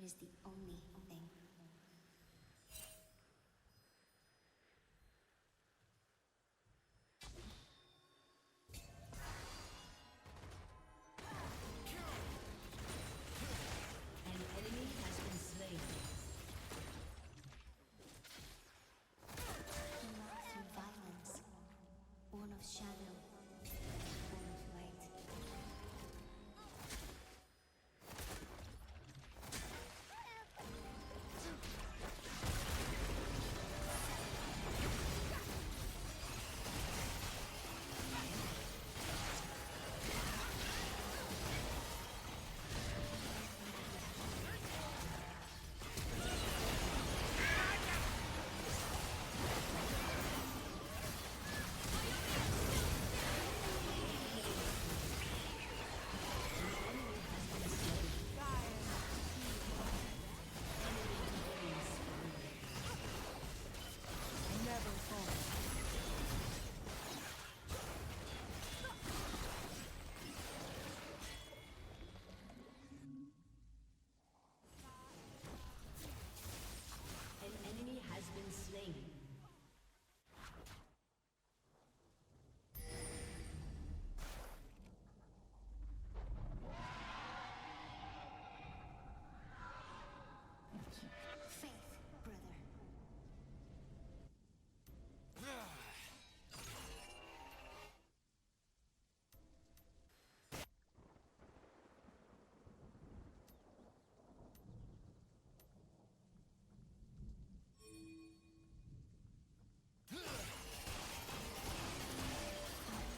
is the only thing. An enemy has been slain. Not through violence, born of shadow, born of light. An enemy has been slain. Faith, brother.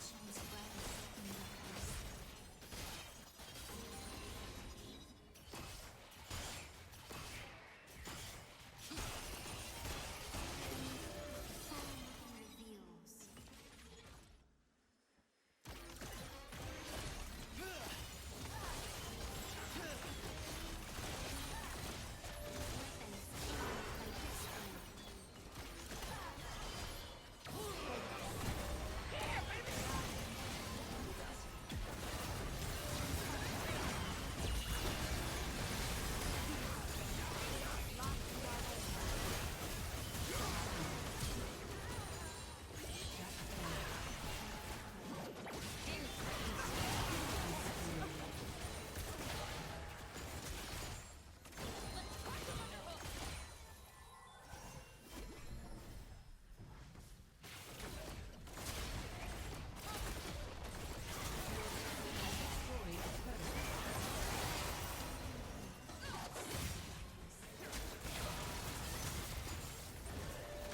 Shines brightest in darkness. Fire reveals.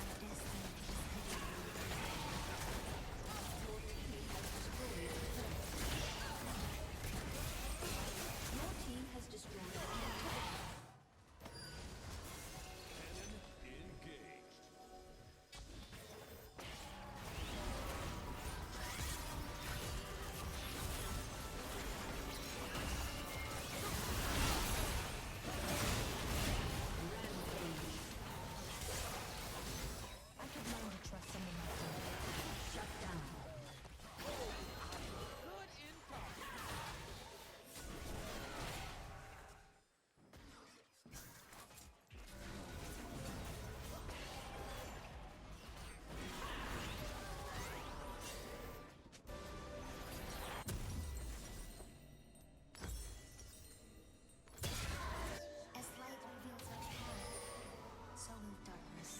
Weapons like this one. Your team has destroyed an turret. Engaged. I could learn to trust someone like you. Shut down. As light reveals our path, so will darkness.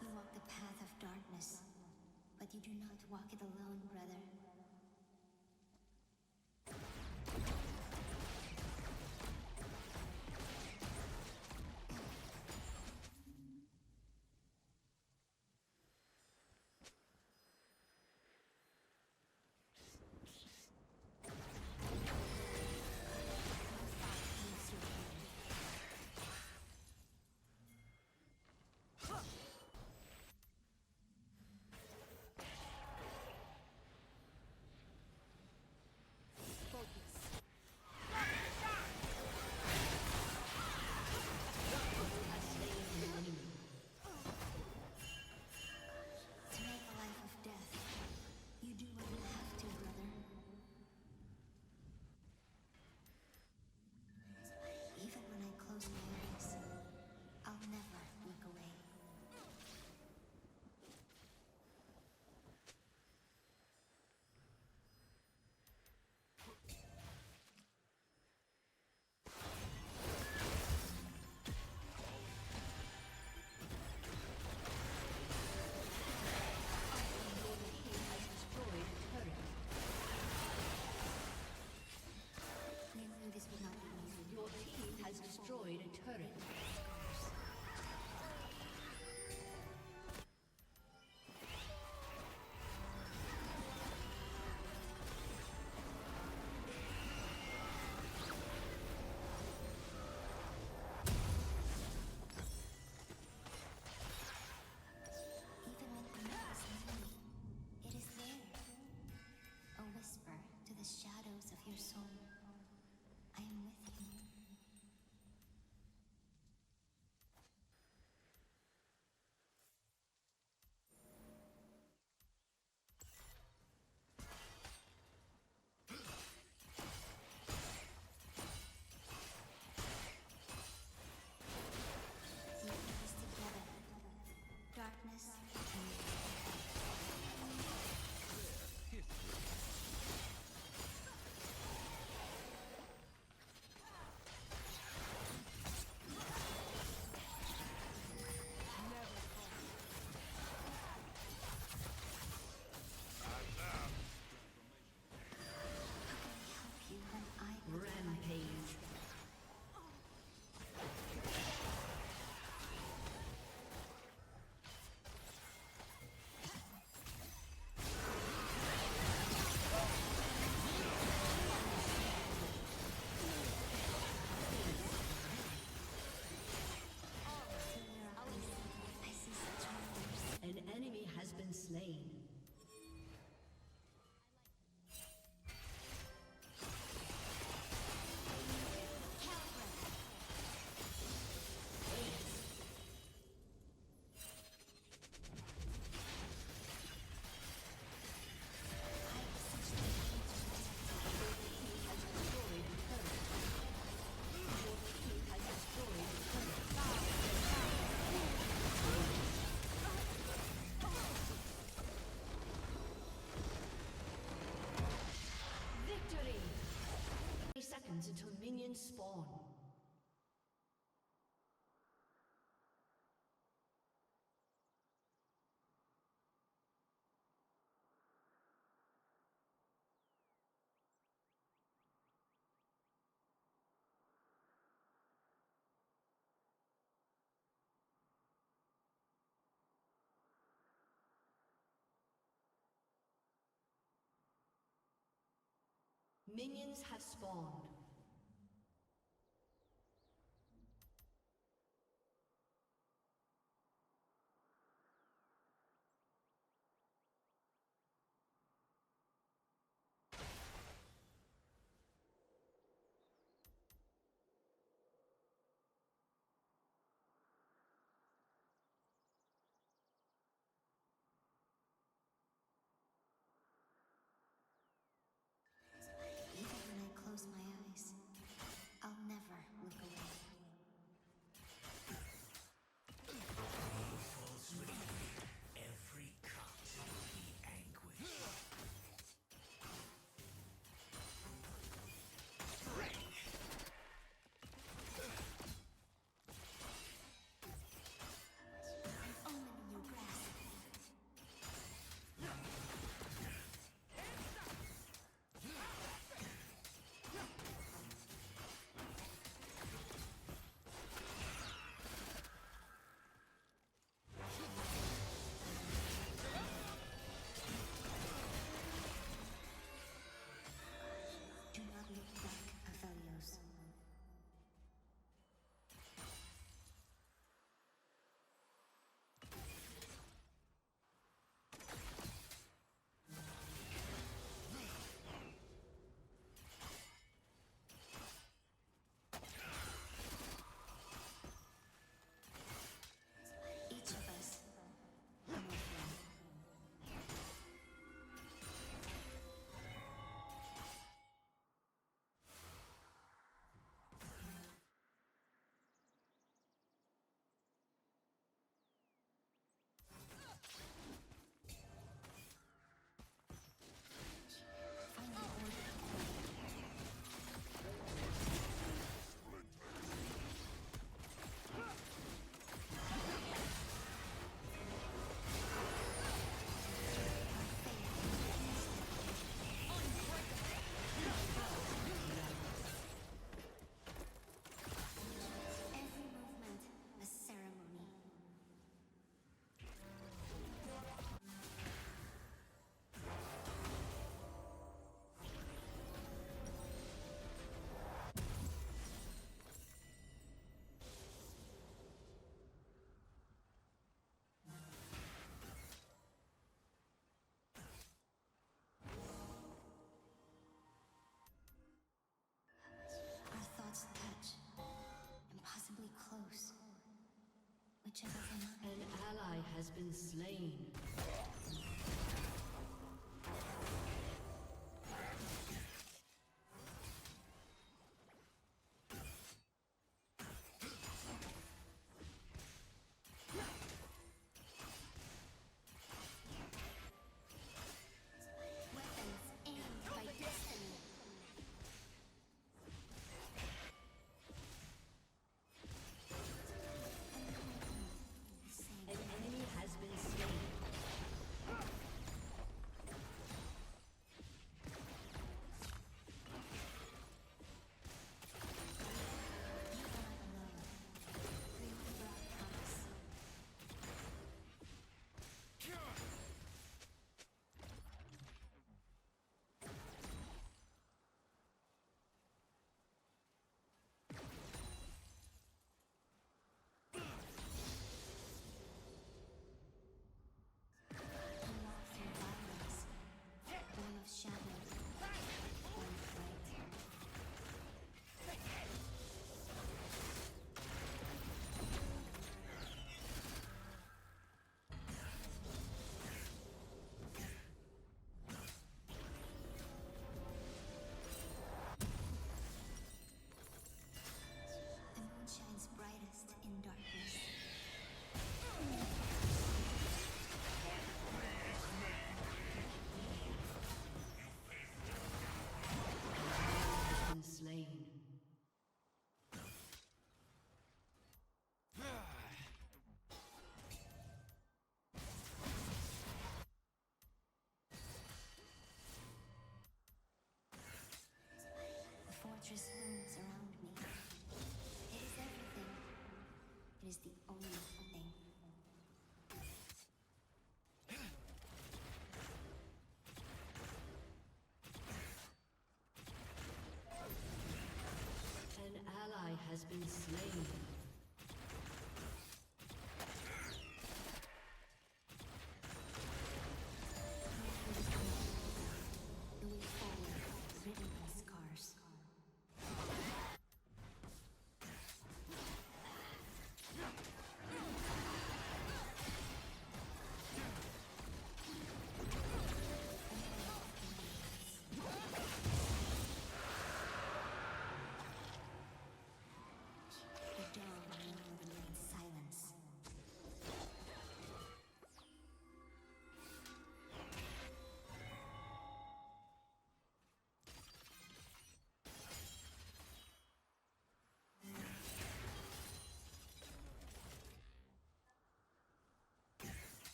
You walk the path of darkness, but you do not walk it alone, brother. soul. I am with you. We do this together. Darkness and help you when I Rampage. I see such wonders. An enemy has been slain. Victory! 30 seconds until minions spawn. Minions have spawned. Even when I close my eyes. has been slain. Weapons aimed by destiny. An enemy has been slain. Unlock through Varus, born of shadow, born of light. The moon shines brightest in darkness. Has been slain. The fortress looms around me. It is everything. It is the only thing. An ally has been slain. The way forward, written in scars. The dawn in silence.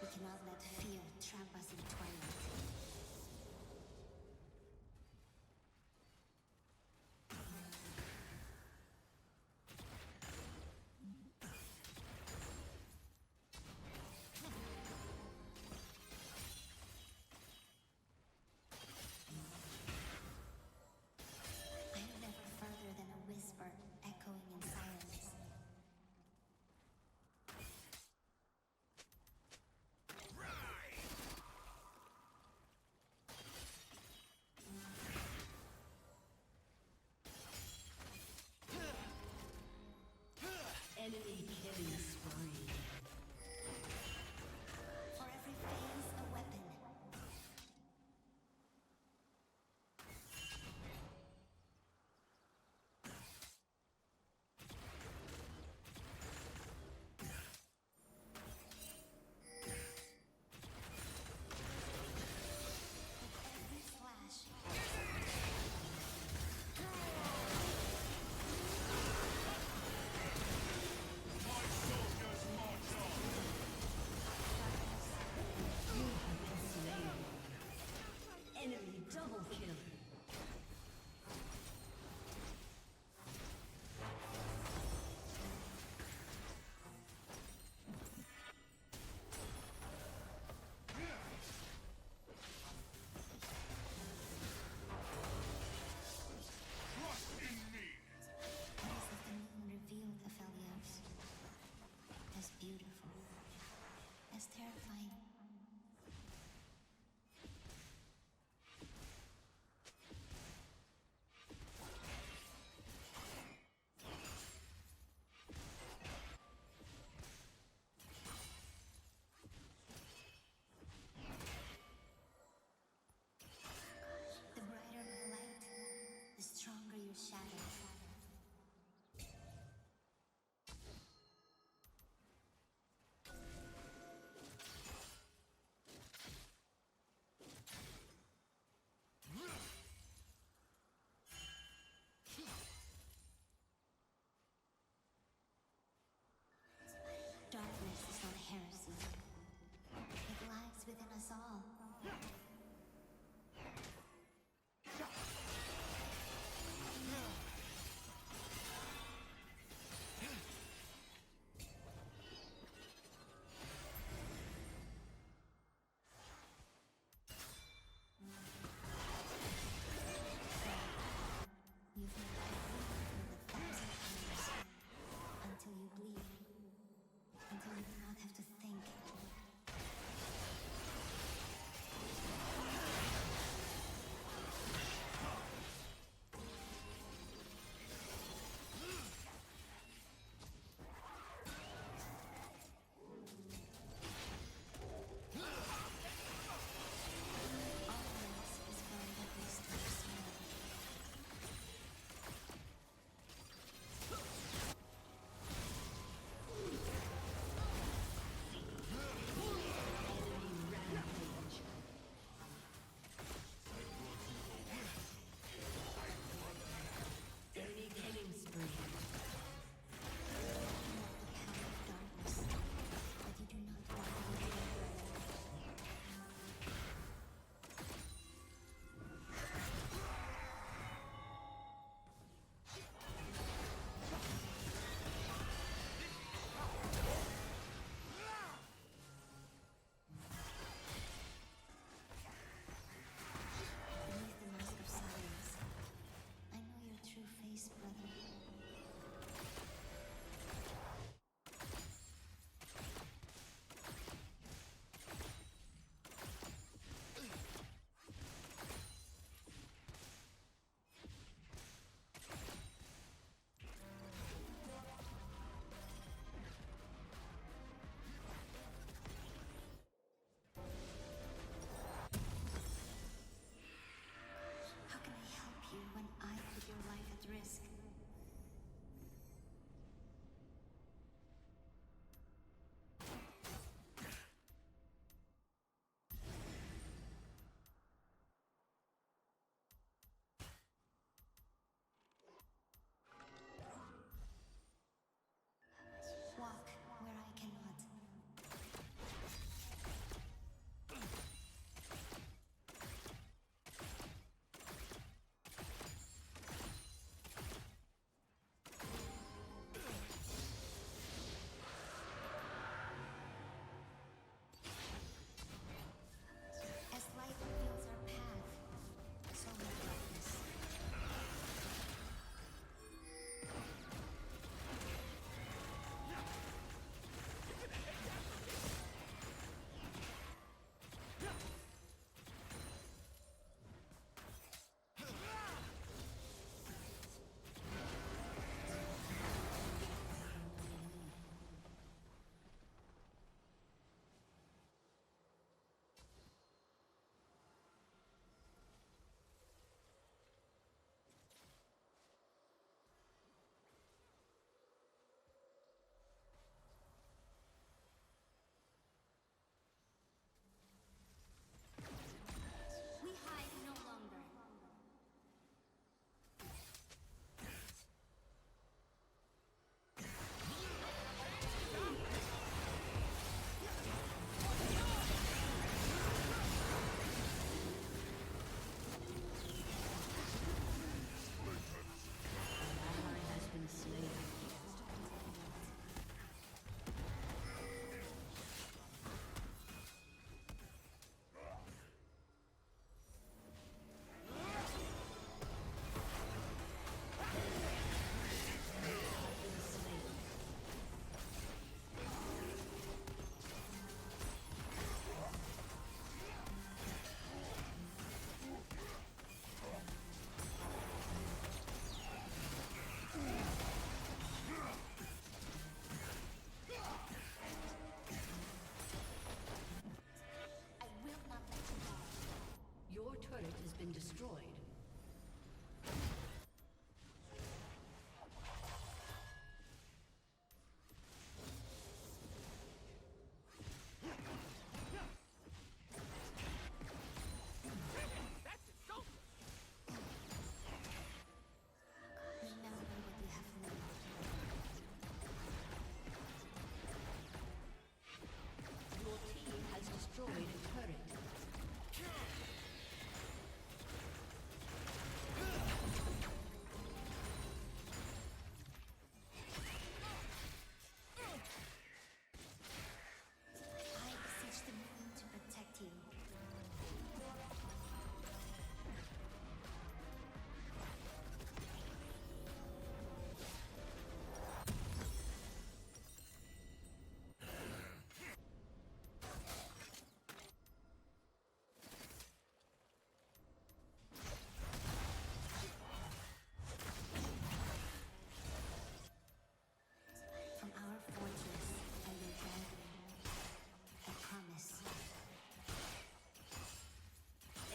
We cannot let fear trap us in twilight. I am never further than a whisper echoing in silence. Enemy killing spree. For every phase, a weapon. With every slash. My soul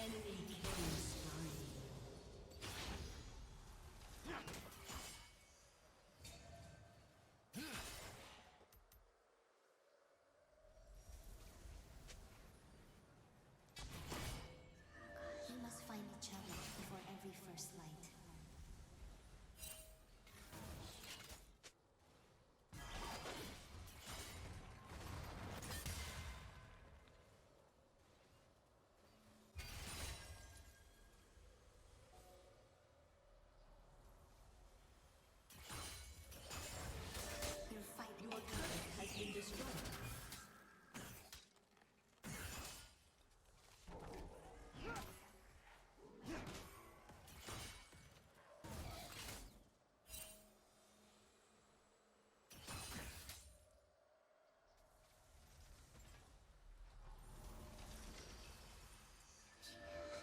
Enemy killing spree. We must find each other before every first light. Your fight Your turret has been destroyed.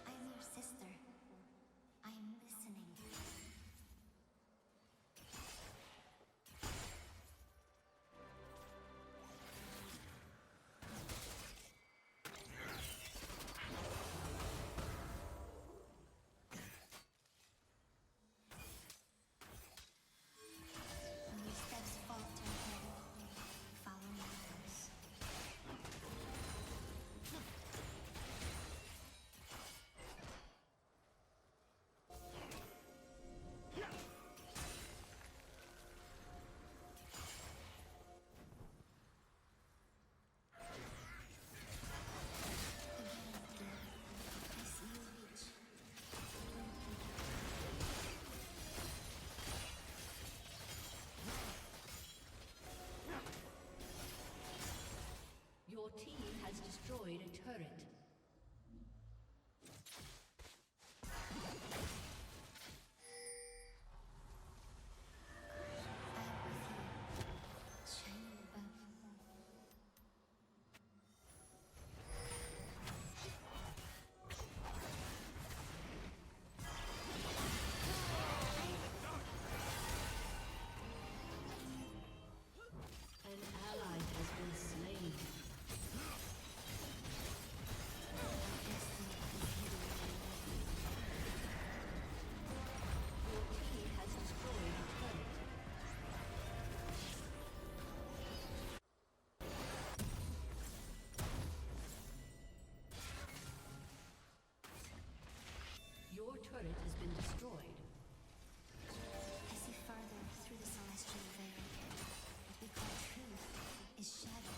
I am your sister. I am listening. When your steps falter, follow my voice. Again and again, I see you reach. Your team has destroyed a turret. I am with you, shining above. An ally has been slain. Destiny is hidden in Your team has destroyed a turret. Your turret has been destroyed. I see further through the celestial veil. What we call truth is shadow.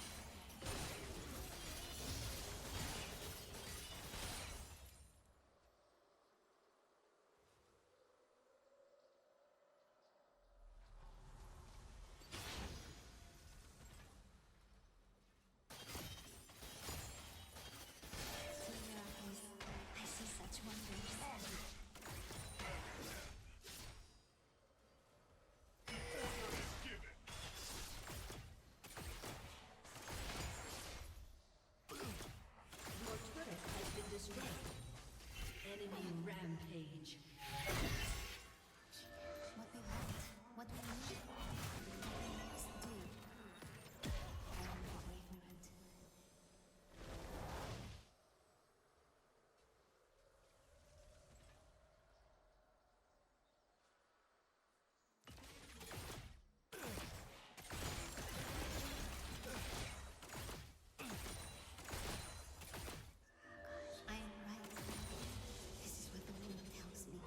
Through your eyes, I see such wonders. Your turret has been destroyed. Enemy rampage. What we want, what we need, what we must do. I am not ignorant. I am right. This is what the moon tells me.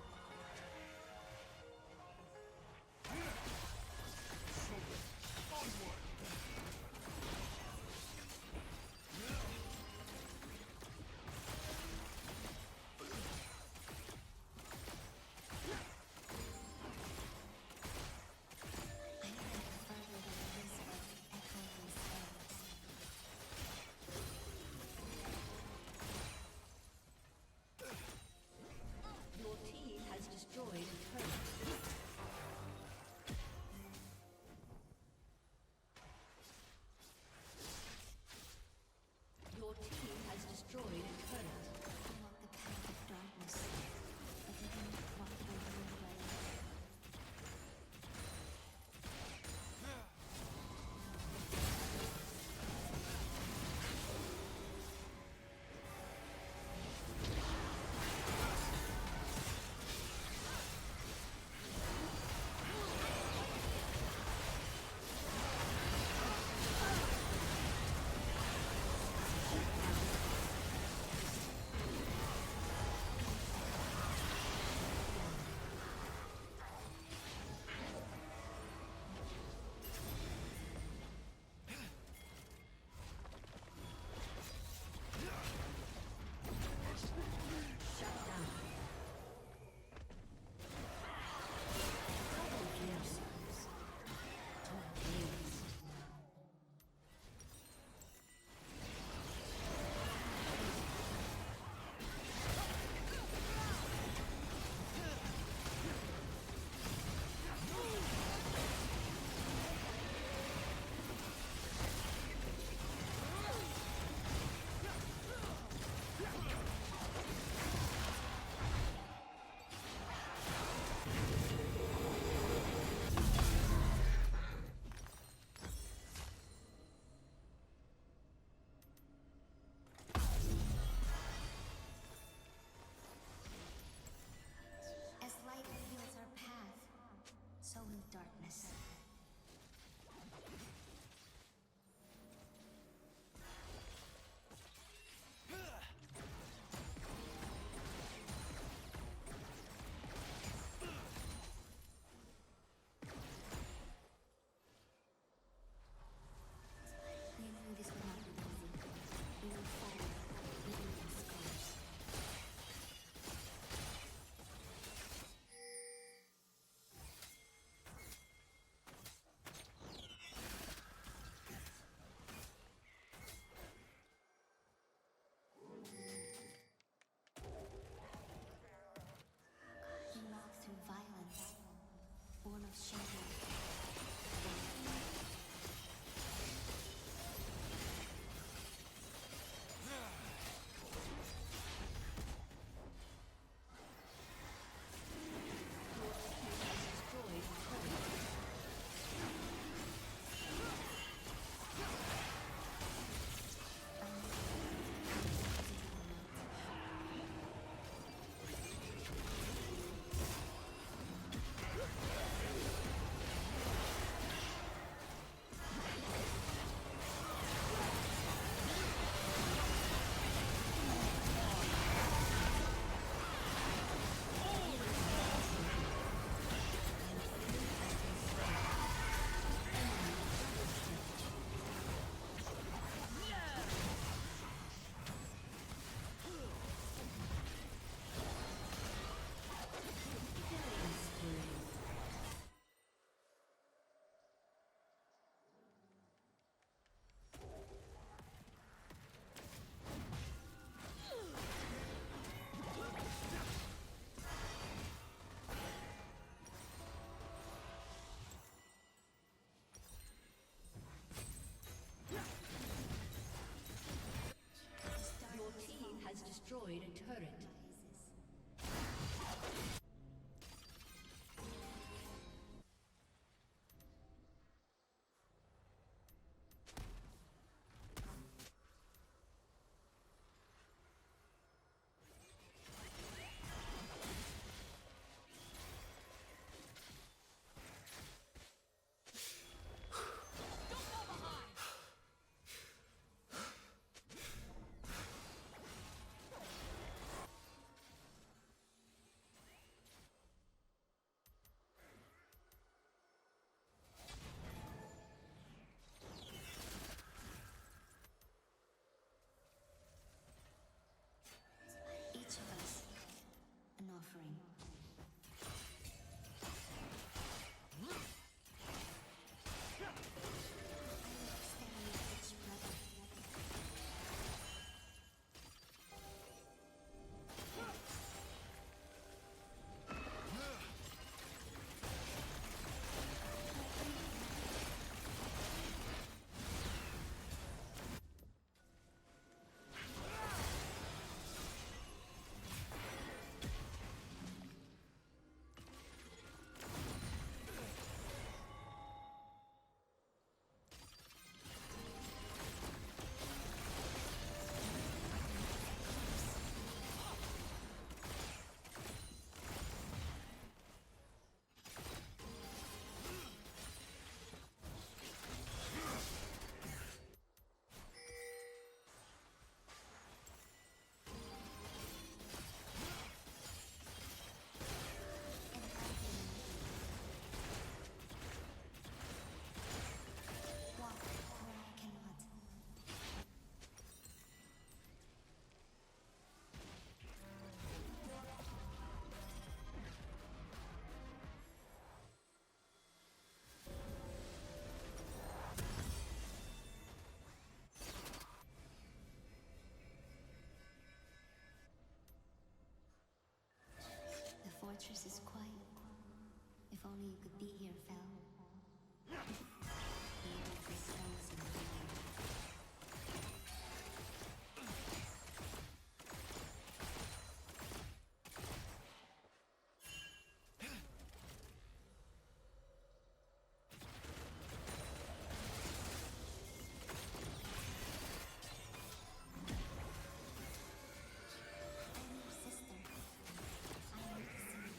I think further than a whisper echoing sands. Your team has destroyed a turret. Your team has destroyed a turret. I walk the path of darkness, but we do not walk the moon way. Your team has destroyed a turret. Each of us, an offering. The fortress is quiet. If only you could be here, Fel. Maybe the spells in the air. I'm your sister. I need to see you.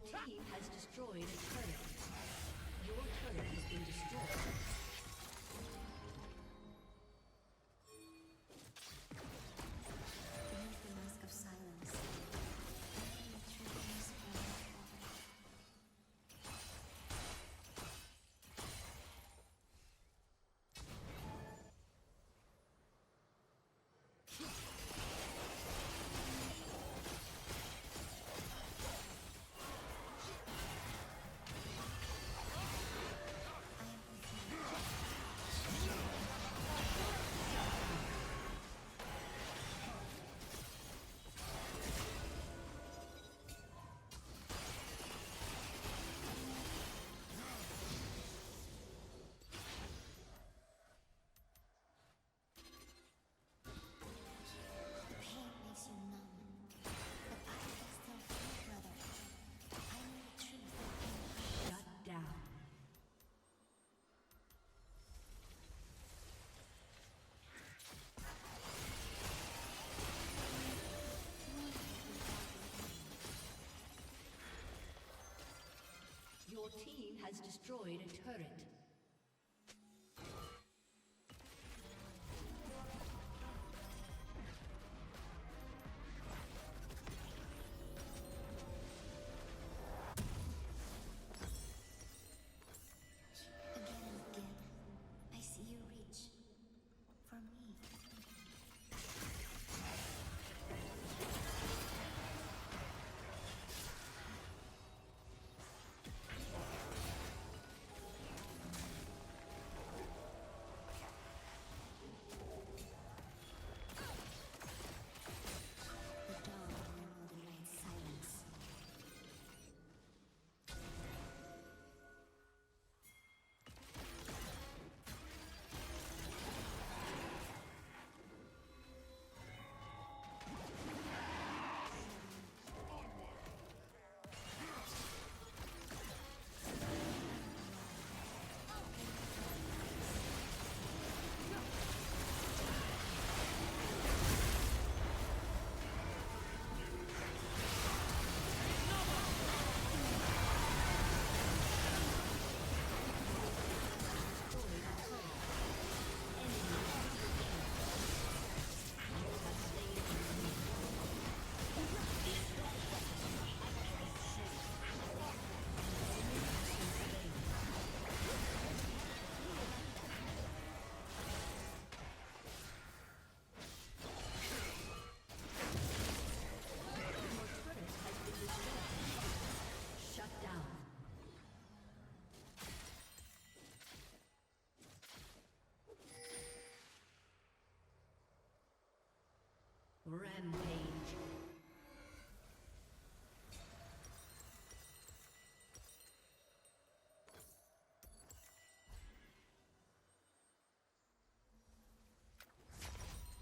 Your team has destroyed a turret. Your turret has been destroyed. Beneath the mask of silence, only the truth is forward. Pain makes you numb, but I can still feel, brother. I know the truth. Shut down. Your team has destroyed a turret. Again and again, I see you reach for me. The dawn will know the night's silence. Shut down. Rampage.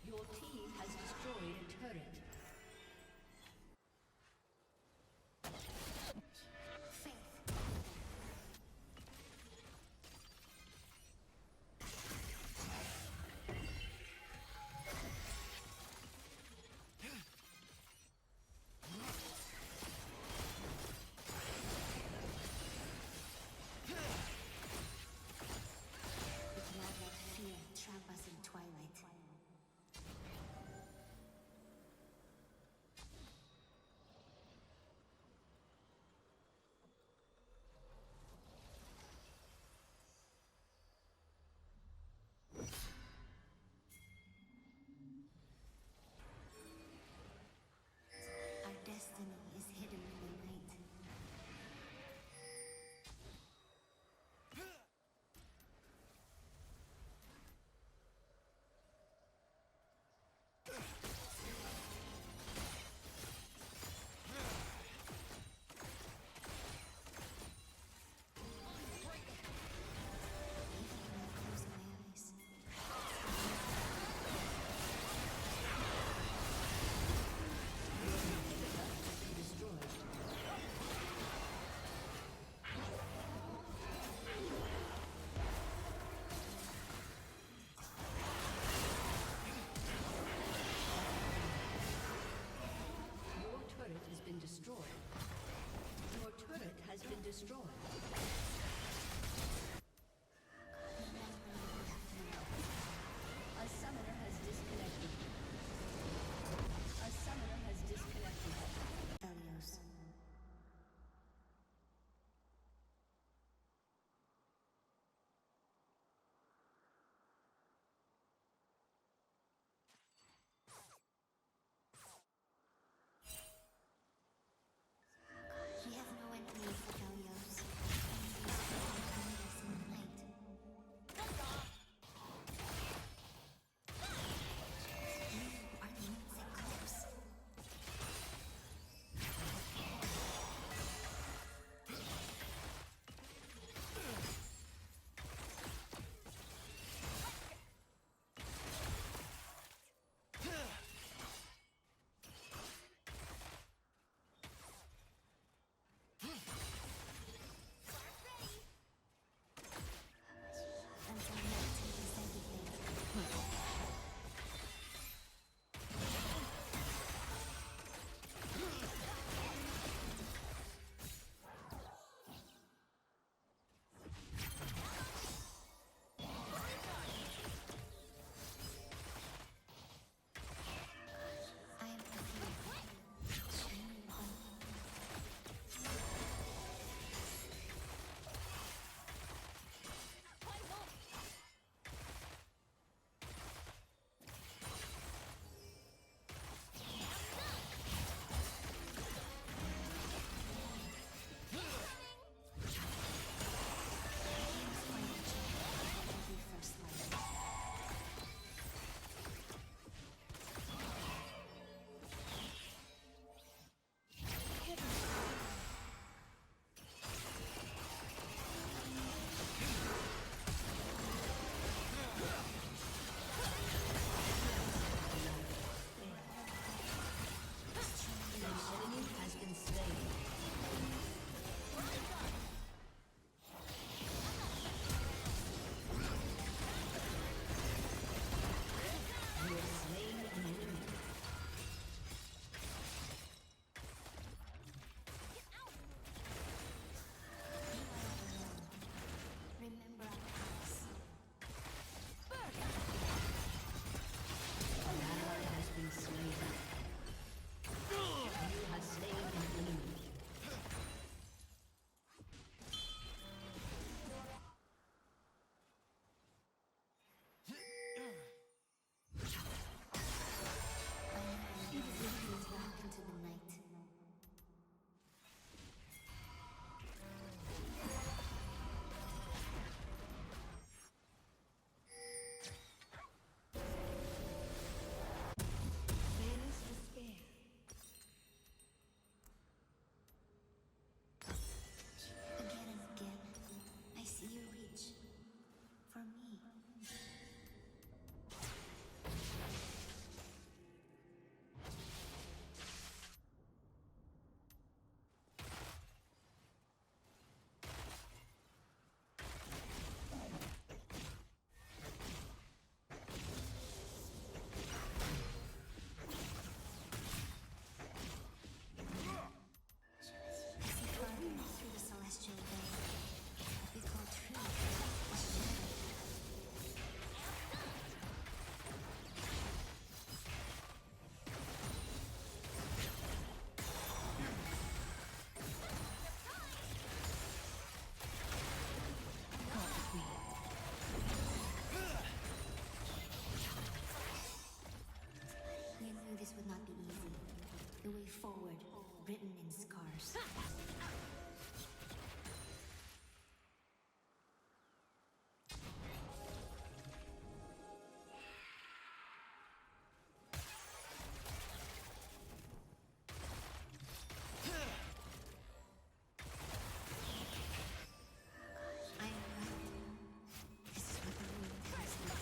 Your team has destroyed a turret. Faith. The way forward, written in scars. I am right. This is what the world has been.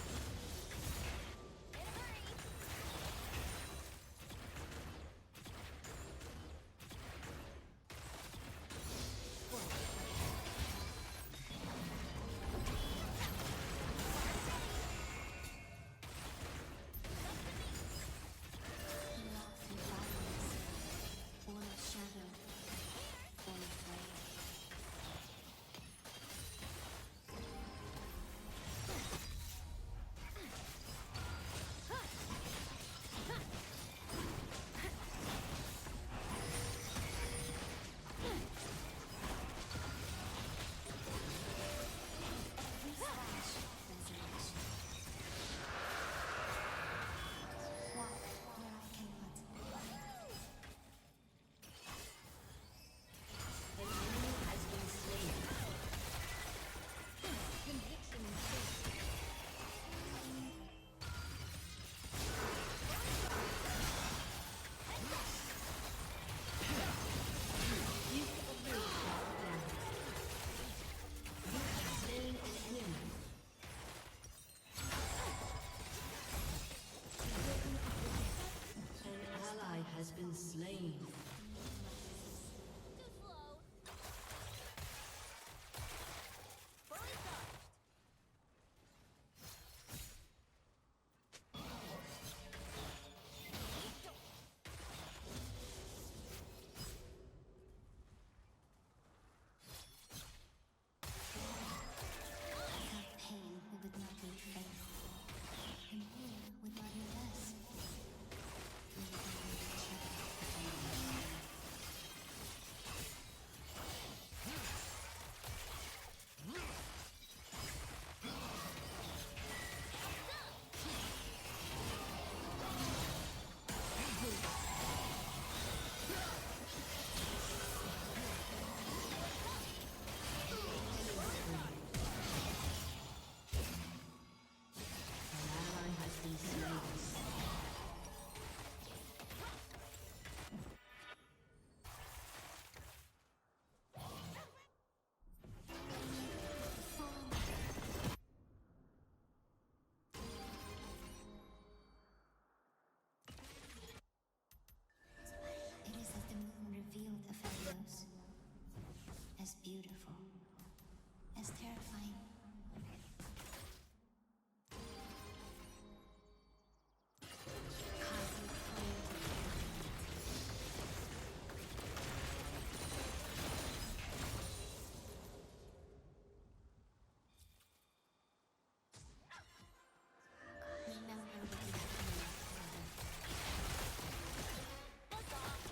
In a hurry! Walk through violence, or of shadow, or of flame. Every slash, resurrection. Walk where I cannot. An enemy has been slain. Conviction and faith. You have slain an enemy. An ally has been slain. Too slow. Fully charged. Without pain, we would not be faith. And war would not need us. We would not need each other. An ally has been slain. It is as the moon revealed Aphelios. As beautiful. As terrifying. Cosmic cruelty. Remember what you have Buzz off.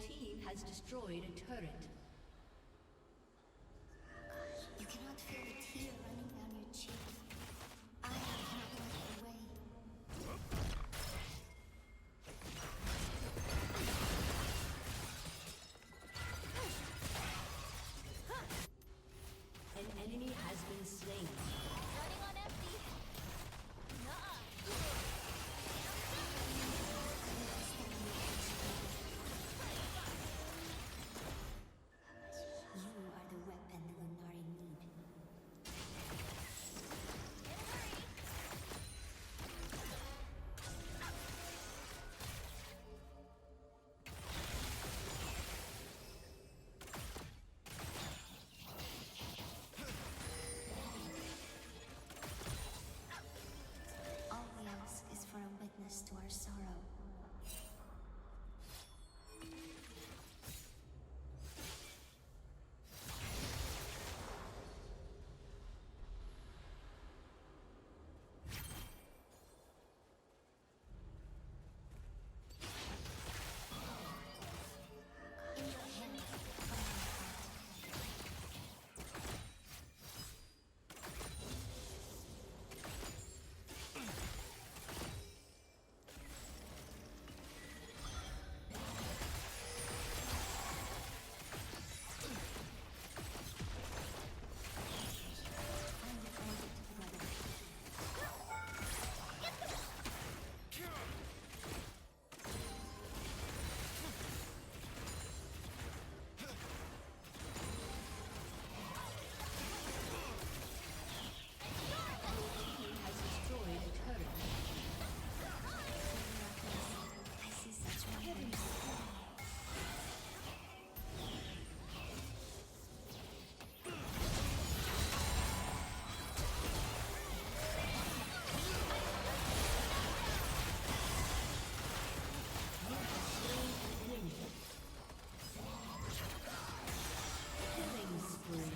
team has destroyed a turret. You cannot feel the tear running down your cheek. I cannot look away. An enemy has been slain. Running on empty. Nuh-uh. You are the weapon the Lunari need. In a hurry. All we ask is for a witness to our sorrow. In your hands, I'm the verdict, brother. Team has destroyed a turret. I see such wonders. Enemy. Killing spree.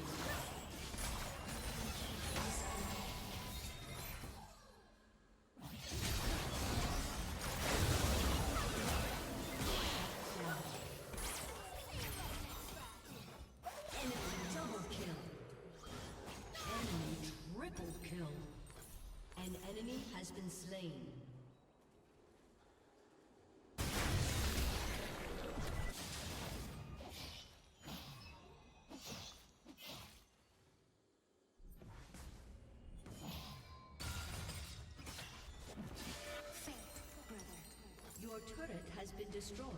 Enemy double kill. Enemy triple kill. An enemy has been slain. Fate, brother. Your turret has been destroyed.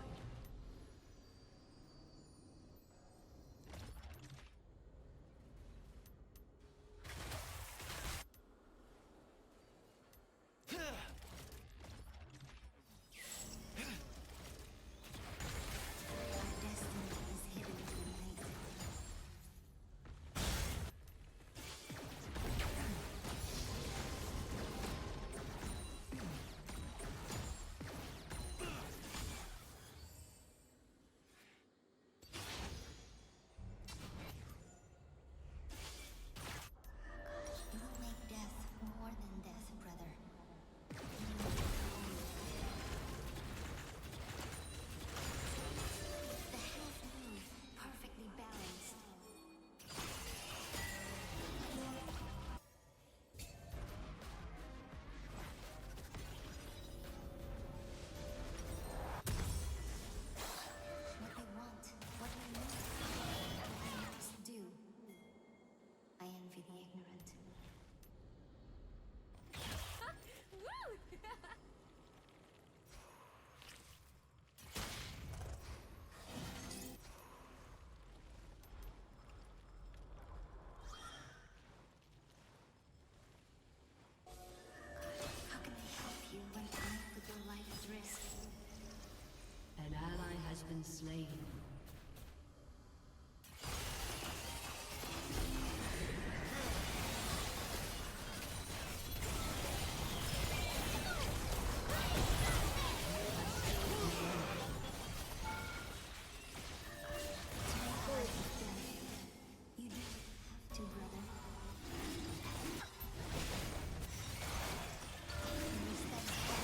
Our destiny is hidden in the night. You make death more than death, brother. The health move, perfectly balanced. What they want, what they need, what they must do. I envy the ignorant. Woo! How can I help you when I put your life at risk? An ally has been slain. You do have to, brother. You steadfast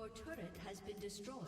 Your turret has been destroyed.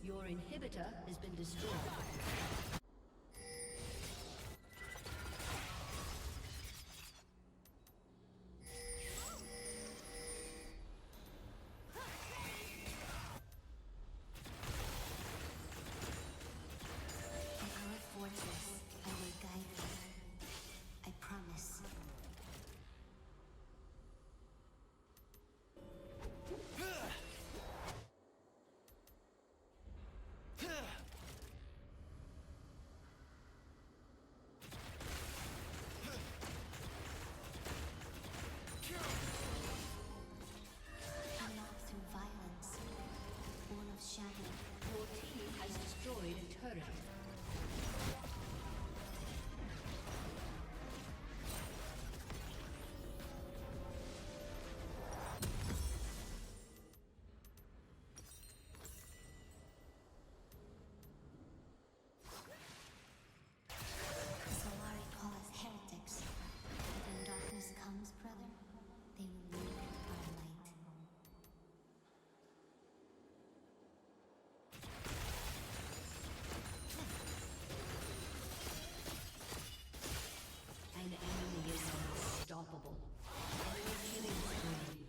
Your inhibitor has been destroyed. In our fortress, I will guide you. I promise. Unlock through violence. Born of shadow. Your team has destroyed a turret. Solari call us heretics. But when darkness comes, brother, they will need our light. An enemy is unstoppable. Enemy killing spree.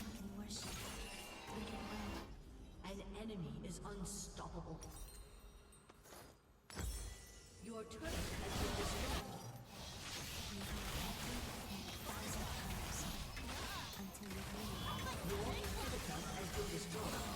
We can worship. We can well. An enemy is unstoppable. Your turret has been destroyed. Thousand times until we bring Your inhibitor has been destroyed.